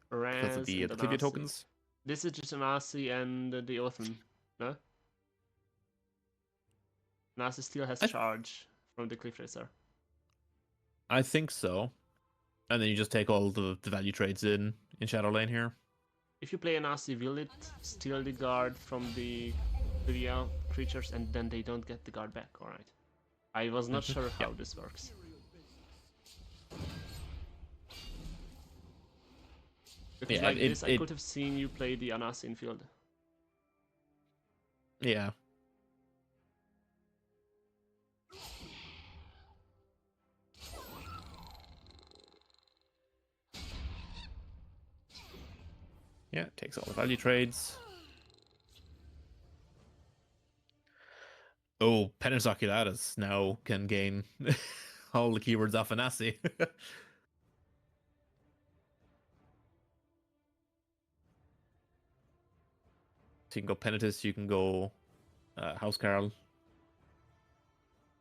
because Raz of the and Clivia Nasi. tokens. This is just a Nasi and the Oathman, no? Nasi still has I- charge from the Cliff Racer. I think so. And then you just take all the value trades in Shadow Lane here. if you play an Asi, will it steal the guard from the Lyria creatures and then they don't get the guard back? Alright. I was not sure how this works. Because Yeah, like this, I could have seen you play the Anasi in field. Yeah. Yeah, takes all the value trades. Oh, Penance Oculatus now can gain all the keywords off Anasi. So you can go Penitus, you can go House Carl.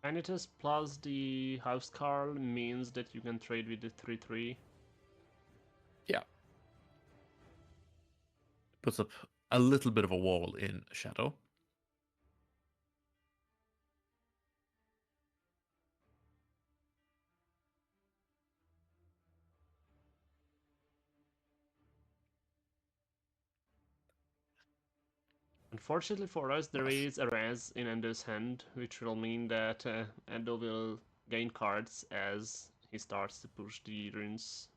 Vanitas plus the House Carl means that you can trade with the 3/3. Yeah. Puts up a little bit of a wall in Shadow. Unfortunately for us, there Nice. is a Raz in Endo's hand, which will mean that Endo will gain cards as he starts to push the runes.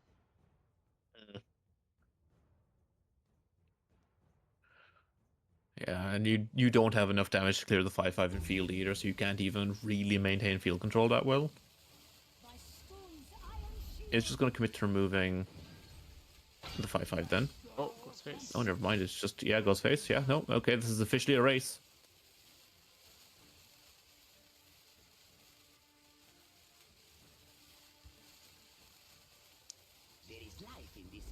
Yeah, and you don't have enough damage to clear the 5/5 in field either, so you can't even really maintain field control that well. By Storm's iron shield. It's just going to commit to removing the 5/5 then. Oh, Ghostface. Oh, never mind. It's just, yeah, Ghostface. Yeah, no, okay, this is officially a race.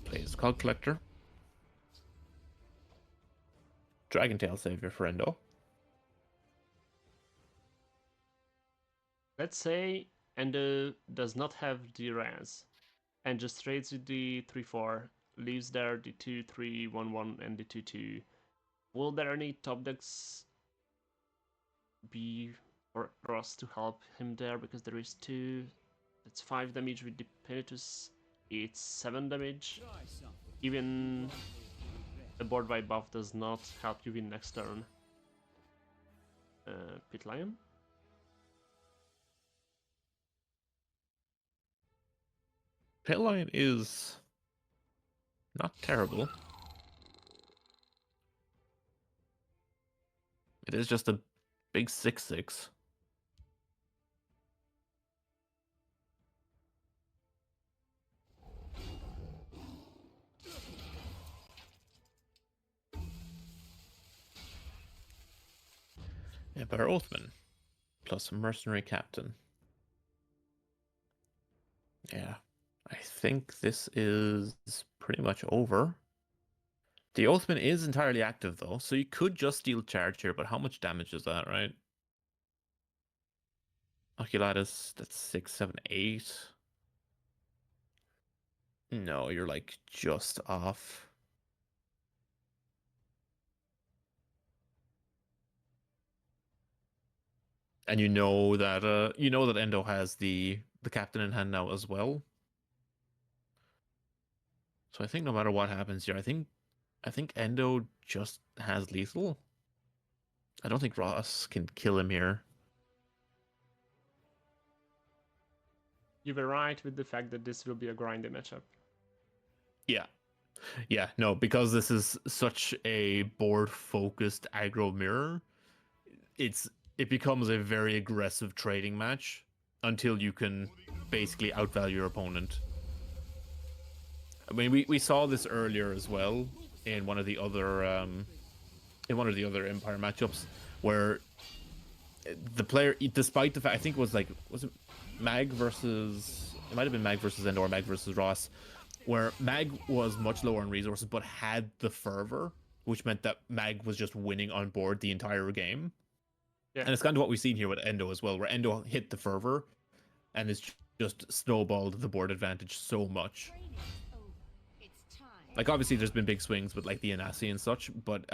Plays Cog Collector. Dragon Tail Savior for Endo. Let's say Endo does not have the Raz and just trades with the 3/4, leaves there the 2/3/1/1 and the 2/2. Will there any top decks be for us to help him there? Because there is 2. That's 5 damage with the Penitus. It's 7 damage. Even a board wide buff does not help you win next turn. Pit Lion? Pale Lion is not terrible. It is just a big 6/6. Empire Oathman plus Mercenary Captain. Yeah, I think this is pretty much over. The Oathman is entirely active though, so you could just deal charge here, but how much damage is that, right? Oculatus, that's 6, 7, 8. No, you're like just off. And you know that Endo has the captain in hand now as well. So I think no matter what happens here, I think Endo just has lethal. I don't think Ross can kill him here. You were right with the fact that this will be a grindy matchup. Yeah. Yeah, no, because this is such a board-focused aggro mirror, it becomes a very aggressive trading match until you can basically outvalue your opponent. I mean, we saw this earlier as well in one of the other Empire matchups where the player, despite the fact, I think was it Mag versus, it might have been Mag versus Endo or Mag versus Ross, where Mag was much lower in resources but had the fervor, which meant that Mag was just winning on board the entire game. Yeah. And it's kind of what we've seen here with Endo as well, where Endo hit the fervor and it's just snowballed the board advantage so much. Like, obviously there's been big swings with like the Anasi and such, but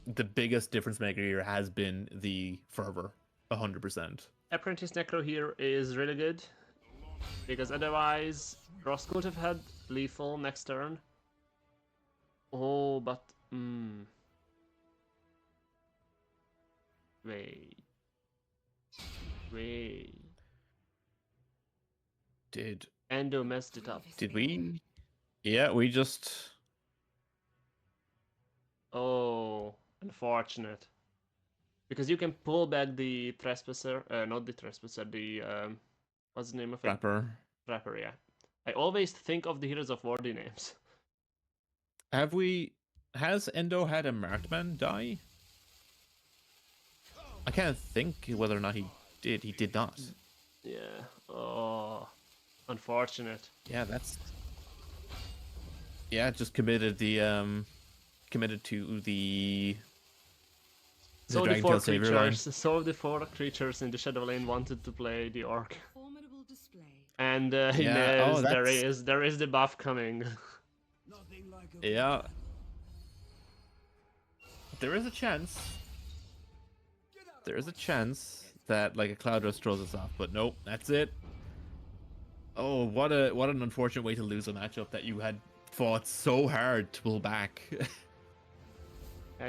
the biggest difference maker here has been the fervor, 100%. Apprentice Necro here is really good, because otherwise Ross could have had lethal next turn. Oh, but wait, wait. Did Endo messed it up. did we? Yeah, we just. Oh, unfortunate. Because you can pull back the trespasser, not the trespasser, the what's the name of it? Rapper. Trapper, yeah. I always think of the Heroes of War names. Have we? Has Endo had a markman die? I can't think whether or not he did. He did not. Yeah. Oh, unfortunate. Yeah, that's. Yeah, just committed the committed to the So the Dragon four Tail Savior line. creatures, so the four creatures in the Shadow Lane wanted to play the Orc, Formidable display. and Yeah, Inez, oh, that's- there is the buff coming. Nothing like a Yeah. There is a chance. There is a chance that like a Cloud Rush throws us off, but nope, that's it. Oh, what an unfortunate way to lose a matchup that you had fought so hard to pull back.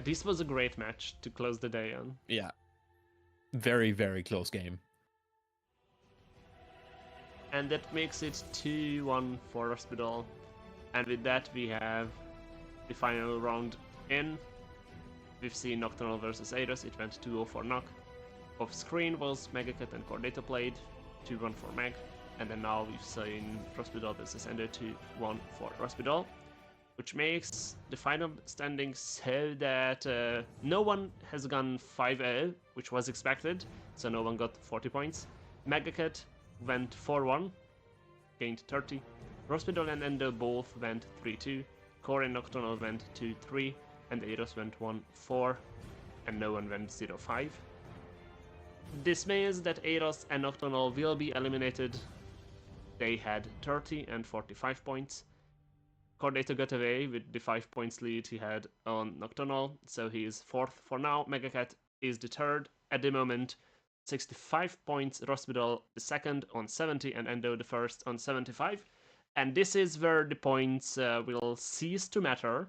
This was a great match to close the day on. Yeah. Very, very close game. And that makes it 2-1 for Hospital. And with that, we have the final round in. We've seen Nocturnal versus Ares, it went 2-0 for Noc. Off screen was Megacat and CoreData played, 2-1 for Meg. And then now we've seen Hospital versus Ender, 2-1 for Hospital. Which makes the final standings so that no one has gone 5-0, which was expected, so no one got 40 points. Megacat went 4-1, gained 30. Hospital and Endo both went 3-2. Core and Nocturnal went 2-3, and Eros went 1-4, and no one went 0-5. This means that Eros and Nocturnal will be eliminated. They had 30 and 45 points. CoreData got away with the 5 points lead he had on Nocturnal, so he is 4th for now. Megacat is the 3rd at the moment, 65 points. Hospital the 2nd on 70, and Endo the 1st on 75. And this is where the points will cease to matter,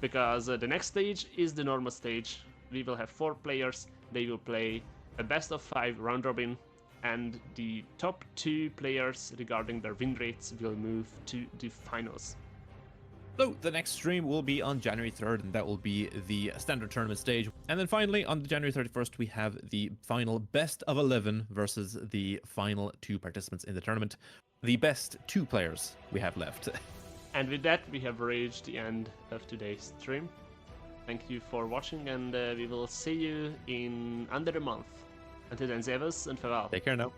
because the next stage is the normal stage. We will have 4 players, they will play a best of 5 round robin, and the top 2 players regarding their win rates will move to the finals. So the next stream will be on January 3rd, and that will be the standard tournament stage. And then finally, on January 31st, we have the final best of 11 versus the final 2 participants in the tournament. The best 2 players we have left. And with that, we have reached the end of today's stream. Thank you for watching, and we will see you in under a month. Until then, servus and farewell. Take care now.